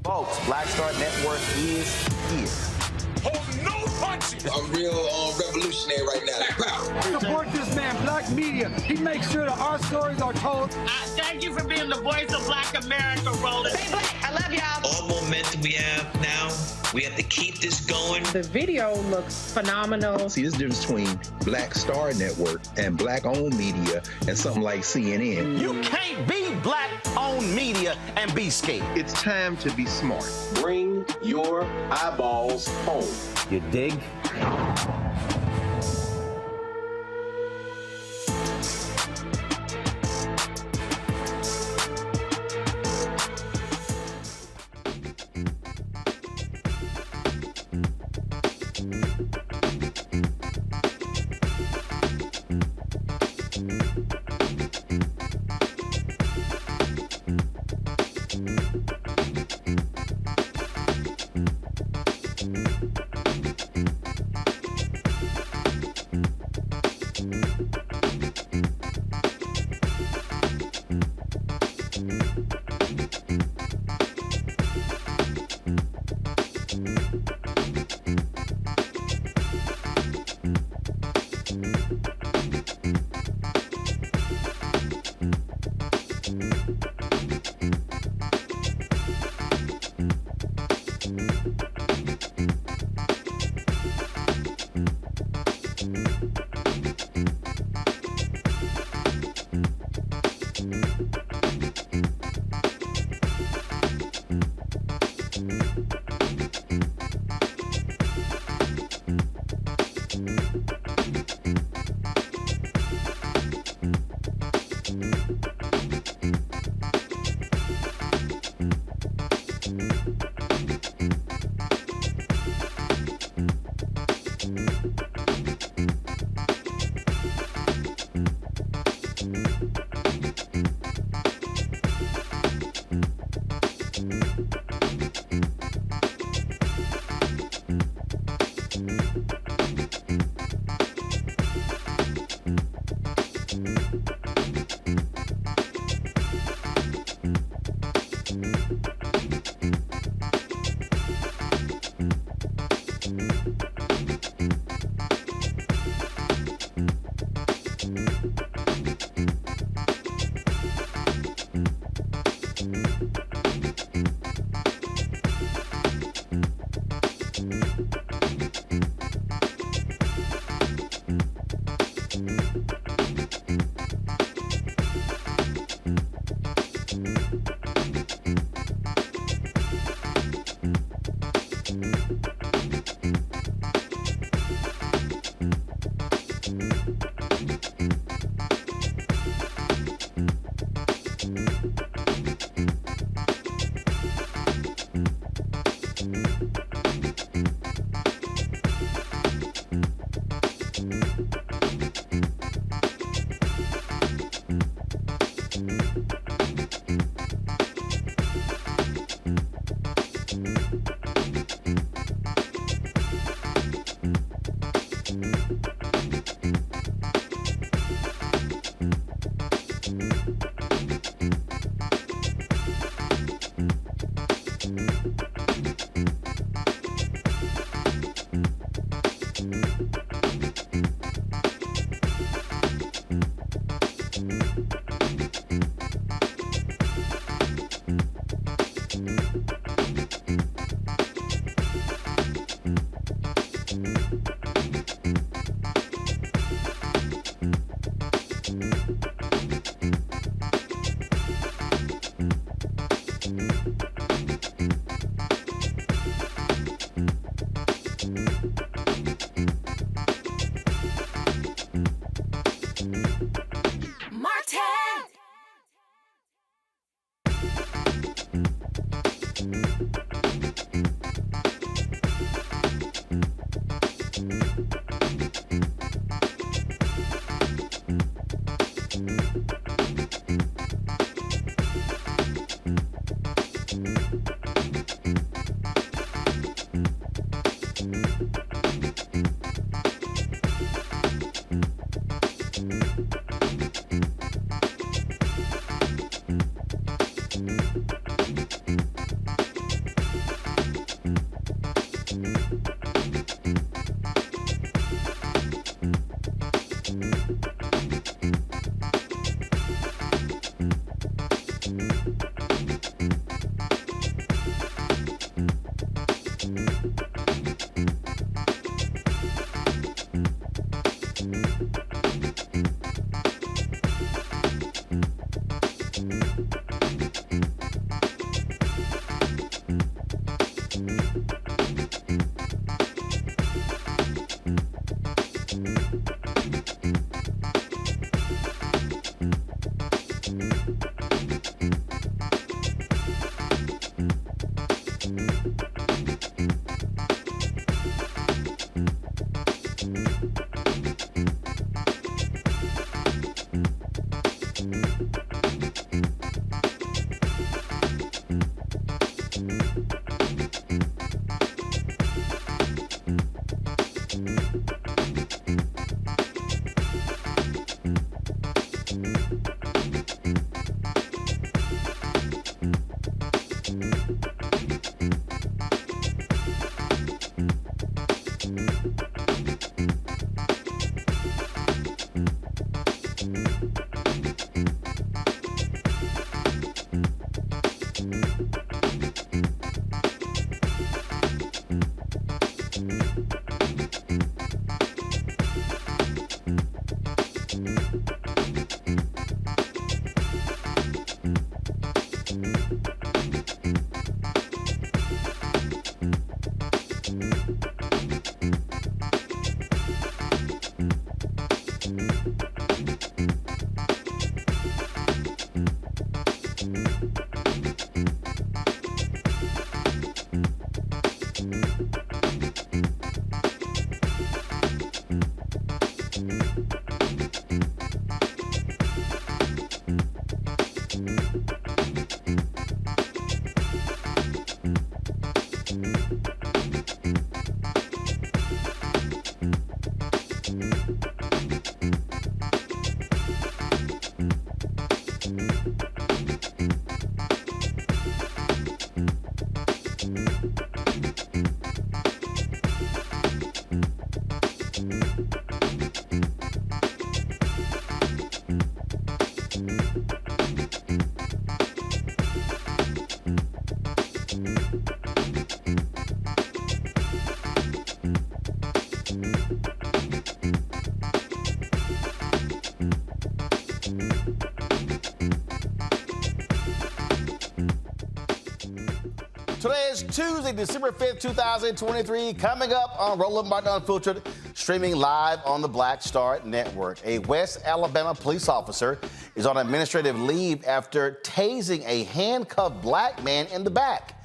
Folks, Black Star Network is here. Hold no punch I'm real revolutionary right now. Support this man, Black Media. He makes sure that our stories are told. Thank you for being the voice of Black America, Roland. Stay black. I love y'all. All momentum we have now, we have to keep this going. The video looks phenomenal. See, this difference between Black Star Network and Black-owned media and something like CNN. You can't be Black-owned media and be scared. It's time to be smart. Bring your eyeballs home. You dig? Today is Tuesday, December 5th, 2023. Coming up on Roland Martin Unfiltered, streaming live on the Black Star Network. A West Alabama police officer is on administrative leave after tasing a handcuffed black man in the back.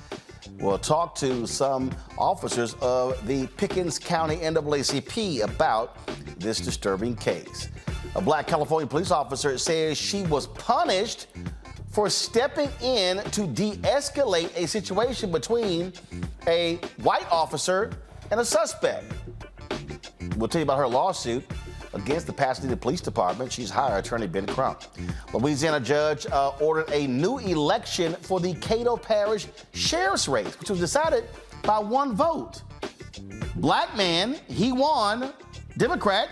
We'll talk to some officers of the Pickens County NAACP about this disturbing case. A black California police officer says she was punished for stepping in to de-escalate a situation between a white officer and a suspect. We'll tell you about her lawsuit against the Pasadena Police Department. She's hired attorney Ben Crump. Louisiana judge ordered a new election for the Caddo Parish sheriff's race, which was decided by one vote. Black man, he won. Democrat,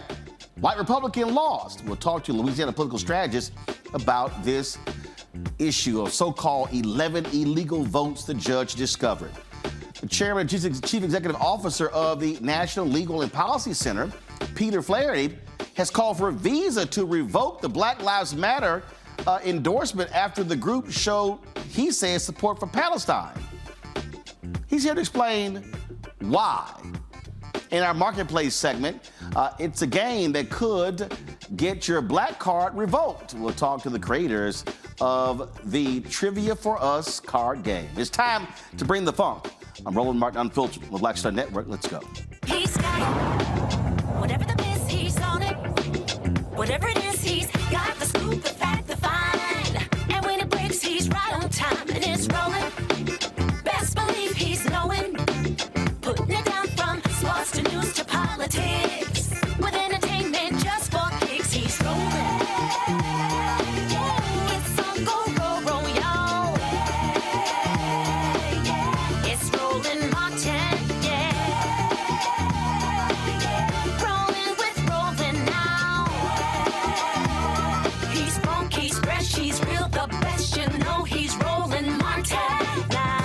white Republican lost. We'll talk to Louisiana political strategist about this issue of so-called 11 illegal votes the judge discovered. The chairman and chief executive officer of the National Legal and Policy Center, Peter Flaherty, has called for Visa to revoke the Black Lives Matter endorsement after the group showed, he says, support for Palestine. He's here to explain why. In our marketplace segment, it's a game that could get your black card revoked. We'll talk to the creators of the Trivia for Us card game. It's time to bring the funk. I'm Roland Martin Unfiltered with Black Star Network. Let's go. He's got it. Whatever the miss, he's on it. Whatever it is, he's got the scoop, the fact, the find. And when it breaks, he's right on time and it's rolling. Best believe he's knowing. Putting it down from sports to news to politics. With entertainment just for kicks, he's rolling. It's on go, roll, y'all. It's Roland Martin, yeah. Rolling with Roland now. He's funky, he's fresh, he's real, the best, you know he's Roland Martin now.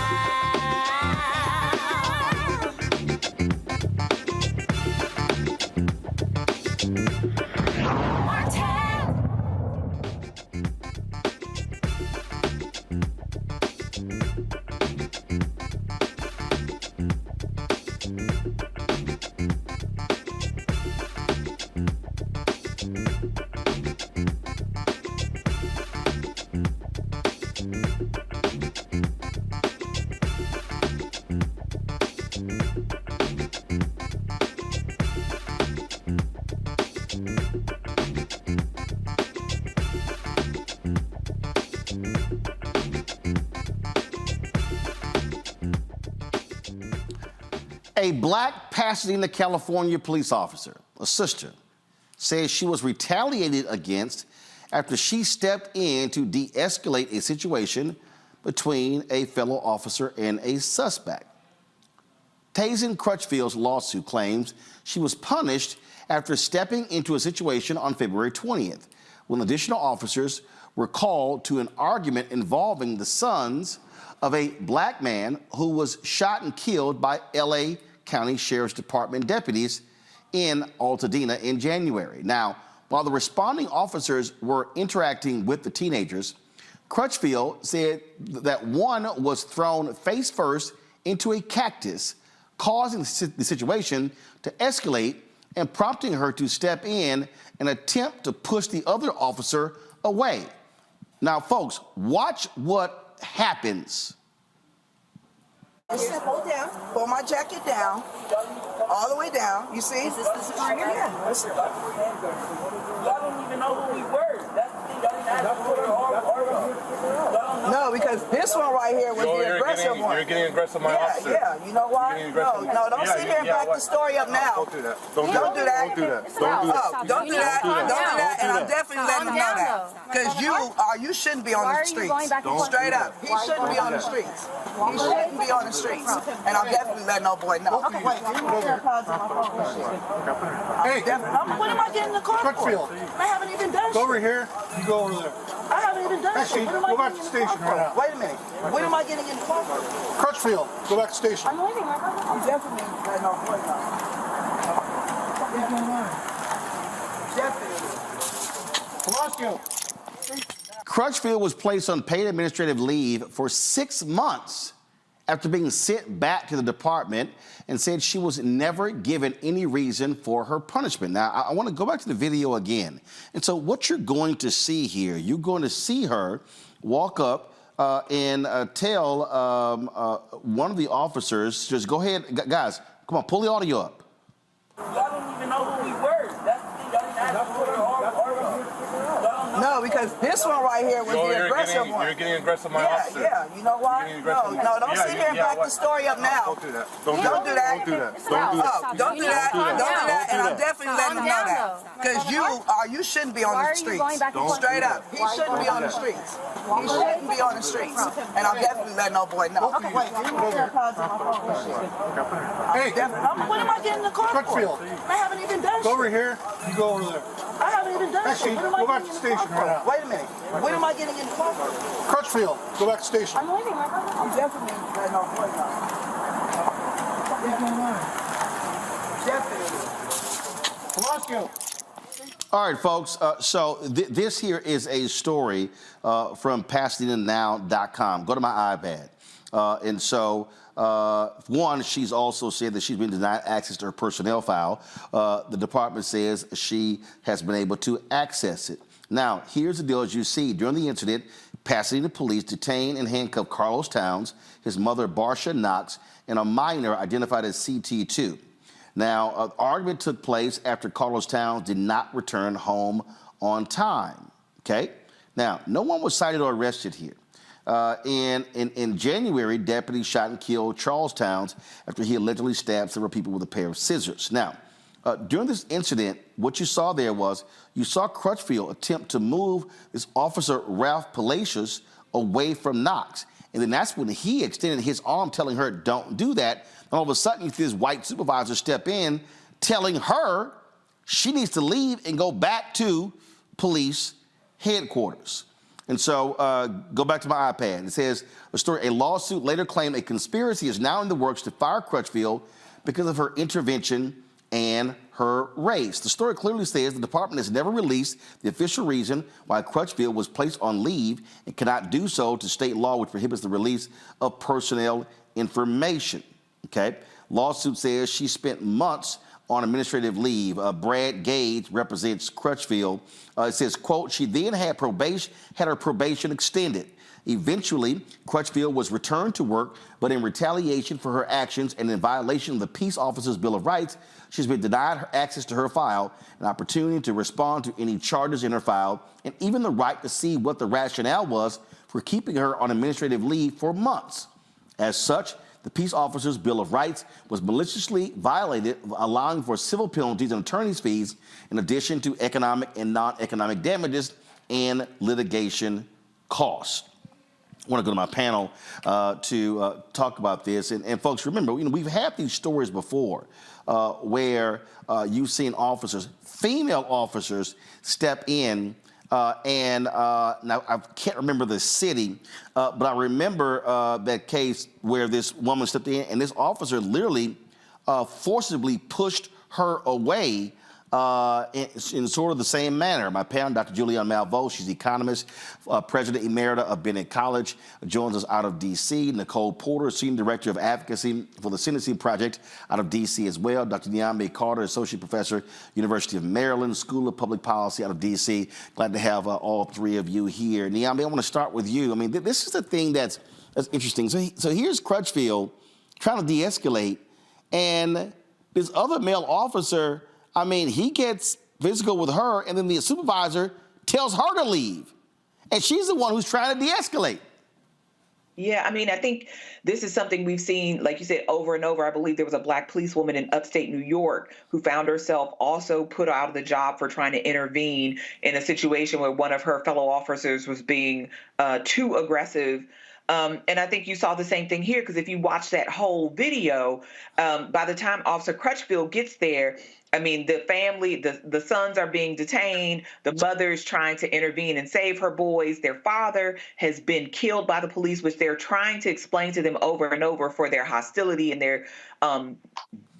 A black Pasadena, California police officer, a sister, says she was retaliated against after she stepped in to de-escalate a situation between a fellow officer and a suspect. Tasing Crutchfield's lawsuit claims she was punished after stepping into a situation on February 20th, when additional officers were called to an argument involving the sons of a black man who was shot and killed by L.A. County Sheriff's Department deputies in Pasadena in January. Now, while the responding officers were interacting with the teenagers, Crutchfield said that one was thrown face first into a cactus, causing the situation to escalate and prompting her to step in and attempt to push the other officer away. Now, folks, watch what happens. Hold down. Pull my jacket down. All the way down. You see? Is this the part here? Yeah. Y'all don't even know who we were. That's the thing. No, because this one right here was the aggressive one. You're getting aggressive, my officer. Yeah. You know why? No, don't sit here and back the story up now. Don't do that. Don't do that. Don't do that. Don't do that. Don't do that. And I'm definitely letting him know that. Because you shouldn't be on the streets. Straight up. He shouldn't be on the streets. He shouldn't be on the streets. And I'm definitely letting old boy know. Wait, hey, what am I getting in the car for? I haven't even done shit. Go over here. You go over there. I haven't even done shit. Go back to the station right now. Wait a minute. What am I getting in the car for? Crutchfield. Go back to the station. I'm leaving. I'm definitely letting old boy know. What's going on? Definitely. Come on, let's go. Crutchfield was placed on paid administrative leave for 6 months after being sent back to the department and said she was never given any reason for her punishment. Now, I want to go back to the video again. And so what you're going to see here, you're going to see her walk up and tell one of the officers, just go ahead, guys, come on, pull the audio up. Y'all don't even know who we were. That's the thing. No, because this one right here was the aggressive one. You're getting aggressive, my officer. Yeah. You know why? No, don't sit here and back the story up now. Don't do that. Don't do that. Don't do that. And I'm definitely letting him know that. Because you shouldn't be on the streets. Straight up. He shouldn't be on the streets. He shouldn't be on the streets. And I'm definitely letting old boy know. Hey, what am I getting in the car for? I haven't even done shit. Go over here. You go over there. I haven't even done shit. Go back to the station right now. Wait a minute. What am I getting in the car for? Crutchfield. Go back to the station. I'm leaving. I'm definitely letting old boy know. What's going on? Definitely. Come on, let's go. All right, folks, so this here is a story from PasadenaNow.com. Go to my iPad. And so, one, she's also said that she's been denied access to her personnel file. The department says she has been able to access it. Now, here's the deal. As you see, during the incident, Pasadena police detained and handcuffed Carlos Towns, his mother, Barsha Knox, and a minor identified as CT2. Now, an argument took place after Carlos Towns did not return home on time, okay? Now, no one was cited or arrested here. In January, deputies shot and killed Charles Towns after he allegedly stabbed several people with a pair of scissors. Now, during this incident, what you saw there was you saw Crutchfield attempt to move this officer, Ralph Palacios, away from Knox. And then that's when he extended his arm telling her, don't do that. And all of a sudden, you see this white supervisor step in, telling her she needs to leave and go back to police headquarters. And so go back to my iPad. It says, a lawsuit later claimed a conspiracy is now in the works to fire Crutchfield because of her intervention and her race. The story clearly says the department has never released the official reason why Crutchfield was placed on leave and cannot do so to state law, which prohibits the release of personnel information. Okay? Lawsuit says she spent months on administrative leave. Brad Gage represents Crutchfield. It says, quote, she then had her probation extended. Eventually, Crutchfield was returned to work, but in retaliation for her actions and in violation of the Peace Officers' Bill of Rights, she's been denied her access to her file, an opportunity to respond to any charges in her file, and even the right to see what the rationale was for keeping her on administrative leave for months. As such, the Peace Officers' Bill of Rights was maliciously violated, allowing for civil penalties and attorney's fees, in addition to economic and non-economic damages and litigation costs. I want to go to my panel to talk about this. And folks, remember, we've had these stories before where you've seen officers, female officers, step in now I can't remember the city, but I remember that case where this woman stepped in and this officer literally forcibly pushed her away in sort of the same manner. My parent, Dr. Julianne Malveaux, she's the economist, president emerita of Bennett College, joins us out of D.C. Nicole Porter, senior director of advocacy for the Sentencing Project out of D.C. as well. Dr. Niambe Carter, associate professor, University of Maryland, School of Public Policy out of D.C. Glad to have all three of you here. Niambe, I want to start with you. I mean, this is the thing that's interesting. So here's Crutchfield trying to de-escalate, and this other male officer, I mean, he gets physical with her, and then the supervisor tells her to leave. And she's the one who's trying to de-escalate. Yeah, I mean, I think this is something we've seen, like you said, over and over. I believe there was a Black policewoman in upstate New York who found herself also put out of the job for trying to intervene in a situation where one of her fellow officers was being too aggressive. And I think you saw the same thing here, because if you watch that whole video, by the time Officer Crutchfield gets there, I mean, the family, the sons are being detained. The mother's trying to intervene and save her boys. Their father has been killed by the police, which they're trying to explain to them over and over for their hostility and their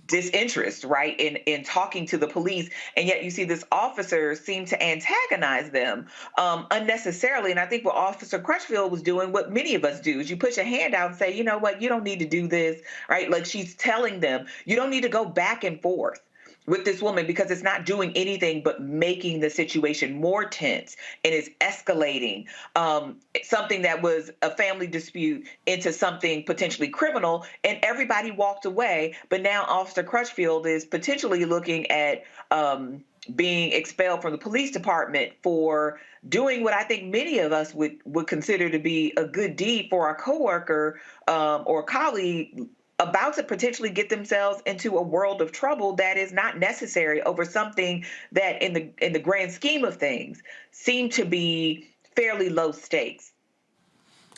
disinterest, right, in talking to the police. And yet you see this officer seem to antagonize them unnecessarily. And I think what Officer Crutchfield was doing, what many of us do, is you put your hand out and say, you know what, you don't need to do this, right? Like, she's telling them, you don't need to go back and forth with this woman, because it's not doing anything but making the situation more tense, and it's escalating something that was a family dispute into something potentially criminal, and everybody walked away. But now Officer Crutchfield is potentially looking at being expelled from the police department for doing what I think many of us would consider to be a good deed for our coworker or colleague, about to potentially get themselves into a world of trouble that is not necessary over something that in the grand scheme of things seem to be fairly low stakes.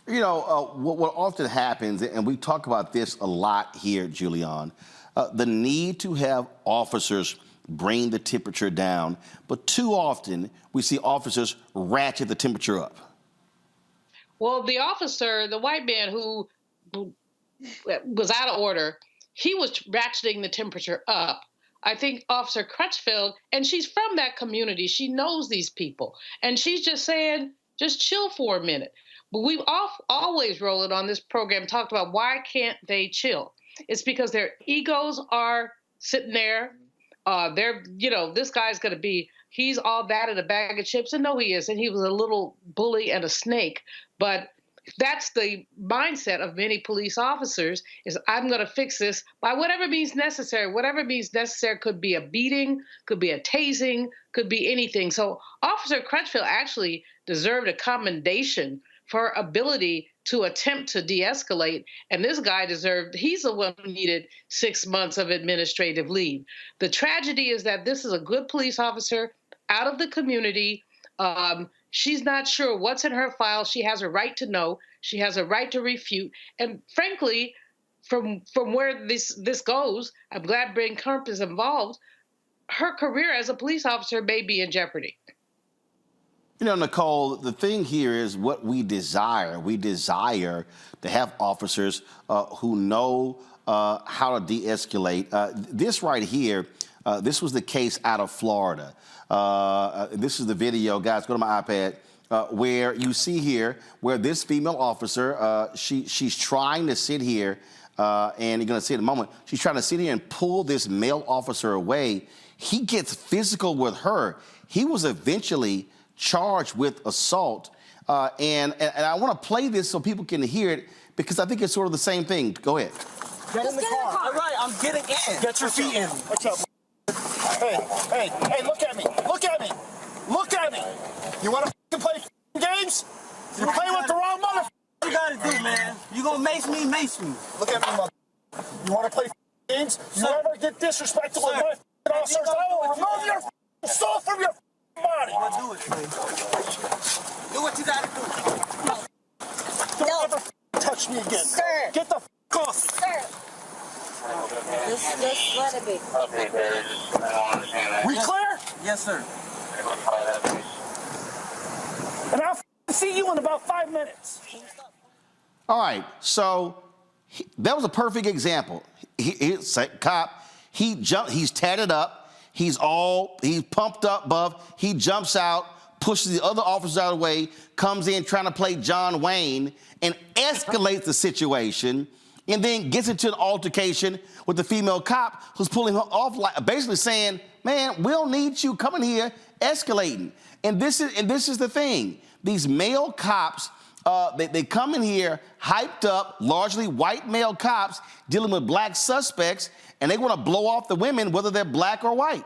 You know, what often happens, and we talk about this a lot here, Julianne, the need to have officers bring the temperature down, but too often we see officers ratchet the temperature up. Well, the officer, the white man who was out of order, he was ratcheting the temperature up. I think Officer Crutchfield, and she's from that community, she knows these people, and she's just saying, just chill for a minute. But we've always, Roland, on this program talked about why can't they chill? It's because their egos are sitting there. They're, you know, this guy's going to be, he's all that in a bag of chips, and no, he isn't. He was a little bully and a snake, but that's the mindset of many police officers, is I'm going to fix this by whatever means necessary. Whatever means necessary could be a beating, could be a tasing, could be anything. So Officer Crutchfield actually deserved a commendation for her ability to attempt to de-escalate. And this guy he's the one who needed 6 months of administrative leave. The tragedy is that this is a good police officer out of the community. She's not sure what's in her file. She has a right to know. She has a right to refute. And frankly, from where this goes, I'm glad Ben Crump is involved. Her career as a police officer may be in jeopardy. You know, Nicole, the thing here is what we desire. We desire to have officers who know how to de-escalate. This right here, this was the case out of Florida. This is the video, guys, go to my iPad, where you see here where this female officer, she's trying to sit here, and you're going to see in a moment, she's trying to sit here and pull this male officer away. He gets physical with her. He was eventually charged with assault, and I want to play this so people can hear it, because I think it's sort of the same thing. Go ahead. Get in the car. All right, I'm getting in. Get your feet in. What's up? Hey, look at me. Look at me. Look at me. You want to play games? You're playing with the wrong mother. What you got to do, man? You going to mace me? Look at me, mother. You want to play games? You ever get disrespectful with my officers, I will remove your soul from your body. Do it, man. Do what you got to do. Don't ever touch me again. Sir. Get the off. Sir. Just let it be. We clear? Yes, sir. And I'll see you in about 5 minutes. All right, so that was a perfect example. Cop, he jumped, he's tatted up, He's pumped up, Buff. He jumps out, pushes the other officers out of the way, comes in trying to play John Wayne, and escalates the situation, and then gets into an altercation with the female cop who's pulling her off, like basically saying, man, we don't need you coming here escalating. And this is the thing. These male cops, they come in here hyped up, largely white male cops dealing with black suspects, and they want to blow off the women, whether they're black or white.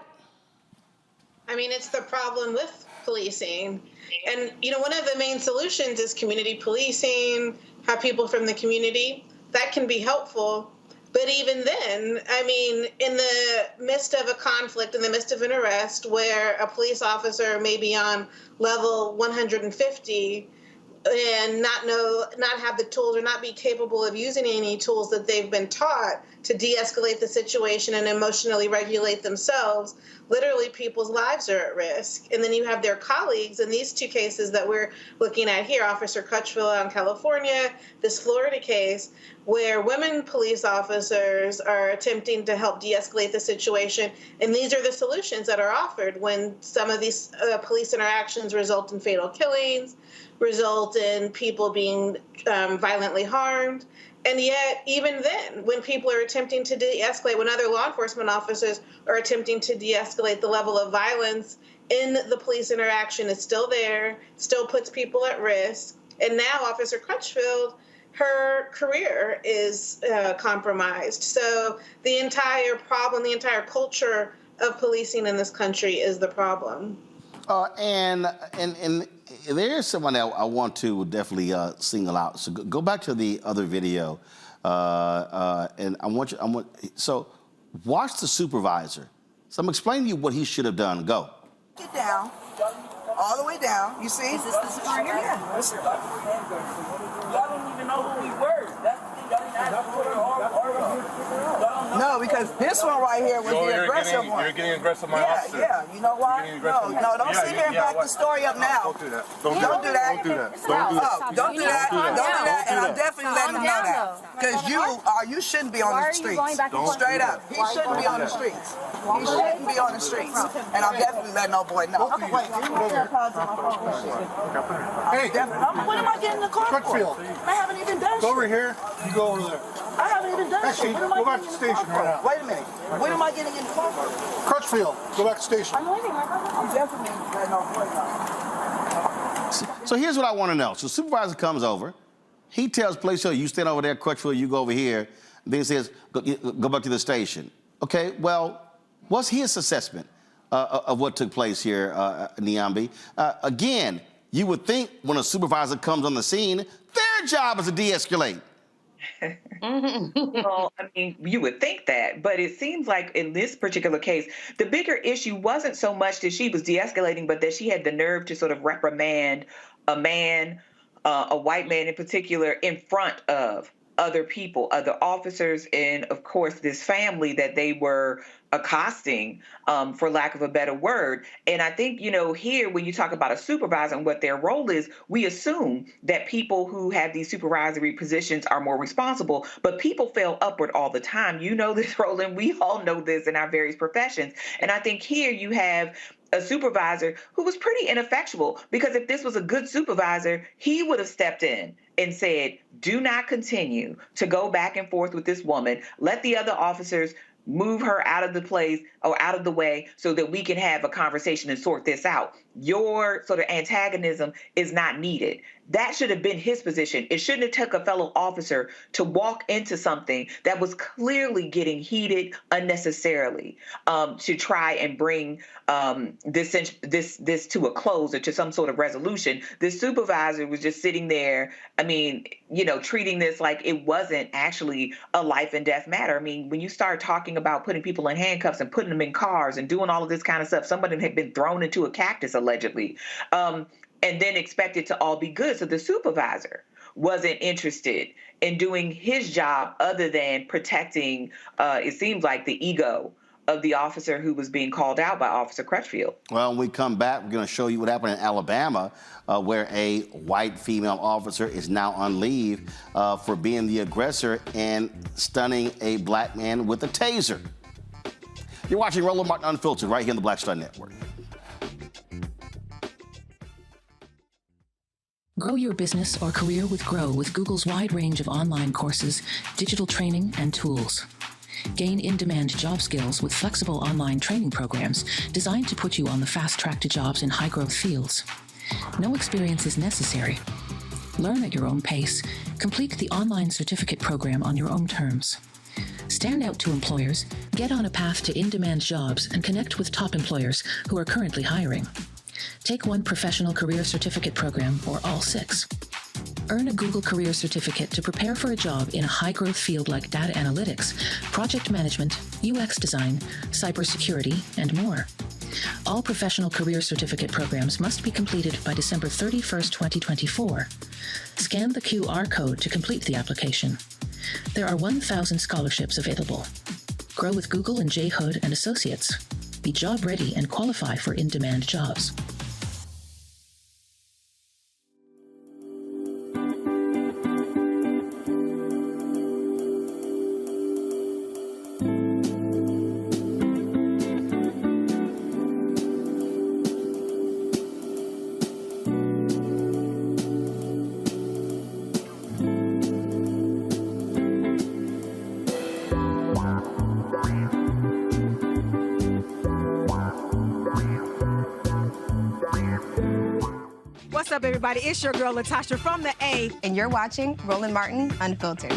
I mean, it's the problem with policing. And, you know, one of the main solutions is community policing, have people from the community. That can be helpful. But even then, I mean, in the midst of a conflict, in the midst of an arrest where a police officer may be on level 150 and not have the tools or not be capable of using any tools that they've been taught to de-escalate the situation and emotionally regulate themselves, literally people's lives are at risk. And then you have their colleagues in these two cases that we're looking at here, Officer Crutchfield out in California, this Florida case, where women police officers are attempting to help de-escalate the situation. And these are the solutions that are offered when some of these police interactions result in fatal killings, result in people being violently harmed. And yet, even then, when people are attempting to de-escalate, when other law enforcement officers are attempting to de-escalate, the level of violence in the police interaction is still there, still puts people at risk. And now Officer Crutchfield, her career is compromised. So the entire problem, the entire culture of policing in this country is the problem. And there is someone that I want to definitely single out. So go back to the other video, and so watch the supervisor. So I'm explaining to you what he should have done. Go. Get down, all the way down. You see? Is this the supervisor? Yeah. Y'all don't even know who we were. That's the thing. No, because this one right here was the aggressive one. You're getting aggressive, my officer. Yeah, you know why? No, don't sit here and back the story up now. Don't do that. Don't do that. Don't do that. And I'm definitely letting him know that. Because you shouldn't be on the streets. Straight up. He shouldn't be on the streets. He shouldn't be on the streets. And I'm definitely letting old boy know. Okay, wait. Hey, when am I getting the car for? I haven't even done shit. Go over here. You go over there. I haven't even done shit. Go back to the station right now. Wait a minute. When am I getting in the car for? Crutchfield, go back to the station. I'm waiting. I'm definitely letting old boy know. So here's what I want to know. So supervisor comes over. He tells police, so you stand over there, Crutchfield, you go over here. Then he says, go back to the station. Okay, well, what's his assessment of what took place here, Niambi? Again, you would think when a supervisor comes on the scene, their job is to de-escalate. Well, I mean, you would think that, but it seems like in this particular case, the bigger issue wasn't so much that she was de-escalating, but that she had the nerve to sort of reprimand a man, a white man in particular, in front of other people, other officers, and of course this family that they were accosting, for lack of a better word. And I think, you know, here when you talk about a supervisor and what their role is, we assume that people who have these supervisory positions are more responsible, but people fail upward all the time. You know this, Roland. We all know this in our various professions. And I think here you have a supervisor who was pretty ineffectual, because if this was a good supervisor, he would have stepped in and said, do not continue to go back and forth with this woman. Let the other officers move her out of the place or out of the way so that we can have a conversation and sort this out. Your sort of antagonism is not needed. That should have been his position. It shouldn't have took a fellow officer to walk into something that was clearly getting heated unnecessarily, to try and bring this to a close or to some sort of resolution. This supervisor was just sitting there, I mean, you know, treating this like it wasn't actually a life and death matter. I mean, when you start talking about putting people in handcuffs and putting them in cars and doing all of this kind of stuff, some of them had been thrown into a cactus allegedly, and then expect it to all be good. So the supervisor wasn't interested in doing his job other than protecting, it seems like, the ego of the officer who was being called out by Officer Crutchfield. Well, when we come back, we're going to show you what happened in Alabama, where a white female officer is now on leave for being the aggressor and stunning a black man with a taser. You're watching Roland Martin Unfiltered right here on the Black Star Network. Grow your business or career with Grow with Google's wide range of online courses, digital training, and tools. Gain in-demand job skills with flexible online training programs designed to put you on the fast track to jobs in high-growth fields. No experience is necessary. Learn at your own pace. Complete the online certificate program on your own terms. Stand out to employers, get on a path to in-demand jobs, and connect with top employers who are currently hiring. Take one professional career certificate program or all 6. Earn a Google Career Certificate to prepare for a job in a high-growth field like data analytics, project management, UX design, cybersecurity, and more. All professional career certificate programs must be completed by December 31st, 2024. Scan the QR code to complete the application. There are 1,000 scholarships available. Grow with Google and J. Hood and Associates. Be job ready and qualify for in-demand jobs. What's up, everybody? It's your girl, Latasha from the A. And you're watching Roland Martin Unfiltered.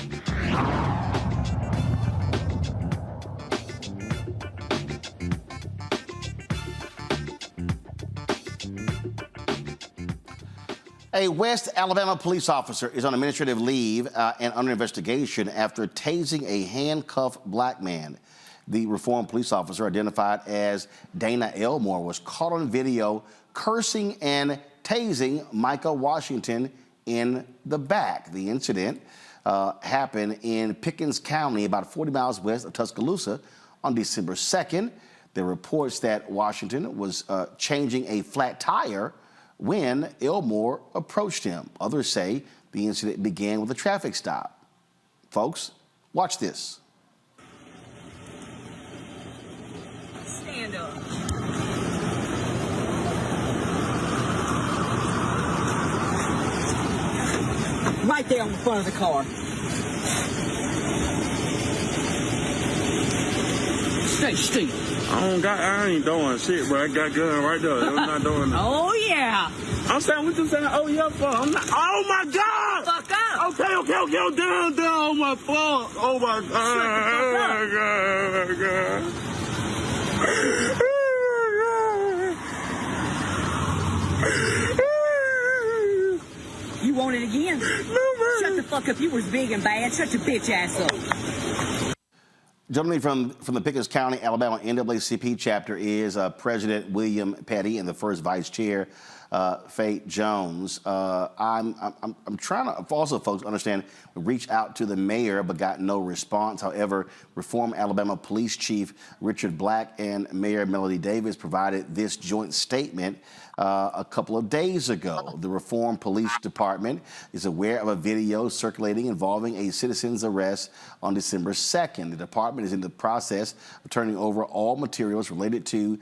A West Alabama police officer is on administrative leave and under investigation after tasing a handcuffed black man. The reformed police officer, identified as Dana Elmore, was caught on video cursing and tasing Micah Washington in the back. The incident happened in Pickens County, about 40 miles west of Tuscaloosa, on December 2nd. There are reports that Washington was changing a flat tire when Elmore approached him. Others say the incident began with a traffic stop. Folks, watch this. Stand up. Right there in front of the car. Stay still. I ain't doing shit, bro. I got gun right there. I'm not doing that. Oh, yeah. I'm saying, what you saying? Oh, yeah, fuck. I'm not. Oh, my God. Fuck up. Okay. I'm down. Oh, my fuck. Oh, my God. You want it again? No, man. Shut the fuck up. You was big and bad. Shut your bitch ass up. Gentleman from the Pickens County, Alabama NAACP chapter is President William Petty and the first Vice Chair, Faith Jones. I'm trying to also, folks, understand, reach out to the mayor but got no response. However, Reform Alabama Police Chief Richard Black and Mayor Melody Davis provided this joint statement a couple of days ago. The Reform Police Department is aware of a video circulating involving a citizen's arrest on December 2nd. The department is in the process of turning over all materials related to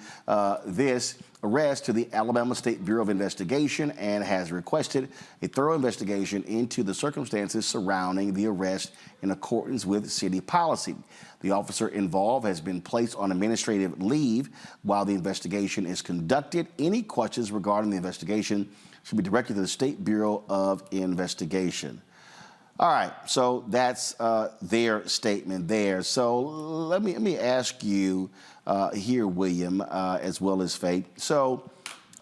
this arrest to the Alabama State Bureau of Investigation and has requested a thorough investigation into the circumstances surrounding the arrest in accordance with city policy. The officer involved has been placed on administrative leave while the investigation is conducted. Any questions regarding the investigation should be directed to the State Bureau of Investigation. All right, so that's their statement there. So let me ask you here, William, as well as Faith. So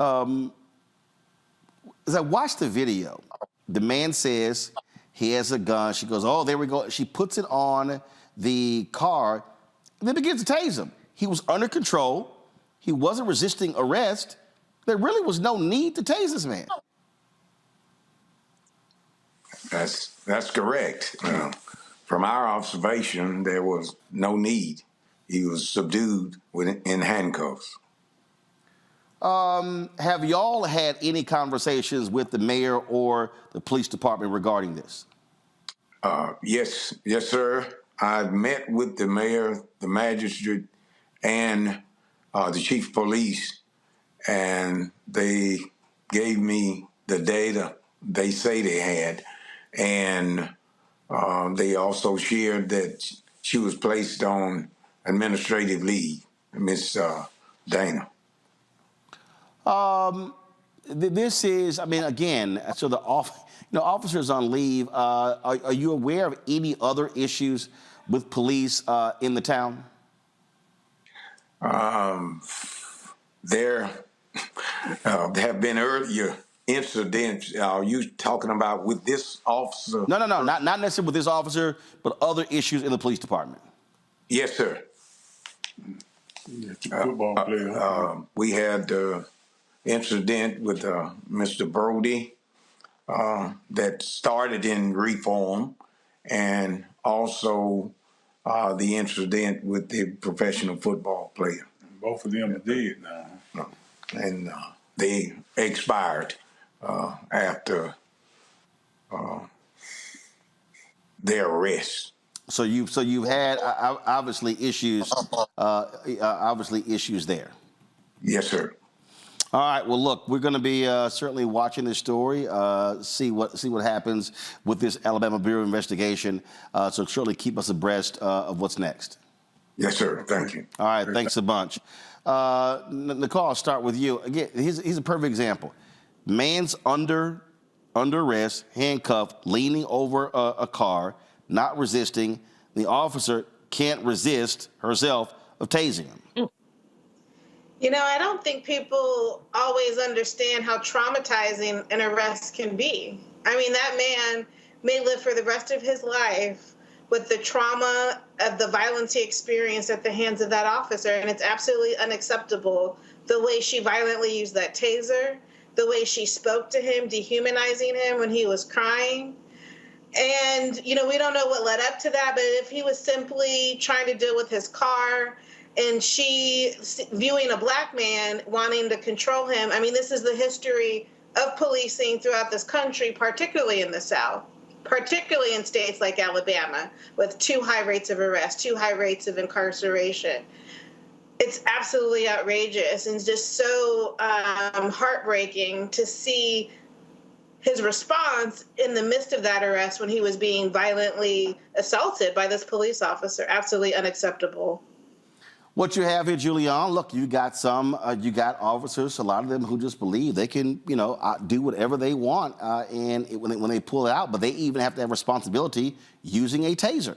as I watched the video, the man says he has a gun. She goes, oh, there we go. She puts it on the car and then begins to tase him. He was under control. He wasn't resisting arrest. There really was no need to tase this man. That's correct. From our observation, there was no need. He was subdued in handcuffs. Have y'all had any conversations with the mayor or the police department regarding this? Yes, sir. I've met with the mayor, the magistrate, and the chief of police, and they gave me the data they say they had, and they also shared that she was placed on administrative leave, Miss Dana. This is, I mean, again, so the officers on leave. Are you aware of any other issues with police in the town? There have been earlier incidents. Are you talking about with this officer? No, not necessarily with this officer, but other issues in the police department. Yes, sir. Football player. We had incident with Mr. Brody that started in reform, and also the incident with the professional football player. Both of them are dead now. And they expired after their arrest. So you've had obviously issues there. Yes, sir. All right. Well, look, we're going to be certainly watching this story, see what happens with this Alabama Bureau of Investigation. So certainly keep us abreast of what's next. Yes, sir. Thank you. All right. Thanks a bunch. Nicole, I'll start with you. Again, here's a perfect example. Man's under arrest, handcuffed, leaning over a car, not resisting. The officer can't resist herself of tasing him. You know, I don't think people always understand how traumatizing an arrest can be. I mean, that man may live for the rest of his life with the trauma of the violence he experienced at the hands of that officer, and it's absolutely unacceptable the way she violently used that taser, the way she spoke to him, dehumanizing him when he was crying. And, you know, we don't know what led up to that, but if he was simply trying to deal with his car and she viewing a black man wanting to control him, I mean, this is the history of policing throughout this country, particularly in the South, particularly in states like Alabama, with too high rates of arrest, too high rates of incarceration. It's absolutely outrageous and just so heartbreaking to see his response in the midst of that arrest when he was being violently assaulted by this police officer. Absolutely unacceptable. What you have here, Julian, look, you got officers, a lot of them who just believe they can, do whatever they want, and when they pull it out, but they even have to have responsibility using a taser.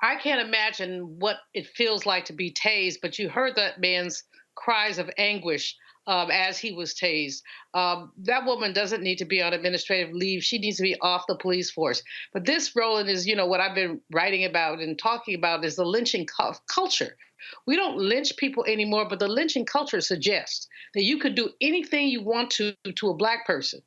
I can't imagine what it feels like to be tased, but you heard that man's cries of anguish as he was tased. That woman doesn't need to be on administrative leave. She needs to be off the police force. But this, Roland, is, what I've been writing about and talking about is the lynching culture. We don't lynch people anymore, but the lynching culture suggests that you could do anything you want to a black person,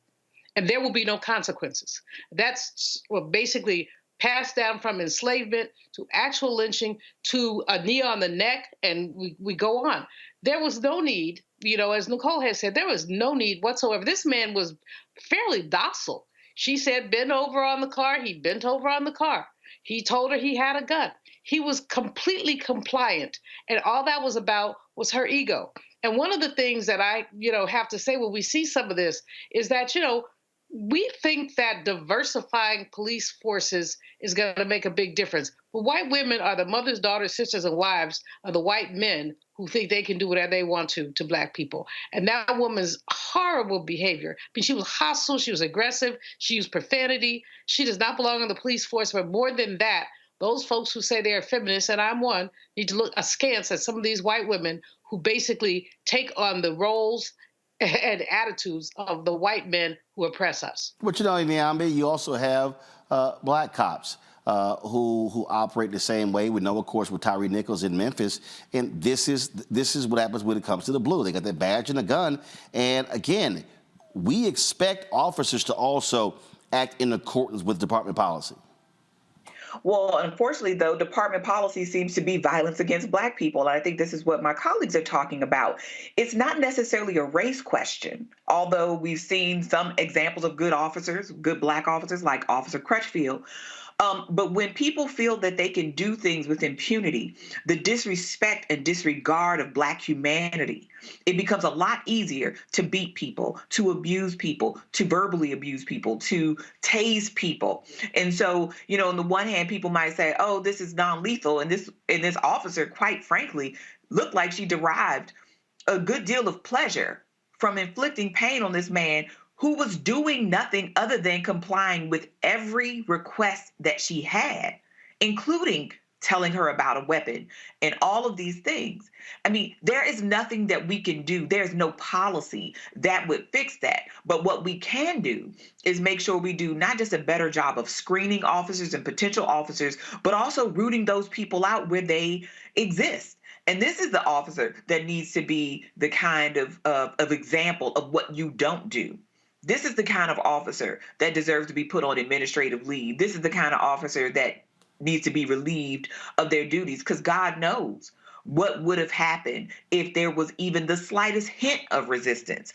and there will be no consequences. That's basically passed down from enslavement to actual lynching to a knee on the neck, and we go on. There was no need, as Nicole has said, there was no need whatsoever. This man was fairly docile. She said, bend over on the car. He bent over on the car. He told her he had a gun. He was completely compliant. And all that was about was her ego. And one of the things that I, have to say when we see some of this is that, we think that diversifying police forces is going to make a big difference. But white women are the mothers, daughters, sisters, and wives of the white men who think they can do whatever they want to black people. And that woman's horrible behavior. I mean, she was hostile. She was aggressive. She used profanity. She does not belong in the police force. But more than that, those folks who say they're feminists, and I'm one, need to look askance at some of these white women who basically take on the roles and attitudes of the white men who oppress us. But Nyambe, you also have black cops who operate the same way. We know, of course, with Tyree Nichols in Memphis, and this is what happens when it comes to the blue. They got their badge and a gun, and again, we expect officers to also act in accordance with department policy. Well, unfortunately, though, department policy seems to be violence against black people. And I think this is what my colleagues are talking about. It's not necessarily a race question, although we've seen some examples of good officers, good black officers like Officer Crutchfield. But when people feel that they can do things with impunity, the disrespect and disregard of Black humanity, it becomes a lot easier to beat people, to abuse people, to verbally abuse people, to tase people. And so, you know, on the one hand, people might say, oh, this is non-lethal. And this officer, quite frankly, looked like she derived a good deal of pleasure from inflicting pain on this man who was doing nothing other than complying with every request that she had, including telling her about a weapon and all of these things. I mean, there is nothing that we can do. There's no policy that would fix that. But what we can do is make sure we do not just a better job of screening officers and potential officers, but also rooting those people out where they exist. And this is the officer that needs to be the kind of example of what you don't do. This is the kind of officer that deserves to be put on administrative leave. This is the kind of officer that needs to be relieved of their duties, because God knows what would have happened if there was even the slightest hint of resistance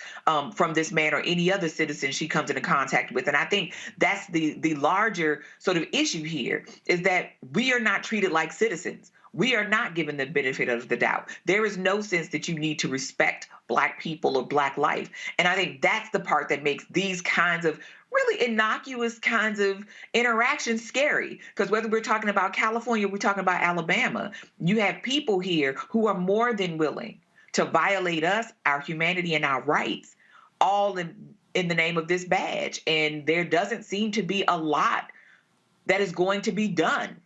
from this man or any other citizen she comes into contact with. And I think that's the larger sort of issue here, is that we are not treated like citizens. We are not given the benefit of the doubt. There is no sense that you need to respect Black people or Black life. And I think that's the part that makes these kinds of really innocuous kinds of interactions scary. Because whether we're talking about California, we're talking about Alabama, you have people here who are more than willing to violate us, our humanity, and our rights, all in the name of this badge. And there doesn't seem to be a lot that is going to be done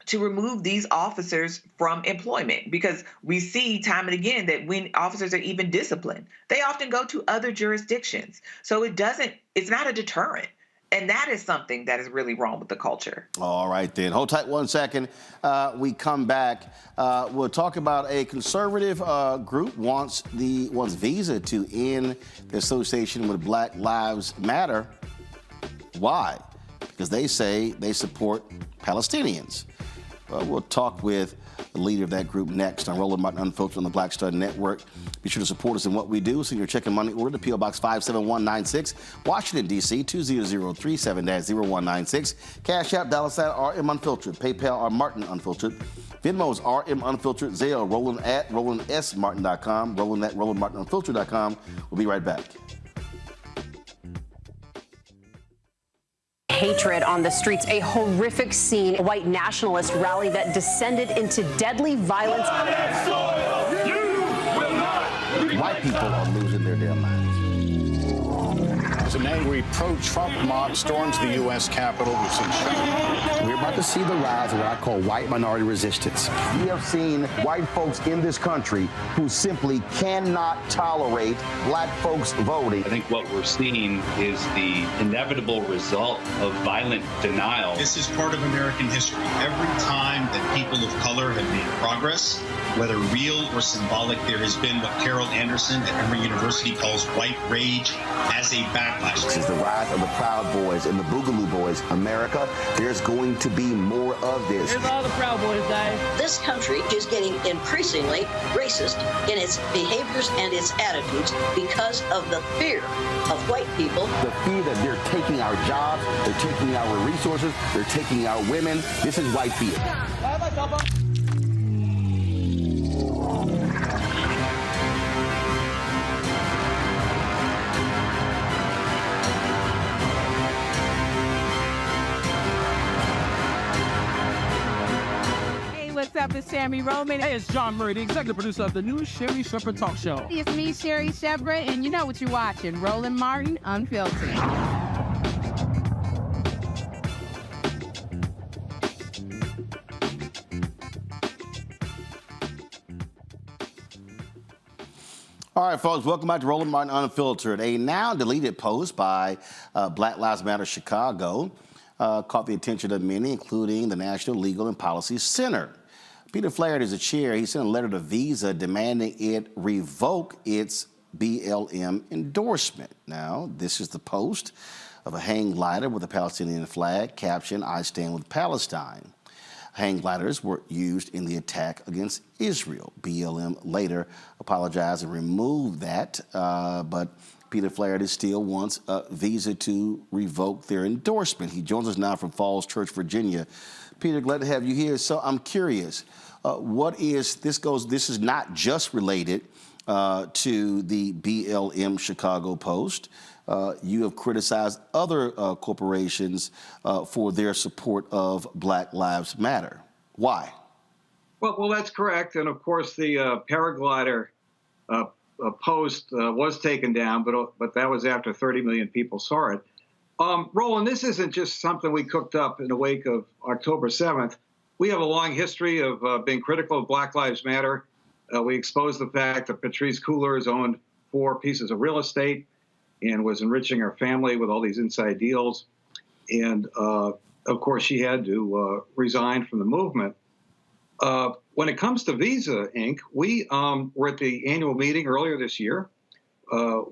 to remove these officers from employment, because we see time and again that when officers are even disciplined, they often go to other jurisdictions. So it's not a deterrent. And that is something that is really wrong with the culture. All right, then. Hold tight 1 second. We come back. We'll talk about a conservative group wants Visa to end the association with Black Lives Matter. Why? Because they say they support Palestinians. We'll talk with the leader of that group next on Roland Martin Unfiltered on the Black Star Network. Be sure to support us in what we do. Send your check and money order to P.O. Box 57196, Washington, D.C. 20037-0196. Cash App, $RM Unfiltered. PayPal, R Martin Unfiltered. Venmo's RM Unfiltered. Zelle, Roland at RolandSMartin.com. Roland at RolandMartinUnfiltered.com. We'll be right back. Hatred on the streets, a horrific scene, a white nationalist rally that descended into deadly violence. White people are losing their damn minds. As an angry pro-Trump mob storms the U.S. Capitol, we're about to see the rise of what I call white minority resistance. We have seen white folks in this country who simply cannot tolerate Black folks voting. I think what we're seeing is the inevitable result of violent denial. This is part of American history. Every time that people of color have made progress, whether real or symbolic, there has been what Carol Anderson at Emory University calls white rage as a backlash. This is the rise of the Proud Boys and the Boogaloo Boys. America, there's going to be more of this. Here's all the Proud Boys, guys. This country is getting increasingly racist in its behaviors and its attitudes because of the fear of white people. The fear that they're taking our jobs, they're taking our resources, they're taking our women. This is white fear. What's up? It's Sammy Roman. Hey, it's John Murray, the executive producer of the new Sherry Shepherd Talk Show. It's me, Sherry Shepherd, and you know what you're watching, Roland Martin Unfiltered. All right, folks, welcome back to Roland Martin Unfiltered. A now deleted post by Black Lives Matter Chicago caught the attention of many, including the National Legal and Policy Center. Peter Flaherty is the chair. He sent a letter to Visa demanding it revoke its BLM endorsement. Now, this is the post of a hang glider with a Palestinian flag, caption, "I stand with Palestine." Hang gliders were used in the attack against Israel. BLM later apologized and removed that, but Peter Flaherty still wants Visa to revoke their endorsement. He joins us now from Falls Church, Virginia. Peter, glad to have you here. So I'm curious, this is not just related to the BLM Chicago Post. You have criticized other corporations for their support of Black Lives Matter. Why? Well, that's correct. And of course, the paraglider post was taken down, but that was after 30 million people saw it. Roland, this isn't just something we cooked up in the wake of October 7th. We have a long history of being critical of Black Lives Matter. We exposed the fact that Patrisse Cullors owned 4 pieces of real estate and was enriching her family with all these inside deals. And of course, she had to resign from the movement. When it comes to Visa, Inc., we were at the annual meeting earlier this year.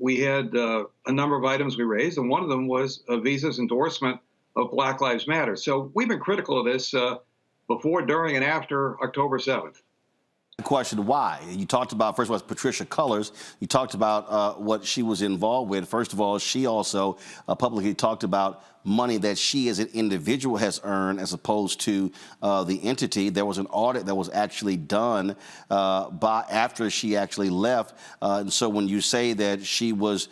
We had a number of items we raised, and one of them was Visa's endorsement of Black Lives Matter. So we've been critical of this before, during, and after October 7th. The question, why? You talked about, first of all, Patrisse Cullors. You talked about what she was involved with. First of all, she also publicly talked about money that she as an individual has earned as opposed to the entity. There was an audit that was actually done after she actually left. And so when you say that she was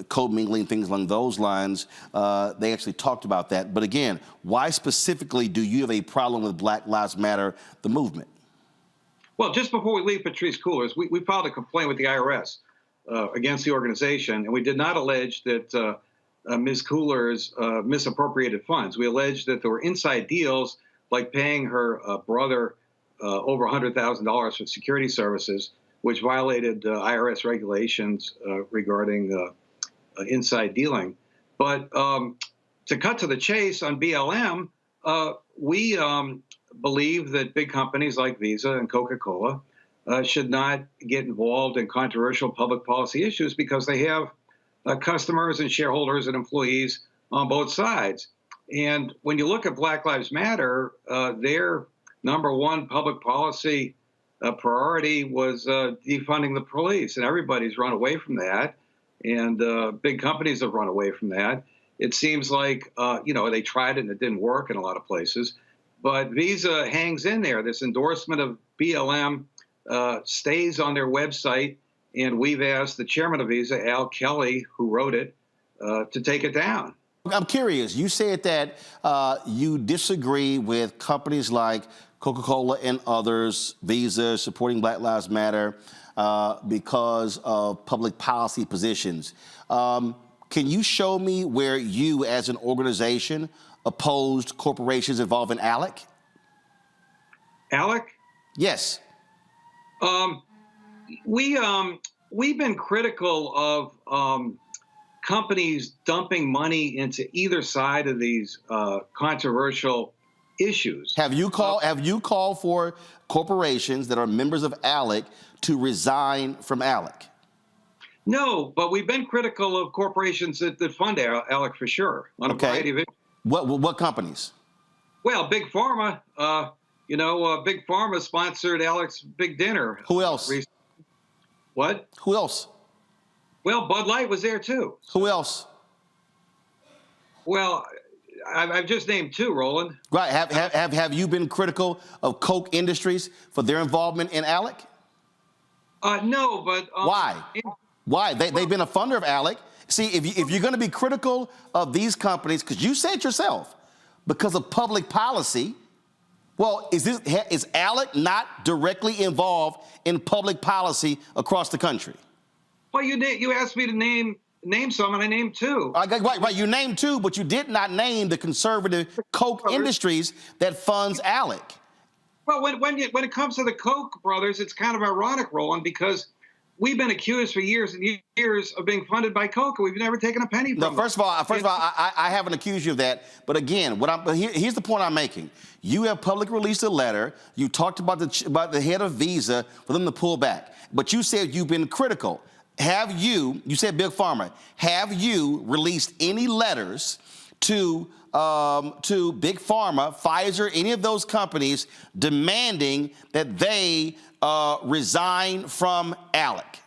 commingling, things along those lines, they actually talked about that. But again, why specifically do you have a problem with Black Lives Matter, the movement? Well, just before we leave Patrisse Cullors, we filed a complaint with the IRS against the organization, and we did not allege that Ms. Cullors misappropriated funds. We alleged that there were inside deals, like paying her brother over $100,000 for security services, which violated IRS regulations regarding inside dealing. But to cut to the chase on BLM, we believe that big companies like Visa and Coca-Cola should not get involved in controversial public policy issues because they have customers and shareholders and employees on both sides. And when you look at Black Lives Matter, their #1 public policy priority was defunding the police, and everybody's run away from that, and big companies have run away from that. It seems like, they tried it and it didn't work in a lot of places. But Visa hangs in there. This endorsement of BLM stays on their website, and we've asked the chairman of Visa, Al Kelly, who wrote it, to take it down. I'm curious. You said that you disagree with companies like Coca-Cola and others, Visa, supporting Black Lives Matter because of public policy positions. Can you show me where you, as an organization, opposed corporations involved in ALEC? ALEC? Yes. We've been critical of companies dumping money into either side of these controversial issues. Have you called for corporations that are members of ALEC to resign from ALEC? No, but we've been critical of corporations that fund ALEC for sure on a variety of issues. What companies? Well, Big Pharma. Big Pharma sponsored Alec's big dinner. Who else? What? Who else? Well, Bud Light was there too. Who else? Well, I've just named 2, Roland. Right. Have you been critical of Coke Industries for their involvement in ALEC? No, but why? Why? They've been a funder of ALEC. See, if you're going to be critical of these companies, because you said yourself, because of public policy, well, is ALEC not directly involved in public policy across the country? Well, you asked me to name some, and I named 2. Right. You named 2, but you did not name the conservative Coke Industries that funds ALEC. Well, when it comes to the Koch brothers, it's kind of ironic, Roland, because we've been accused for years and years of being funded by Coke. We've never taken a penny from them. First of all, I haven't accused you of that. But again, here's the point I'm making. You have publicly released a letter. You talked about the head of Visa for them to pull back. But you said you've been critical. You said Big Pharma, have you released any letters to Big Pharma, Pfizer, any of those companies demanding that they resign from ALEC?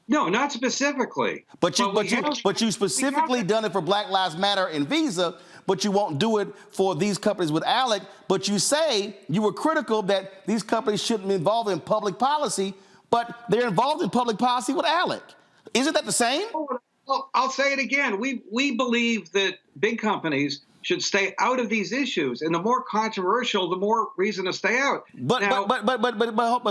No, not specifically. But you specifically done it for Black Lives Matter and Visa, but you won't do it for these companies with ALEC. But you say you were critical that these companies shouldn't be involved in public policy, but they're involved in public policy with ALEC. Isn't that the same? Well, I'll say it again. We believe that big companies should stay out of these issues, and the more controversial, the more reason to stay out. But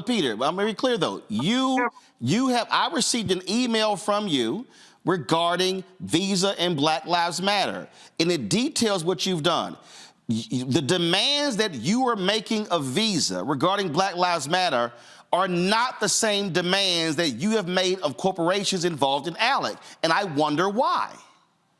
Peter, I'm very clear though. I received an email from you regarding Visa and Black Lives Matter, and it details what you've done. The demands that you are making of Visa regarding Black Lives Matter are not the same demands that you have made of corporations involved in ALEC, and I wonder why.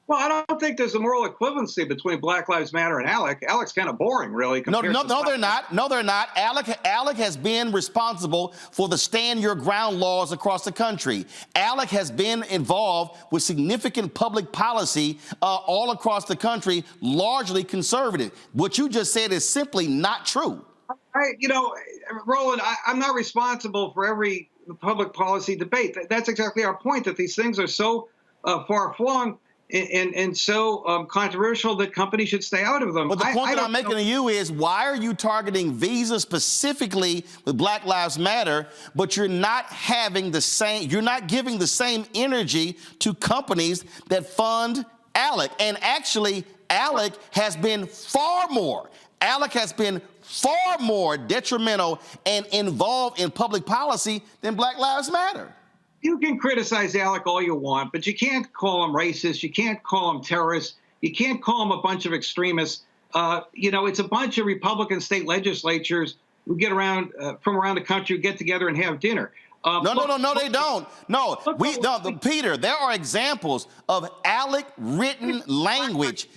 Well, I don't think there's a moral equivalency between Black Lives Matter and ALEC. ALEC's kind of boring, really. No, they're not. No, they're not. ALEC has been responsible for the stand your ground laws across the country. ALEC has been involved with significant public policy all across the country, largely conservative. What you just said is simply not true. Roland, I'm not responsible for every public policy debate. That's exactly our point, that these things are so far-flung and so controversial that companies should stay out of them. But the point that I'm making to you is, why are you targeting Visa specifically with Black Lives Matter, but you're not giving the same energy to companies that fund ALEC? And actually, ALEC has been far more detrimental and involved in public policy than Black Lives Matter. You can criticize ALEC all you want, but you can't call them racist. You can't call them terrorists. You can't call them a bunch of extremists. It's a bunch of Republican state legislatures who get around from around the country, who get together and have dinner. No, they don't. No, Peter, there are examples of ALEC written language.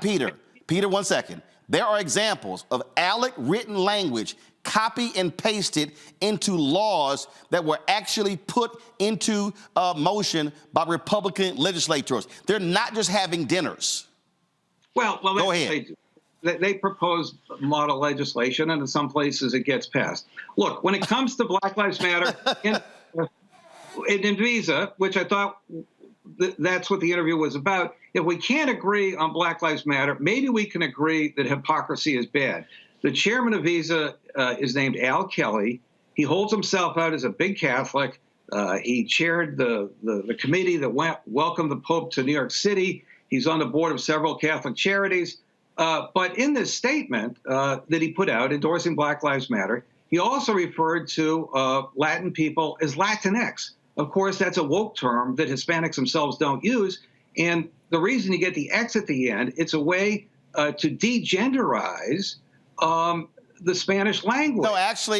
Peter, 1 second. There are examples of ALEC written language copy and pasted into laws that were actually put into motion by Republican legislators. They're not just having dinners. Well, go ahead. They propose model legislation, and in some places it gets passed. Look, when it comes to Black Lives Matter and Visa, which I thought that's what the interview was about, if we can't agree on Black Lives Matter, maybe we can agree that hypocrisy is bad. The chairman of Visa is named Al Kelly. He holds himself out as a big Catholic. He chaired the committee that welcomed the Pope to New York City. He's on the board of several Catholic charities. But in this statement that he put out endorsing Black Lives Matter, he also referred to Latin people as Latinx. Of course, that's a woke term that Hispanics themselves don't use. And the reason you get the X at the end, it's a way to degenderize the Spanish language. That'd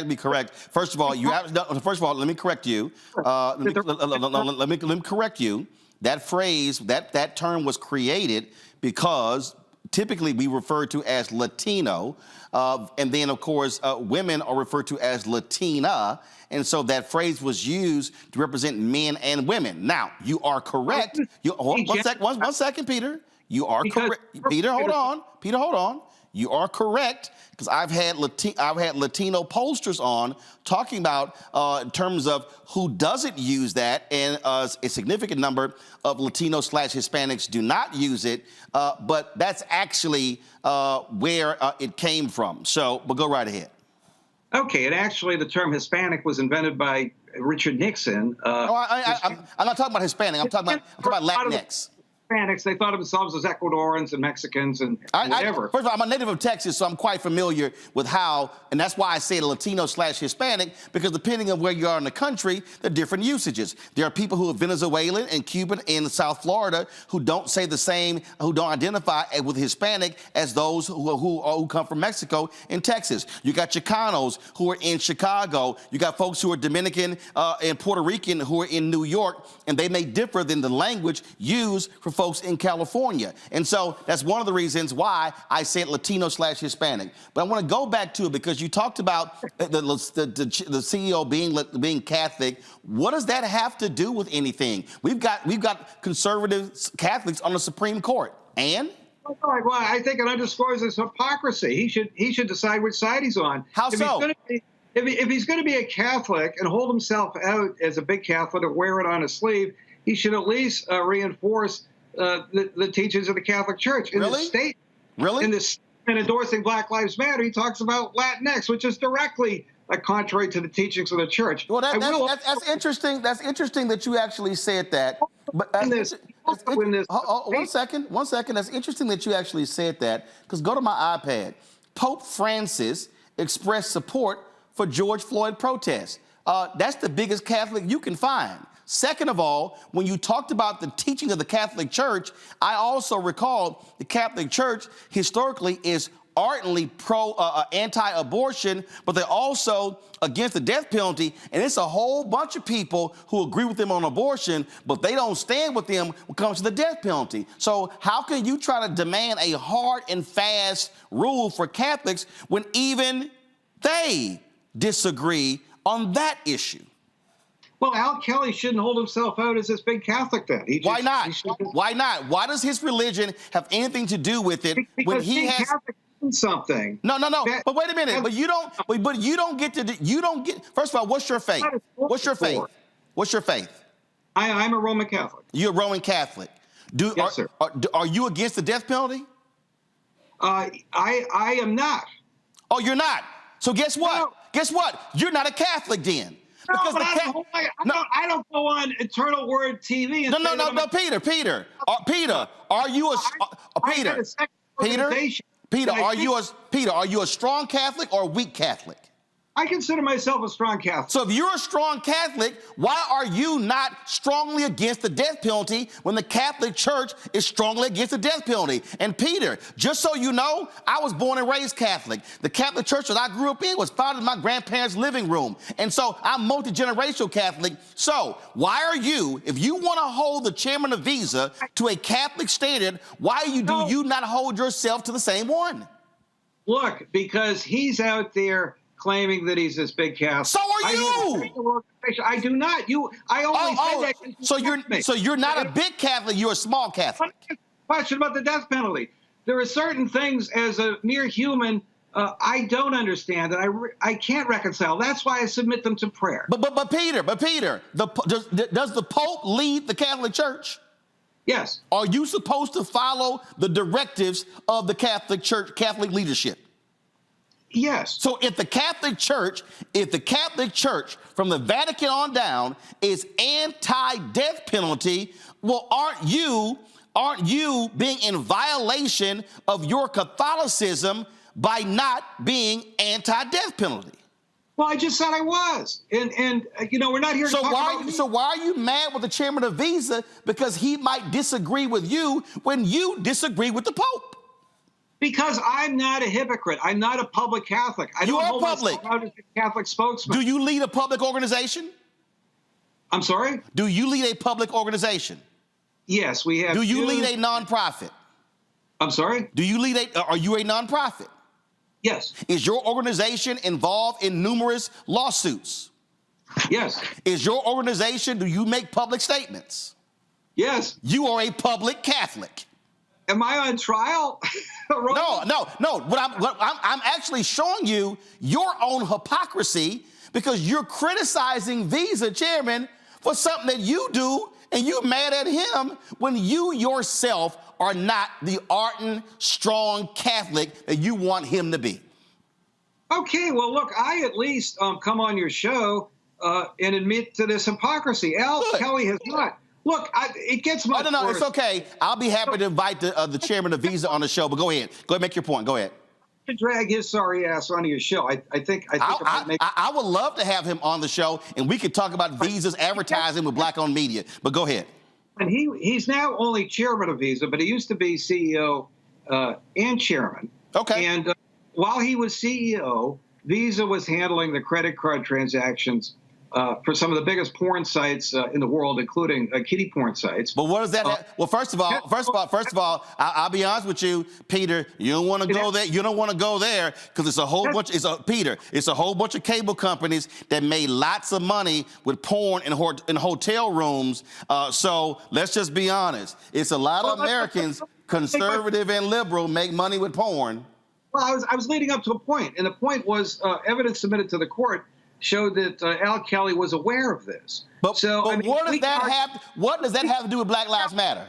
be correct. First of all, let me correct you. Let me correct you. That phrase, that term was created because typically we refer to as Latino, and then of course women are referred to as Latina, and so that phrase was used to represent men and women. Now, you are correct. One second, Peter. You are correct. Peter, hold on. You are correct, because I've had Latino pollsters on talking about in terms of who doesn't use that, and a significant number of Latino/Hispanics do not use it, but that's actually where it came from. So, but go right ahead. Okay, and actually the term Hispanic was invented by Richard Nixon. I'm not talking about Hispanic. I'm talking about Latinx. Hispanics, they thought of themselves as Ecuadorians and Mexicans and whatever. First of all, I'm a native of Texas, so I'm quite familiar with how, and that's why I say Latino/Hispanic, because depending on where you are in the country, there are different usages. There are people who are Venezuelan and Cuban in South Florida who don't say the same, who don't identify with Hispanic as those who come from Mexico and Texas. You got Chicanos who are in Chicago. You got folks who are Dominican and Puerto Rican who are in New York, and they may differ than the language used for folks in California. And so that's one of the reasons why I said Latino/Hispanic. But I want to go back to it because you talked about the CEO being Catholic. What does that have to do with anything? We've got conservative Catholics on the Supreme Court. And? Well, I think it underscores his hypocrisy. He should decide which side he's on. How so? if he's going to be a Catholic and hold himself out as a big Catholic and wear it on his sleeve, he should at least reinforce the teachings of the Catholic Church. In Really? the state, Really? In this, in endorsing Black Lives Matter, he talks about Latinx, which is directly contrary to the teachings of the church. Well, that's interesting. That's interesting that you actually said that. But one second. That's interesting that you actually said that, because go to my iPad. Pope Francis expressed support for George Floyd protests. That's the biggest Catholic you can find. Second of all, when you talked about the teaching of the Catholic Church, I also recall the Catholic Church historically is ardently anti-abortion, but they're also against the death penalty. And it's a whole bunch of people who agree with them on abortion, but they don't stand with them when it comes to the death penalty. So how can you try to demand a hard and fast rule for Catholics when even they disagree on that issue? Well, Al Kelly shouldn't hold himself out as this big Catholic then. Why not? Why not? Why does his religion have anything to do with it when he has something? No. But wait a minute. But you don't. But you don't get to. You don't get. First of all, what's your faith? What's your faith? What's your faith? I'm a Roman Catholic. You're a Roman Catholic. Yes, sir. Are you against the death penalty? I am not. Oh, you're not. So guess what? No. Guess what? You're not a Catholic then. No, but I don't go on Eternal Word TV. And No, Peter, are you are you a strong Catholic or a weak Catholic? I consider myself a strong Catholic. So if you're a strong Catholic, why are you not strongly against the death penalty when the Catholic Church is strongly against the death penalty? And Peter, just so you know, I was born and raised Catholic. The Catholic Church that I grew up in was founded in my grandparents' living room. And so I'm multi-generational Catholic. So why are you, if you want to hold the chairman of Visa to a Catholic standard, why do you not hold yourself to the same one? Look, because he's out there claiming that he's this big Catholic. So are you? I do not. I only say that. So you're not a big Catholic. You're a small Catholic. Question about the death penalty. There are certain things as a mere human I don't understand that I can't reconcile. That's why I submit them to prayer. But Peter, does the Pope lead the Catholic Church? Yes. Are you supposed to follow the directives of the Catholic Church, Catholic leadership? Yes. So if the Catholic Church from the Vatican on down is anti-death penalty, well, aren't you being in violation of your Catholicism by not being anti-death penalty? Well, I just said I was, and we're not here to talk about. So why are you mad with the chairman of Visa because he might disagree with you when you disagree with the Pope? Because I'm not a hypocrite. I'm not a public Catholic. I don't hold myself out as a Catholic spokesman. Do you lead a public organization? I'm sorry? Do you lead a public organization? Yes, we have. Do you lead a nonprofit? I'm sorry? Are you a nonprofit? Yes. Is your organization involved in numerous lawsuits? Yes. Is your organization, do you make public statements? Yes. You are a public Catholic. Am I on trial? No. I'm actually showing you your own hypocrisy because you're criticizing Visa chairman for something that you do, and you're mad at him when you yourself are not the ardent, strong Catholic that you want him to be. Okay, well, look, I at least come on your show and admit to this hypocrisy. Al Kelly has not. Look, it gets much worse. No, it's okay. I'll be happy to invite the chairman of Visa on the show, but go ahead. Go ahead, make your point. Go ahead. To drag his sorry ass onto your show. I would love to have him on the show, and we could talk about Visa's advertising with Black-owned media, but go ahead. And he's now only chairman of Visa, but he used to be CEO and chairman. Okay. And while he was CEO, Visa was handling the credit card transactions for some of the biggest porn sites in the world, including kiddie porn sites. But what does that? Well, first of all, I'll be honest with you, Peter. You don't want to go there. You don't want to go there because it's a whole bunch. It's a whole bunch of cable companies that made lots of money with porn in hotel rooms. So let's just be honest. It's a lot of Americans, conservative and liberal, make money with porn. Well, I was leading up to a point, and the point was evidence submitted to the court showed that Al Kelly was aware of this. But what does that have to do with Black Lives Matter?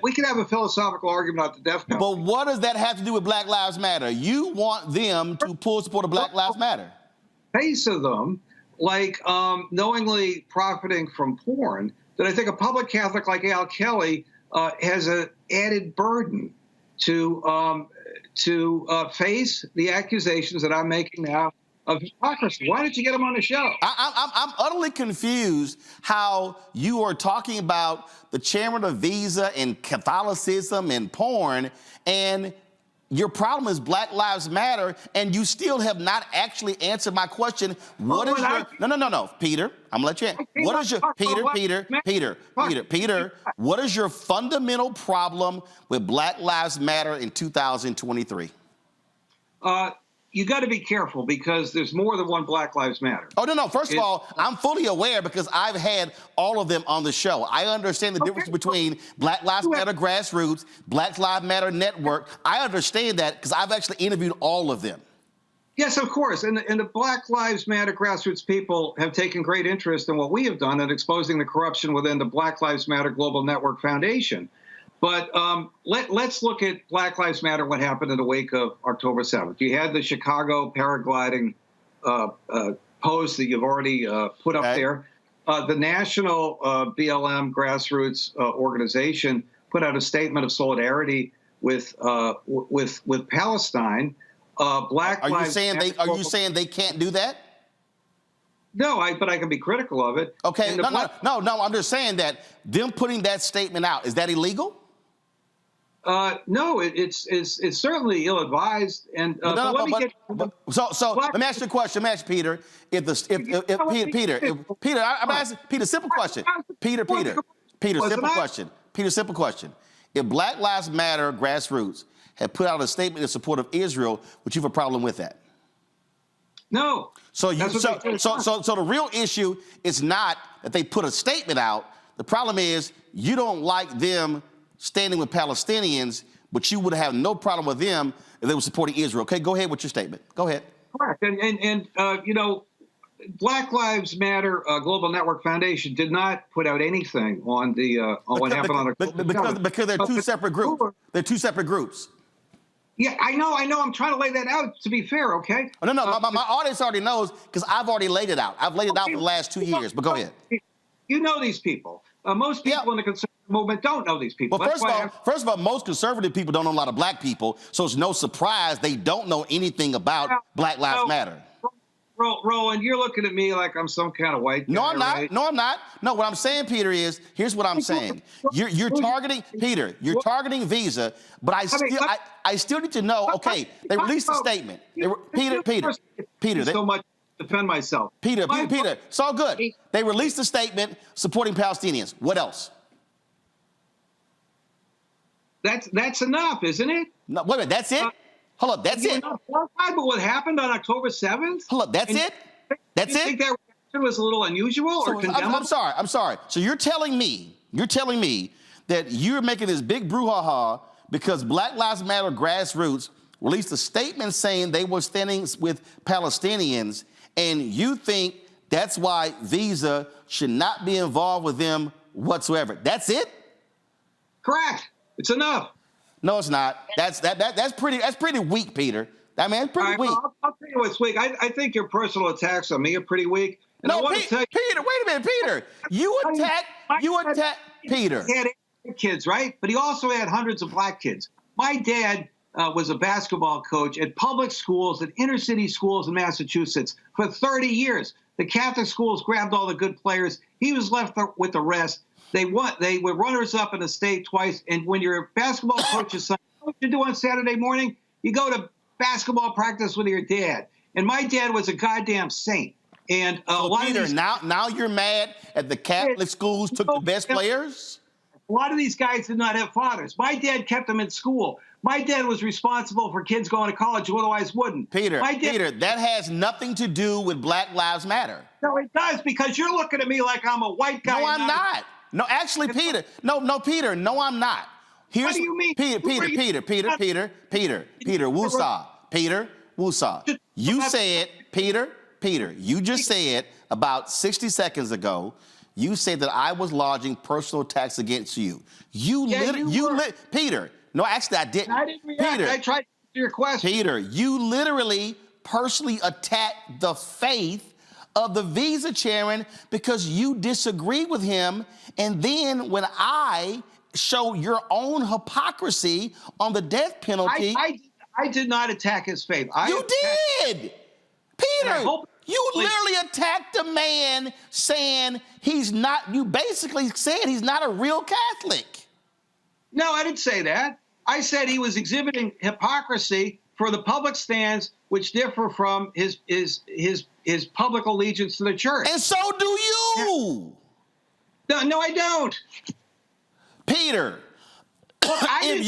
We can have a philosophical argument about the death penalty. But what does that have to do with Black Lives Matter? You want them to pull support of Black Lives Matter. Face of them, like knowingly profiting from porn, that I think a public Catholic like Al Kelly has an added burden to face the accusations that I'm making now of hypocrisy. Why didn't you get him on the show? I'm utterly confused how you are talking about the chairman of Visa and Catholicism and porn, and your problem is Black Lives Matter, and you still have not actually answered my question. What is your... No, Peter, I'm gonna let you in. What is your... Peter, what is your fundamental problem with Black Lives Matter in 2023? You got to be careful because there's more than one Black Lives Matter. Oh, no. First of all, I'm fully aware because I've had all of them on the show. I understand the difference between Black Lives Matter Grassroots, Black Lives Matter Network. I understand that because I've actually interviewed all of them. Yes, of course. And the Black Lives Matter grassroots people have taken great interest in what we have done in exposing the corruption within the Black Lives Matter Global Network Foundation. But let's look at Black Lives Matter, what happened in the wake of October 7th. You had the Chicago paragliding post that you've already put up there. The national BLM grassroots organization put out a statement of solidarity with Palestine. Are you saying they can't do that? No, but I can be critical of it. Okay, no. I'm just saying that them putting that statement out, is that illegal? No, it's certainly ill-advised. And let me ask you a question. Let me ask Peter. Peter, I'm asking Peter, simple question. Peter, simple question. If Black Lives Matter grassroots had put out a statement in support of Israel, would you have a problem with that? No. So the real issue is not that they put a statement out. The problem is you don't like them standing with Palestinians, but you would have no problem with them if they were supporting Israel. Okay, go ahead with your statement. Go ahead. Correct. And Black Lives Matter Global Network Foundation did not put out anything on what happened on October. Because they're two separate groups. They're two separate groups. Yeah, I know. I'm trying to lay that out, to be fair, okay? No. My audience already knows because I've already laid it out. I've laid it out for the last 2 years, but go ahead. You know these people. Most people in the conservative movement don't know these people. Well, first of all, most conservative people don't know a lot of black people, so it's no surprise they don't know anything about Black Lives Matter. Roland, you're looking at me like I'm some kind of white guy. No, I'm not. Right? No, I'm not. No, what I'm saying, Peter, is here's what I'm saying. You're targeting Peter. You're targeting Visa, but I still need to know. Okay, they released a statement. Peter. So much to defend myself. Peter. It's all good. They released a statement supporting Palestinians. What else? That's enough, isn't it? No, wait a minute. That's it. Hold up, that's it. But what happened on October 7th? Hold up, that's it? That's it? You think that reaction was a little unusual or condemnable? I'm sorry. So you're telling me that you're making this big brouhaha because Black Lives Matter grassroots released a statement saying they were standing with Palestinians, and you think that's why Visa should not be involved with them whatsoever. That's it? Correct. It's enough. No, it's not. That's pretty weak, Peter. I mean, it's pretty weak. Well, I'll tell you what's weak. I think your personal attacks on me are pretty weak. And no, Peter, wait a minute, Peter. You attack Peter. He had 8 kids, right? But he also had hundreds of black kids. My dad was a basketball coach at public schools, at inner city schools in Massachusetts for 30 years. The Catholic schools grabbed all the good players. He was left with the rest. They were runners-up in the state twice. And when you're a basketball coach's son, what you do on Saturday morning? You go to basketball practice with your dad. And my dad was a goddamn saint. And Peter, now you're mad at the Catholic schools took the best players? A lot of these guys did not have fathers. My dad kept them in school. My dad was responsible for kids going to college who otherwise wouldn't. Peter, that has nothing to do with Black Lives Matter. No, it does, because you're looking at me like I'm a white guy. No, I'm not. No, actually, Peter. No, Peter. No, I'm not. What do you mean? Peter, Woosah. You said, Peter, you just said about 60 seconds ago, you said that I was lodging personal attacks against you. Peter, no, actually I didn't. I didn't react. I tried to answer your question. Peter, you literally personally attacked the faith of the Visa chairman because you disagree with him. And then when I show your own hypocrisy on the death penalty. I did not attack his faith. You did! Peter, you literally attacked a man saying he's not, you basically said he's not a real Catholic. No, I didn't say that. I said he was exhibiting hypocrisy for the public stands which differ from his public allegiance to the church. And so do you. No, I don't. Peter, if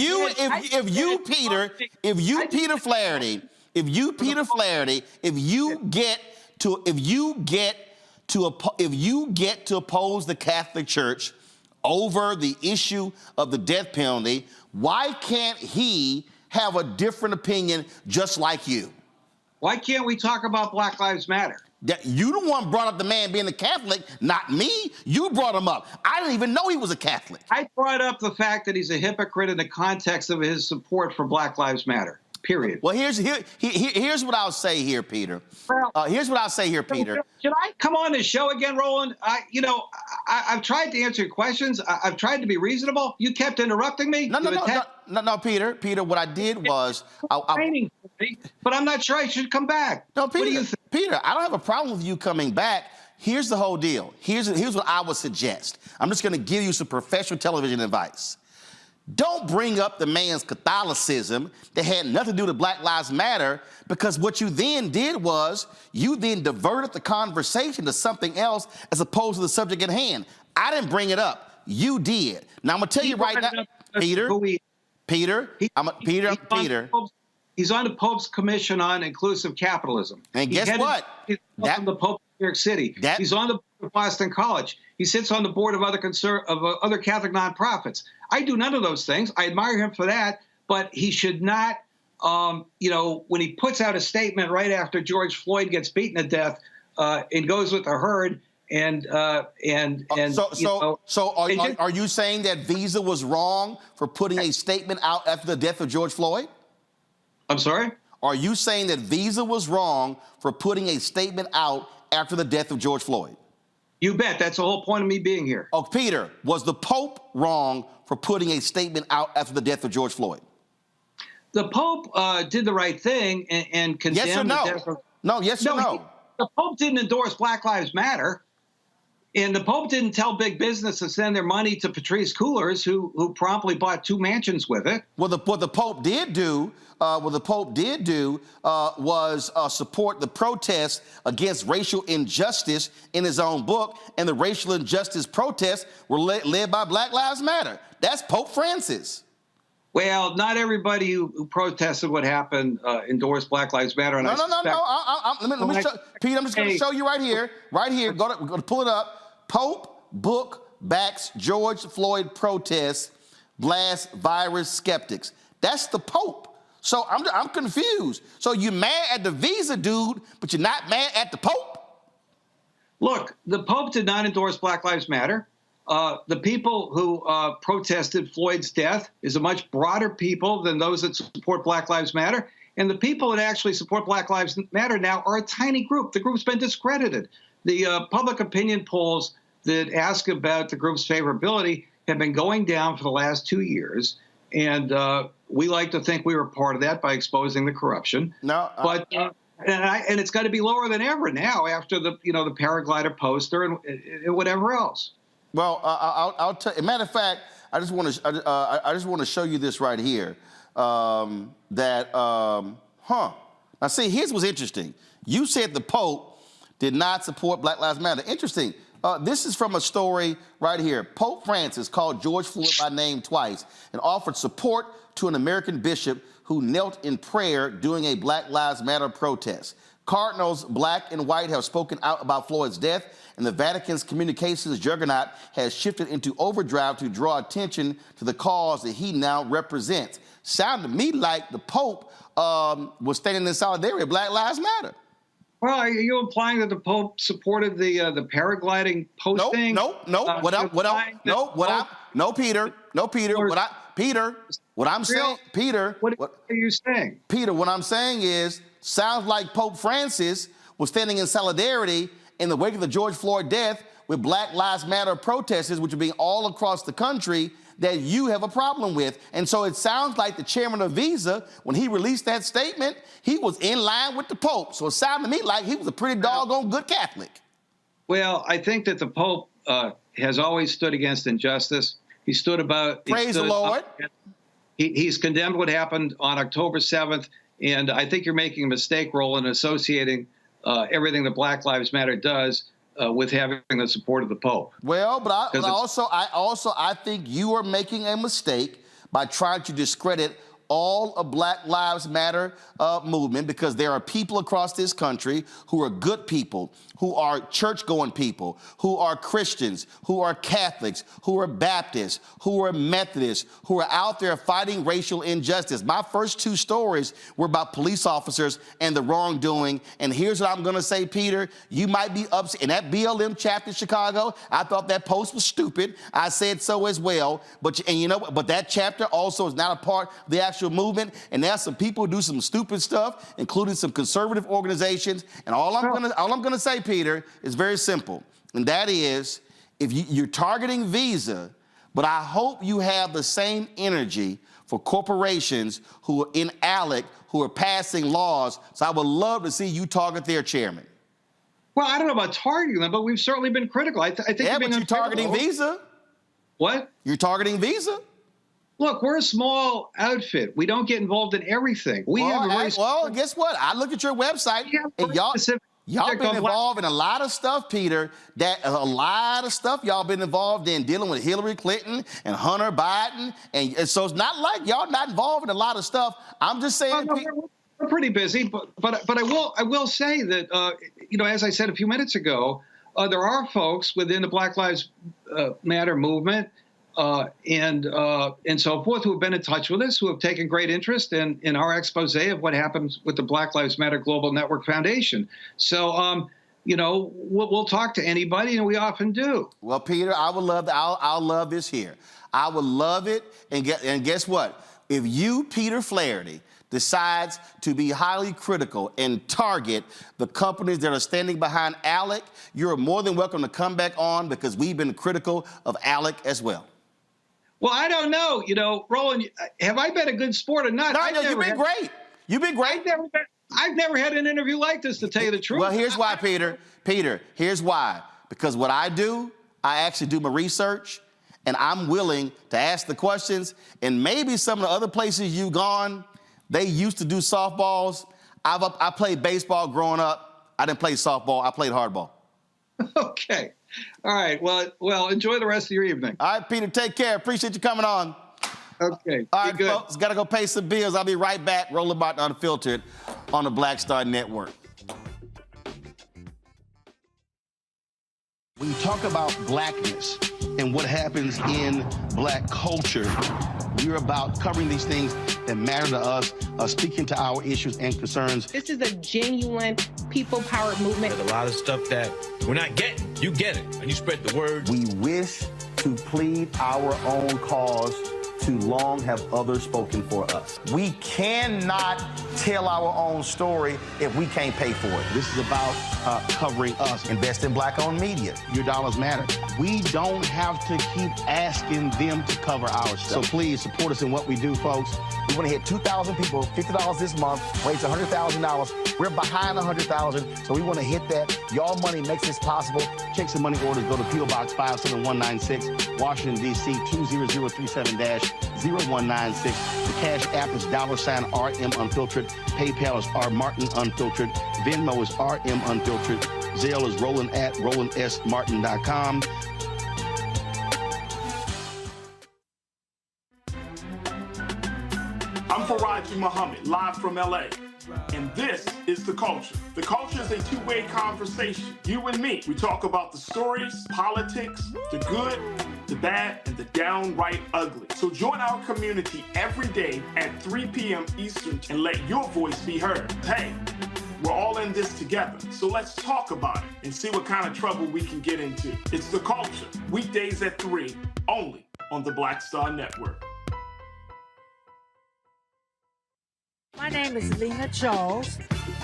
you Peter Flaherty, get to oppose the Catholic Church over the issue of the death penalty, why can't he have a different opinion just like you? Why can't we talk about Black Lives Matter? You the one brought up the man being a Catholic, not me. You brought him up. I didn't even know he was a Catholic. I brought up the fact that he's a hypocrite in the context of his support for Black Lives Matter, period. Well, here's what I'll say here, Peter. Here's what I'll say here, Peter. Should I come on the show again, Roland? I've tried to answer your questions. I've tried to be reasonable. You kept interrupting me. No, Peter. Peter, what I did was but I'm not sure I should come back. No, Peter. What do you think? Peter, I don't have a problem with you coming back. Here's the whole deal. Here's what I would suggest. I'm just going to give you some professional television advice. Don't bring up the man's Catholicism that had nothing to do with Black Lives Matter, because what you then did was you then diverted the conversation to something else as opposed to the subject at hand. I didn't bring it up. You did. Now, I'm going to tell you right now, Peter. He's on the Pope's Commission on Inclusive Capitalism. And guess what? He's on the Pope of New York City. He's on the board of Boston College. He sits on the board of other Catholic nonprofits. I do none of those things. I admire him for that, but he should not, when he puts out a statement right after George Floyd gets beaten to death and goes with the herd are you saying that Visa was wrong for putting a statement out after the death of George Floyd? I'm sorry? Are you saying that Visa was wrong for putting a statement out after the death of George Floyd? You bet. That's the whole point of me being here. Oh, Peter, was the Pope wrong for putting a statement out after the death of George Floyd? The Pope did the right thing and condemned the death of... Yes or no? The Pope didn't endorse Black Lives Matter. And the Pope didn't tell big business to send their money to Patrice Coolers, who promptly bought 2 mansions with it. Well, what the Pope did do was support the protests against racial injustice in his own book, and the racial injustice protests were led by Black Lives Matter. That's Pope Francis. Well, not everybody who protested what happened endorsed Black Lives Matter. No. Let me show, Pete, I'm just going to show you right here. Go to pull it up. Pope book backs George Floyd protests, blast virus skeptics. That's the Pope. So I'm confused. So you're mad at the Visa dude, but you're not mad at the Pope? Look, the Pope did not endorse Black Lives Matter. The people who protested Floyd's death is a much broader people than those that support Black Lives Matter. And the people that actually support Black Lives Matter now are a tiny group. The group's been discredited. The public opinion polls that ask about the group's favorability have been going down for the last 2 years. And we like to think we were part of that by exposing the corruption. And it's got to be lower than ever now after the paraglider poster and whatever else. Well, I'll tell you. Matter of fact, I just want to show you this right here. Now, see, here's what's interesting. You said the Pope did not support Black Lives Matter. Interesting. This is from a story right here. Pope Francis called George Floyd by name twice and offered support to an American bishop who knelt in prayer during a Black Lives Matter protest. Cardinals, black and white, have spoken out about Floyd's death, and the Vatican's communications juggernaut has shifted into overdrive to draw attention to the cause that he now represents. Sounded to me like the Pope was standing in solidarity with Black Lives Matter. Well, are you implying that the Pope supported the paragliding posting? No, Peter. What I'm saying, Peter. What are you saying? Peter, what I'm saying is, sounds like Pope Francis was standing in solidarity in the wake of the George Floyd death with Black Lives Matter protesters, which are being all across the country, that you have a problem with. And so it sounds like the chairman of Visa, when he released that statement, he was in line with the Pope. So it sounded to me like he was a pretty doggone good Catholic. Well, I think that the Pope has always stood against injustice. He stood about... Praise the Lord. He's condemned what happened on October 7th, and I think you're making a mistake, Roland, associating everything that Black Lives Matter does with having the support of the Pope. Well, but I think you are making a mistake by trying to discredit all of Black Lives Matter movement, because there are people across this country who are good people, who are church-going people, who are Christians, who are Catholics, who are Baptists, who are Methodists, who are out there fighting racial injustice. My first two stories were about police officers and the wrongdoing. And here's what I'm going to say, Peter. You might be upset. In that BLM chapter in Chicago, I thought that post was stupid. I said so as well. But that chapter also is not a part of the actual movement. And there's some people who do some stupid stuff, including some conservative organizations. And all I'm going to say, Peter, is very simple. And that is, if you're targeting Visa, but I hope you have the same energy for corporations who are in ALEC, who are passing laws. So I would love to see you target their chairman. Well, I don't know about targeting them, but we've certainly been critical. I think but you're targeting Visa. What? You're targeting Visa? Look, we're a small outfit. We don't get involved in everything. Well, guess what? I looked at your website, and y'all been involved in a lot of stuff, Peter. A lot of stuff y'all been involved in, dealing with Hillary Clinton and Hunter Biden, and so it's not like y'all not involved in a lot of stuff. I'm just saying. We're pretty busy, but I will say that as I said a few minutes ago, there are folks within the Black Lives Matter movement and so forth who have been in touch with us, who have taken great interest in our expose of what happens with the Black Lives Matter Global Network Foundation. So, we'll talk to anybody, and we often do. Well, Peter, I would love I'll love this here. I would love it, and guess what? If you, Peter Flaherty, decides to be highly critical and target the companies that are standing behind ALEC, you're more than welcome to come back on, because we've been critical of ALEC as well. Well, I don't know. Roland, have I been a good sport or not? No, you've been great. You've been great. I've never had an interview like this, to tell you the truth. Well, here's why, Peter. Peter, here's why. Because what I do, I actually do my research, and I'm willing to ask the questions. And maybe some of the other places you've gone, they used to do softballs. I played baseball growing up. I didn't play softball. I played hardball. Okay. All right. Well, enjoy the rest of your evening. All right, Peter, take care. Appreciate you coming on. Okay. All right, folks, got to go pay some bills. I'll be right back. Roland Martin Unfiltered on the Black Star Network. When you talk about blackness and what happens in black culture, we're about covering these things that matter to us, speaking to our issues and concerns. This is a genuine people-powered movement. There's a lot of stuff that we're not getting. You get it, and you spread the word. We wish to plead our own cause. Too long have others spoken for us. We cannot tell our own story if we can't pay for it. This is about covering us. Invest in black-owned media. Your dollars matter. We don't have to keep asking them to cover our stuff. So please support us in what we do, folks. We want to hit 2,000 people, $50 this month, raise $100,000. We're behind 100,000, so we want to hit that. Y'all money makes this possible. Check some money orders. Go to P.O. Box 57196, Washington, D.C. 20037-0196. The Cash App is $RM Unfiltered. PayPal is R Martin Unfiltered. Venmo is RM Unfiltered. Zelle is Roland at RolandSMartin.com. I'm Faraji Muhammad, live from LA. And this is The Culture. The Culture is a two-way conversation. You and me. We talk about the stories, politics, the good, the bad, and the downright ugly. So join our community every day at 3 p.m. Eastern and let your voice be heard. Hey, we're all in this together. So let's talk about it and see what kind of trouble we can get into. It's The Culture. Weekdays at 3, only on the Black Star Network. My name is Lena Charles,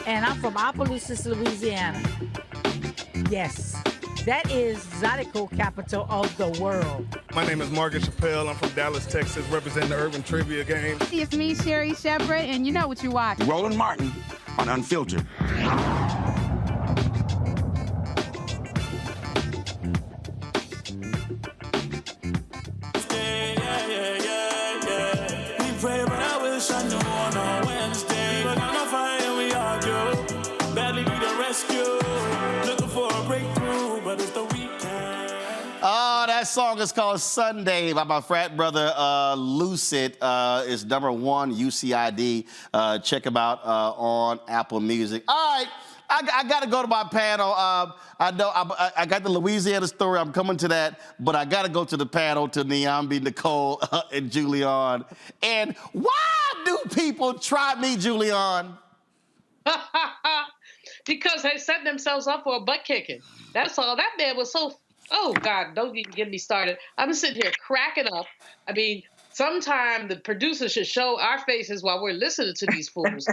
and I'm from Opelousas, Louisiana. Yes, that is Zydeco capital of the world. My name is Margaret Chappelle. I'm from Dallas, Texas, representing the Urban Trivia Game. It's me, Sherry Shepherd, and you know what you watch. Roland Martin on Unfiltered. That song is called Sunday by my frat brother Lucid. It's #1 UCID. Check him out on Apple Music. All right, I got to go to my panel. I know I got the Louisiana story. I'm coming to that, but I got to go to the panel to Niambi, Nicole, and Julian. And why do people try me, Julian? Because they set themselves up for a butt kicking. That's all. That man was so. Oh, God, don't even get me started. I'm sitting here cracking up. I mean, sometime the producer should show our faces while we're listening to these fools.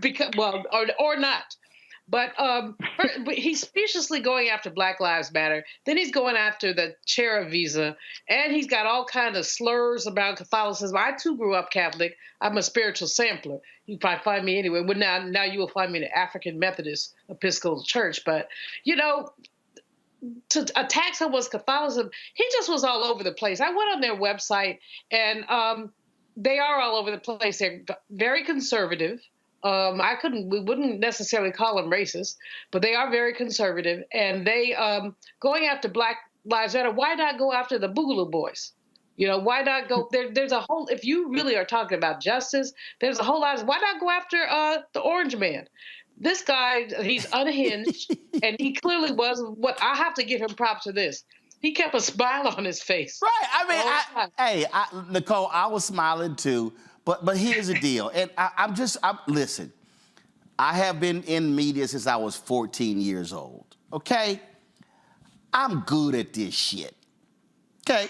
Because, well, or not. But he's speciously going after Black Lives Matter. Then he's going after the chair of Visa. And he's got all kinds of slurs about Catholicism. I, too, grew up Catholic. I'm a spiritual sampler. You probably find me anywhere. Well, now you will find me in the African Methodist Episcopal Church. But, you know, to attack someone's Catholicism, he just was all over the place. I went on their website, and they are all over the place. They're very conservative. We wouldn't necessarily call them racist, but they are very conservative. And they going after Black Lives Matter. Why not go after the Boogaloo Boys? You know, why not go there? There's a whole. If you really are talking about justice, there's a whole lot. Why not go after the Orange Man? This guy, he's unhinged, and he clearly was. What I have to give him props to this. He kept a smile on his face. Right. I mean, Nicole, I was smiling too. But here's the deal, and listen. I have been in media since I was 14 years old. Okay, I'm good at this shit. Okay,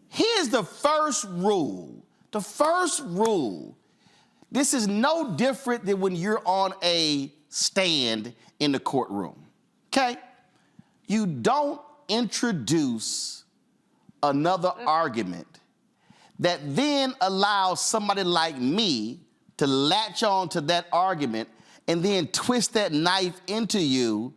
here's the first rule. The first rule. This is no different than when you're on a stand in the courtroom, okay? You don't introduce another argument that then allows somebody like me to latch on to that argument and then twist that knife into you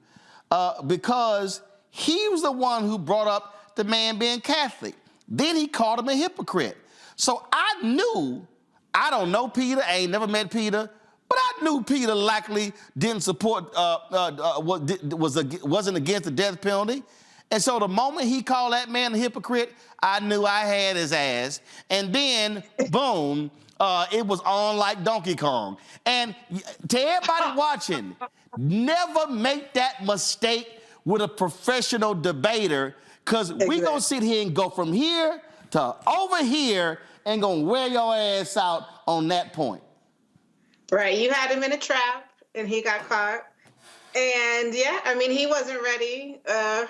because he was the one who brought up the man being Catholic. Then he called him a hypocrite. So I knew, I don't know Peter, I ain't never met Peter, but I knew Peter likely didn't support, wasn't against the death penalty. And so the moment he called that man a hypocrite, I knew I had his ass. And then, boom, it was on like Donkey Kong. And to everybody watching, never make that mistake with a professional debater, because we gonna sit here and go from here to over here and gonna wear your ass out on that point. Right, you had him in a trap and he got caught. And yeah, I mean, he wasn't ready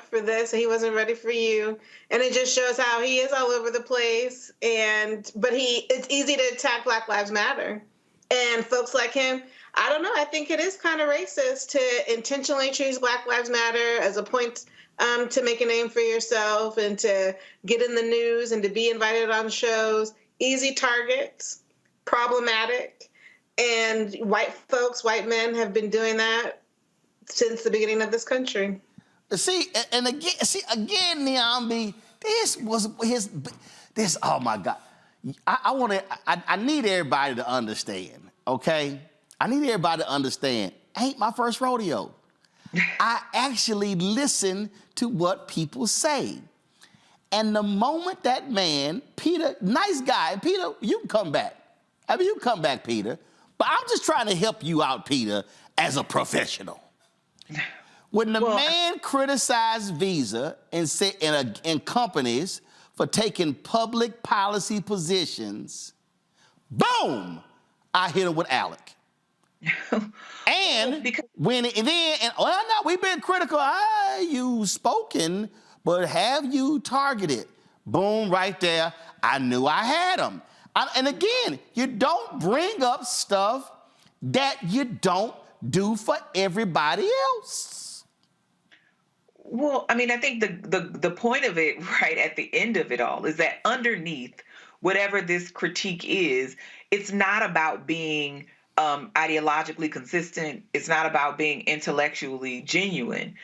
for this. He wasn't ready for you. And it just shows how he is all over the place. But it's easy to attack Black Lives Matter. And folks like him, I don't know, I think it is kind of racist to intentionally choose Black Lives Matter as a point to make a name for yourself and to get in the news and to be invited on shows. Easy targets, problematic. And white folks, white men have been doing that since the beginning of this country. See, again, Niambi, oh my God. I need everybody to understand, okay? I need everybody to understand, ain't my first rodeo. I actually listen to what people say. And the moment that man, Peter, nice guy, Peter, you can come back. I mean, you come back, Peter. But I'm just trying to help you out, Peter, as a professional. When the man criticized Visa and companies for taking public policy positions, boom, I hit him with Alec. And we've been critical. You've spoken, but have you targeted? Boom, right there. I knew I had him. And again, you don't bring up stuff that you don't do for everybody else. Well, I mean, I think the point of it, right at the end of it all, is that underneath whatever this critique is, it's not about being ideologically consistent. It's not about being intellectually genuine.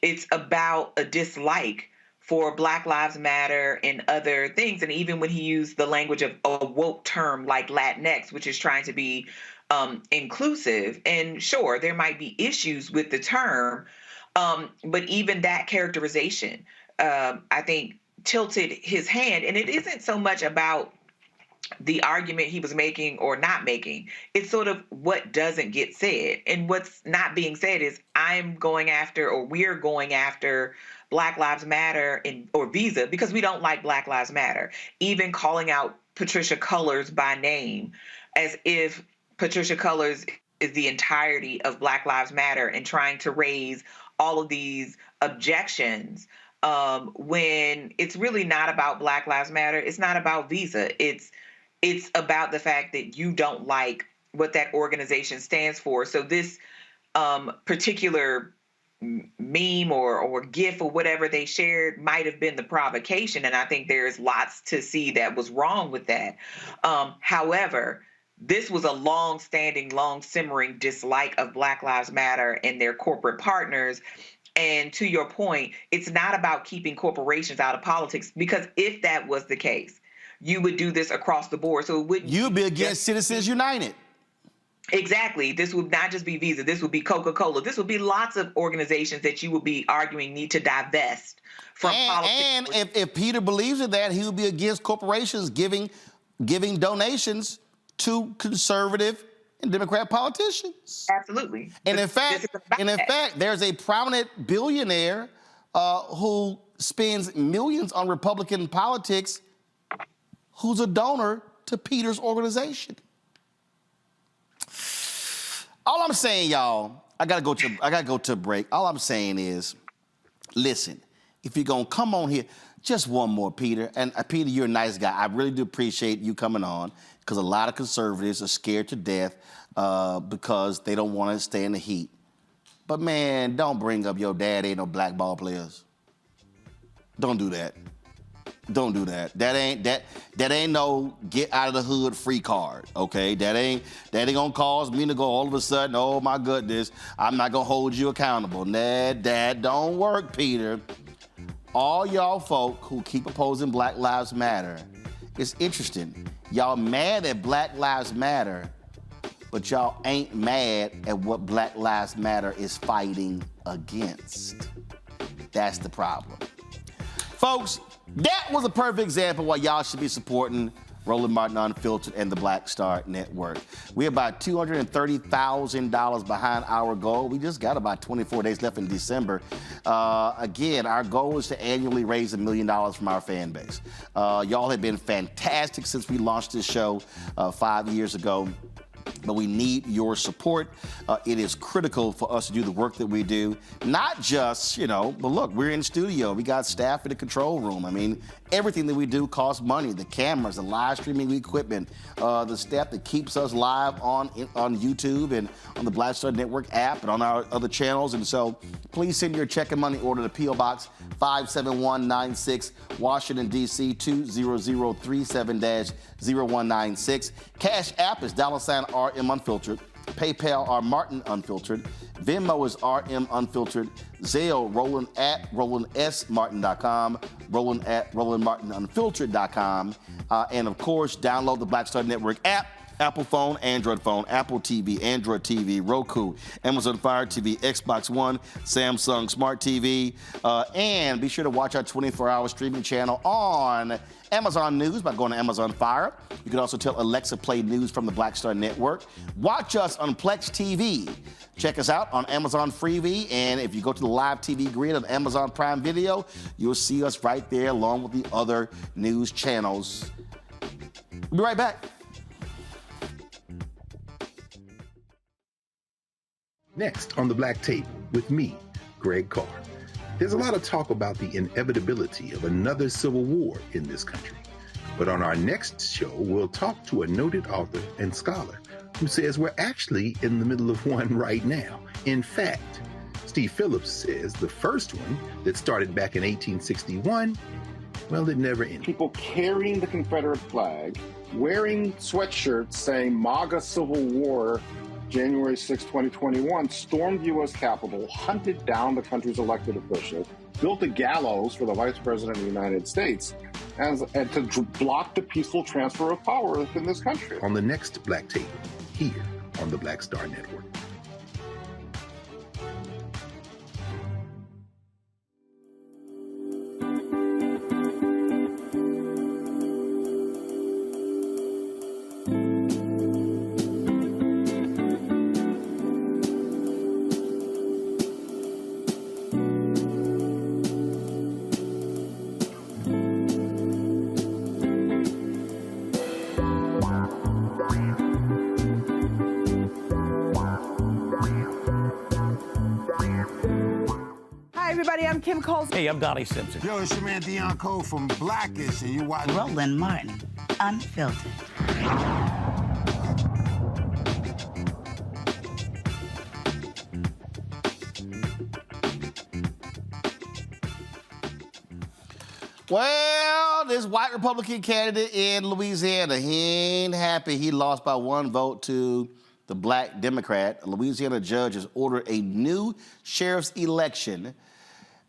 It's about a dislike for Black Lives Matter and other things. And even when he used the language of a woke term like Latinx, which is trying to be inclusive, and sure, there might be issues with the term, but even that characterization, I think, tilted his hand. And it isn't so much about the argument he was making or not making. It's sort of what doesn't get said. And what's not being said is I'm going after, or we're going after, Black Lives Matter or Visa because we don't like Black Lives Matter. Even calling out Patricia Cullors by name as if Patricia Cullors is the entirety of Black Lives Matter and trying to raise all of these objections when it's really not about Black Lives Matter. It's not about Visa. It's about the fact that you don't like what that organization stands for. So this particular meme or GIF or whatever they shared might have been the provocation. And I think there's lots to see that was wrong with that. However, this was a long-standing, long-simmering dislike of Black Lives Matter and their corporate partners. And to your point, it's not about keeping corporations out of politics, because if that was the case, you would do this across the board. So it wouldn't. You'd be against Citizens United. Exactly. This would not just be Visa. This would be Coca-Cola. This would be lots of organizations that you would be arguing need to divest from politics. And if Peter believes in that, he would be against corporations giving donations to conservative and Democrat politicians. Absolutely. And in fact, there's a prominent billionaire who spends millions on Republican politics who's a donor to Peter's organization. All I'm saying, y'all, I gotta go to a break. All I'm saying is, listen, if you're gonna come on here, just one more, Peter. And Peter, you're a nice guy. I really do appreciate you coming on, because a lot of conservatives are scared to death because they don't want to stay in the heat. But man, don't bring up your dad ain't no black ball players. Don't do that. Don't do that. That ain't no get out of the hood free card, okay? That ain't gonna cause me to go all of a sudden, oh my goodness, I'm not gonna hold you accountable. Nah, that don't work, Peter. All y'all folk who keep opposing Black Lives Matter, it's interesting. Y'all mad at Black Lives Matter, but y'all ain't mad at what Black Lives Matter is fighting against. That's the problem. Folks, that was a perfect example why y'all should be supporting Roland Martin Unfiltered and the Black Star Network. We're about $230,000 behind our goal. We just got about 24 days left in December. Again, our goal is to annually raise $1 million from our fan base. Y'all have been fantastic since we launched this show 5 years ago. But we need your support. It is critical for us to do the work that we do. Not just, but look, we're in the studio. We got staff in the control room. I mean, everything that we do costs money. The cameras, the live streaming equipment, the staff that keeps us live on YouTube and on the Black Star Network app and on our other channels. And so please send your check and money order to P.O. Box 57196, Washington, D.C. 20037-0196. Cash App is $RM Unfiltered. PayPal are Martin Unfiltered. Venmo is RM Unfiltered. Zelle, Roland at RolandSMartin.com. Roland at RolandMartinUnfiltered.com. And of course, download the Black Star Network app Apple phone, Android phone, Apple TV, Android TV, Roku, Amazon Fire TV, Xbox One, Samsung Smart TV, and be sure to watch our 24-hour streaming channel on Amazon News by going to Amazon Fire. You can also tell Alexa play news from the Black Star Network. Watch us on Plex TV. Check us out on Amazon Freevee, and if you go to the live TV grid of Amazon Prime Video, you'll see us right there along with the other news channels. We'll be right back. Next on the Black Table with me, Greg Carr. There's a lot of talk about the inevitability of another civil war in this country. But on our next show, we'll talk to a noted author and scholar who says we're actually in the middle of one right now. In fact, Steve Phillips says the first one that started back in 1861, well, it never ended. People carrying the Confederate flag, wearing sweatshirts saying MAGA Civil War, January 6, 2021, stormed the U.S. Capitol, hunted down the country's elected officials, built a gallows for the Vice President of the United States, and to block the peaceful transfer of power within this country. On the next Black Table, here on the Black Star Network. I'm Kim Coles. Hey, I'm Donnie Simpson. Yo, it's your man Deion Cole from Blackish, and you watch Roland Martin, Unfiltered. Well, this white Republican candidate in Louisiana, he ain't happy. He lost by one vote to the black Democrat. A Louisiana judge has ordered a new sheriff's election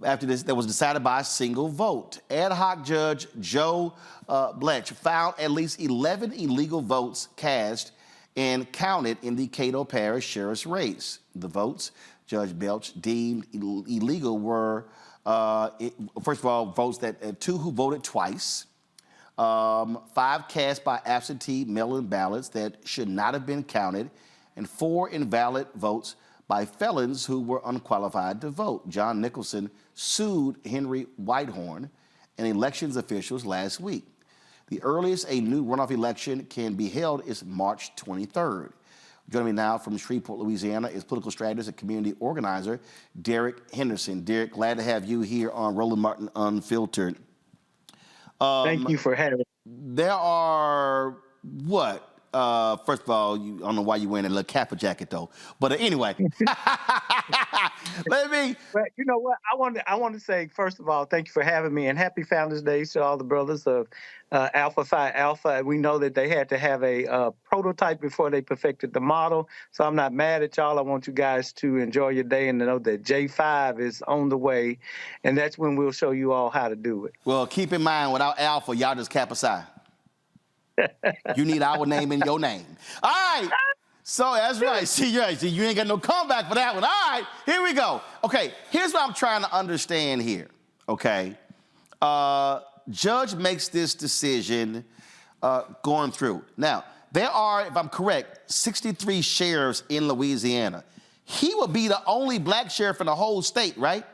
after this that was decided by a single vote. Ad hoc Judge Joe Bletch found at least 11 illegal votes cast and counted in the Caddo Parish sheriff's race. The votes Judge Belch deemed illegal were, first of all, votes that two who voted twice, 5 cast by absentee mail-in ballots that should not have been counted, and 4 invalid votes by felons who were unqualified to vote. John Nicholson sued Henry Whitehorn and elections officials last week. The earliest a new runoff election can be held is March 23rd. Joining me now from Shreveport, Louisiana, is political strategist and community organizer Derek Henderson. Derek, glad to have you here on Roland Martin Unfiltered. Thank you for having me. There are, what? First of all, I don't know why you're wearing a little Kappa jacket, though. But anyway, let me. Well, you know what? I want to say, first of all, thank you for having me, and happy Founders Day to all the brothers of Alpha Phi Alpha. We know that they had to have a prototype before they perfected the model, so I'm not mad at y'all. I want you guys to enjoy your day and to know that J5 is on the way, and that's when we'll show you all how to do it. Well, keep in mind, without Alpha, y'all just Kappa Psi. You need our name in your name. All right. So that's right. See, you ain't got no comeback for that one. All right, here we go. Okay, here's what I'm trying to understand here. Okay. Judge makes this decision going through. Now, there are, if I'm correct, 63 sheriffs in Louisiana. He will be the only black sheriff in the whole state, right?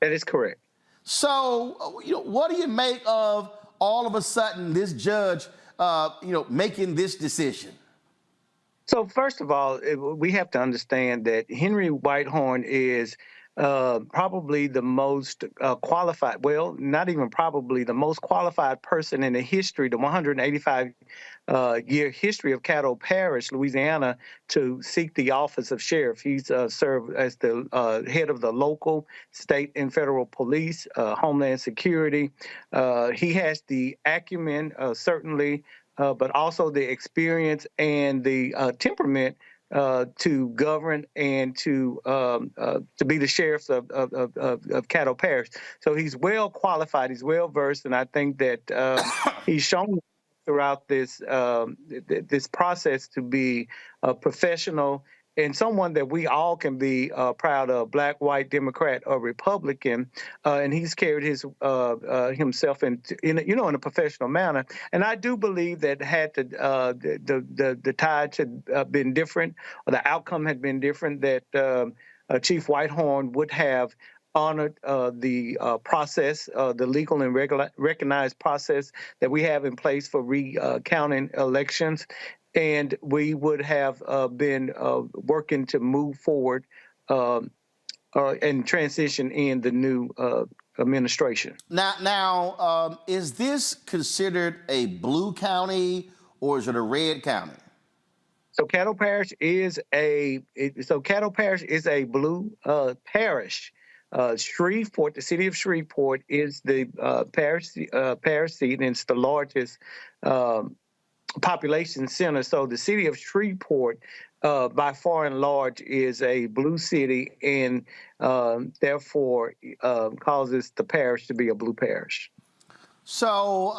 That is correct. So, what do you make of all of a sudden this judge, making this decision? So first of all, we have to understand that Henry Whitehorn is probably the most qualified, well, not even probably, the most qualified person in the history, the 185-year history of Caddo Parish, Louisiana, to seek the office of sheriff. He's served as the head of the local, state, and federal police, Homeland Security. He has the acumen, certainly, but also the experience and the temperament to govern and to be the sheriff of Caddo Parish. So he's well qualified, he's well versed, and I think that he's shown throughout this this process to be professional and someone that we all can be proud of, Black, white, Democrat, or Republican, and he's carried his himself in a professional manner. And I do believe that had the tides had been different, or the outcome had been different, that Chief Whitehorn would have honored the process, the legal and recognized process that we have in place for recounting elections. And we would have been working to move forward and transition in the new administration. Now, is this considered a blue county or is it a red county? So Caddo Parish is a blue parish. Shreveport, the city of Shreveport, is the parish seat, and it's the largest population center. So the city of Shreveport, by far and large, is a blue city, and therefore causes the parish to be a blue parish. So,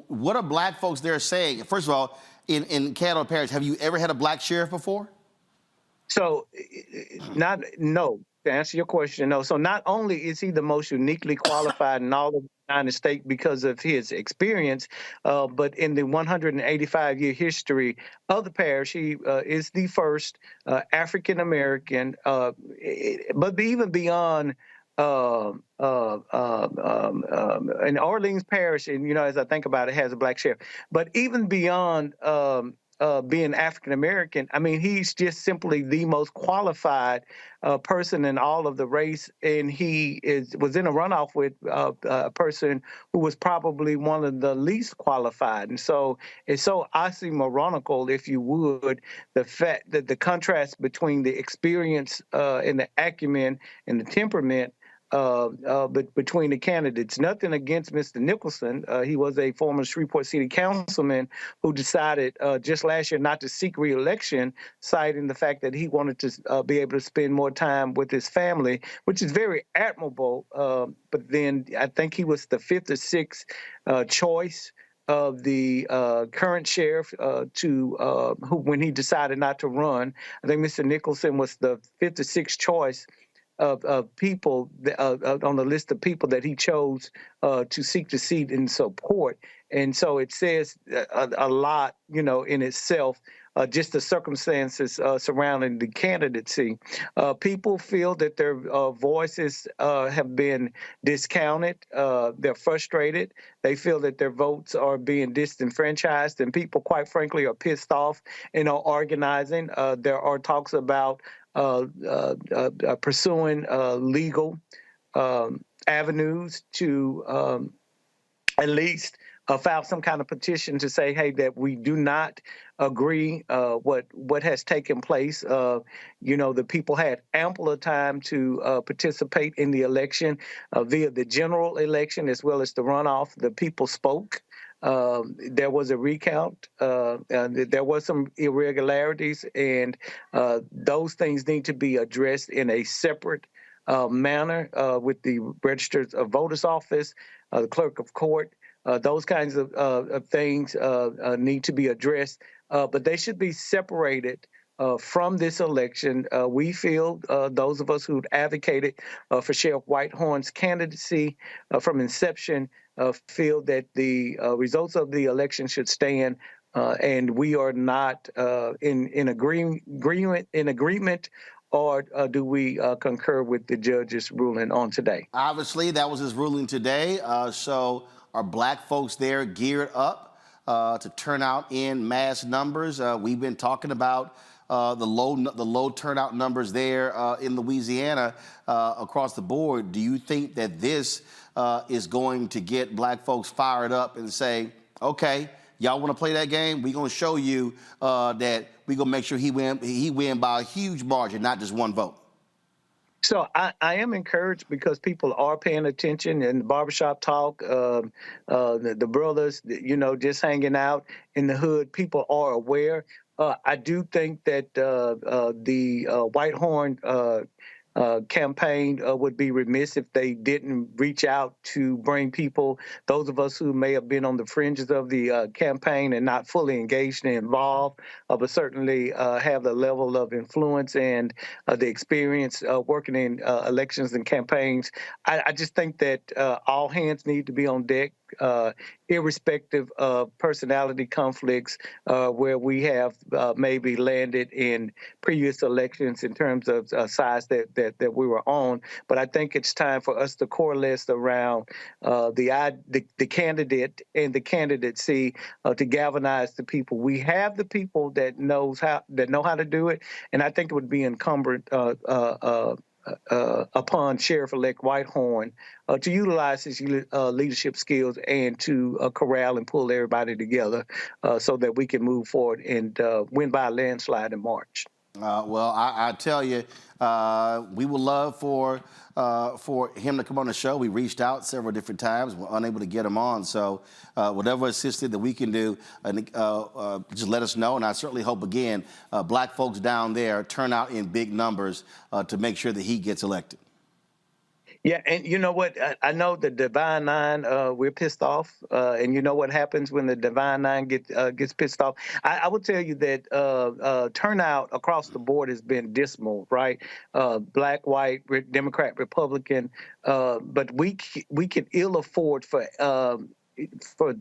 what are black folks there saying? First of all, in Caddo Parish, have you ever had a black sheriff before? So, no. To answer your question, no. So not only is he the most uniquely qualified in all of the United States because of his experience, but in the 185-year history of the parish, he is the first African American. But even beyond in Orleans Parish, and as I think about it, has a black sheriff. But even beyond being African American, I mean, he's just simply the most qualified person in all of the race, and he was in a runoff with a person who was probably one of the least qualified. And so it's so oxymoronical, if you would, the fact that the contrast between the experience and the acumen and the temperament but between the candidates. Nothing against Mr. Nicholson. He was a former Shreveport City Councilman who decided just last year not to seek re-election, citing the fact that he wanted to be able to spend more time with his family, which is very admirable. But then I think he was the fifth or sixth choice of the current sheriff who, when he decided not to run, I think Mr. Nicholson was the fifth or sixth choice of people on the list of people that he chose to seek the seat in support. And so it says a lot, in itself, just the circumstances surrounding the candidacy. People feel that their voices have been discounted. They're frustrated. They feel that their votes are being disenfranchised, and people, quite frankly, are pissed off and are organizing. There are talks about pursuing legal avenues to at least file some kind of petition to say, hey, that we do not agree what has taken place. The people had ample of time to participate in the election via the general election as well as the runoff. The people spoke. There was a recount. There was some irregularities, and those things need to be addressed in a separate manner with the registered voters office, the clerk of court. Those kinds of things need to be addressed, but they should be separated from this election. We feel, those of us who advocated for Sheriff Whitehorn's candidacy from inception, feel that the results of the election should stand, and we are not in agreement, or do we concur with the judge's ruling on today? Obviously, that was his ruling today. So are black folks there geared up to turn out in mass numbers? We've been talking about the low turnout numbers there in Louisiana across the board. Do you think that this is going to get black folks fired up and say, okay, y'all want to play that game? We're going to show you that we're going to make sure he win by a huge margin, not just one vote? So I am encouraged because people are paying attention in the barbershop talk, the brothers, just hanging out in the hood. People are aware. I do think that the Whitehorn campaign would be remiss if they didn't reach out to bring people, those of us who may have been on the fringes of the campaign and not fully engaged and involved, but certainly have the level of influence and the experience working in elections and campaigns. I just think that all hands need to be on deck, irrespective of personality conflicts where we have maybe landed in previous elections in terms of sides that we were on. But I think it's time for us to coalesce around the candidate and the candidacy to galvanize the people. We have the people that know how to do it, and I think it would be incumbent upon Sheriff-elect Whitehorn to utilize his leadership skills and to corral and pull everybody together so that we can move forward and win by a landslide in March. Well, I tell you, we would love for him to come on the show. We reached out several different times. We're unable to get him on. So whatever assistance that we can do, just let us know. And I certainly hope, again, black folks down there turn out in big numbers to make sure that he gets elected. Yeah, and you know what? I know the Divine Nine, we're pissed off. And you know what happens when the Divine Nine gets pissed off? I would tell you that turnout across the board has been dismal, right? Black, white, Democrat, Republican. But we can ill afford for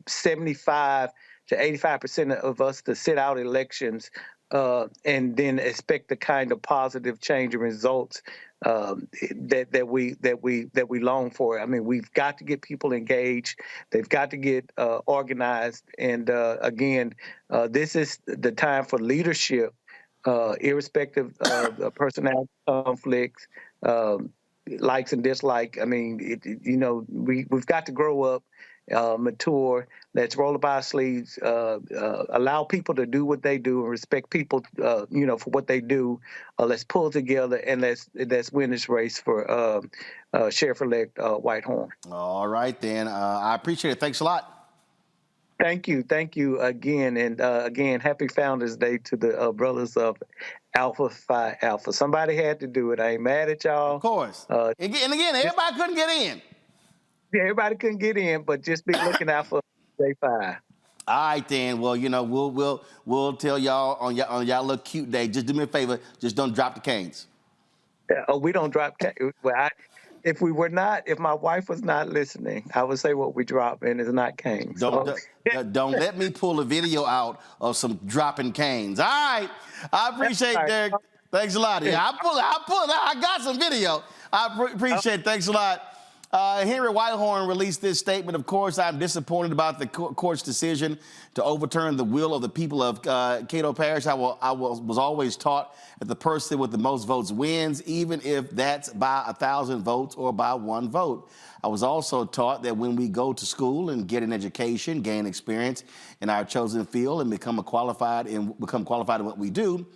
75 to 85% of us to sit out elections and then expect the kind of positive change and results that we long for. I mean, we've got to get people engaged. They've got to get organized. And again, this is the time for leadership, irrespective of personality conflicts, likes and dislikes. I mean, we've got to grow up, mature. Let's roll up our sleeves, allow people to do what they do and respect people, for what they do. Let's pull together and let's win this race for Sheriff-elect Whitehorn. All right, then. I appreciate it. Thanks a lot. Thank you again, and again, happy Founders Day to the brothers of Alpha Phi Alpha. Somebody had to do it. I ain't mad at y'all. Of course. And again, everybody couldn't get in. Yeah, everybody couldn't get in, but just be looking out for Day 5. All right, then. Well, we'll tell y'all on y'all little cute day. Just do me a favor. Just don't drop the canes. We don't drop canes. Well, if my wife was not listening, I would say what we drop, and it's not canes. Don't let me pull a video out of some dropping canes. All right. I appreciate it, Derek. Thanks a lot. Yeah, I pull it out. I got some video. I appreciate it. Thanks a lot. Henry Whitehorn released this statement. Of course, I'm disappointed about the court's decision to overturn the will of the people of Caddo Parish. I was always taught that the person with the most votes wins, even if that's by 1,000 votes or by 1 vote. I was also taught that when we go to school and get an education, gain experience in our chosen field, and become qualified in what we do,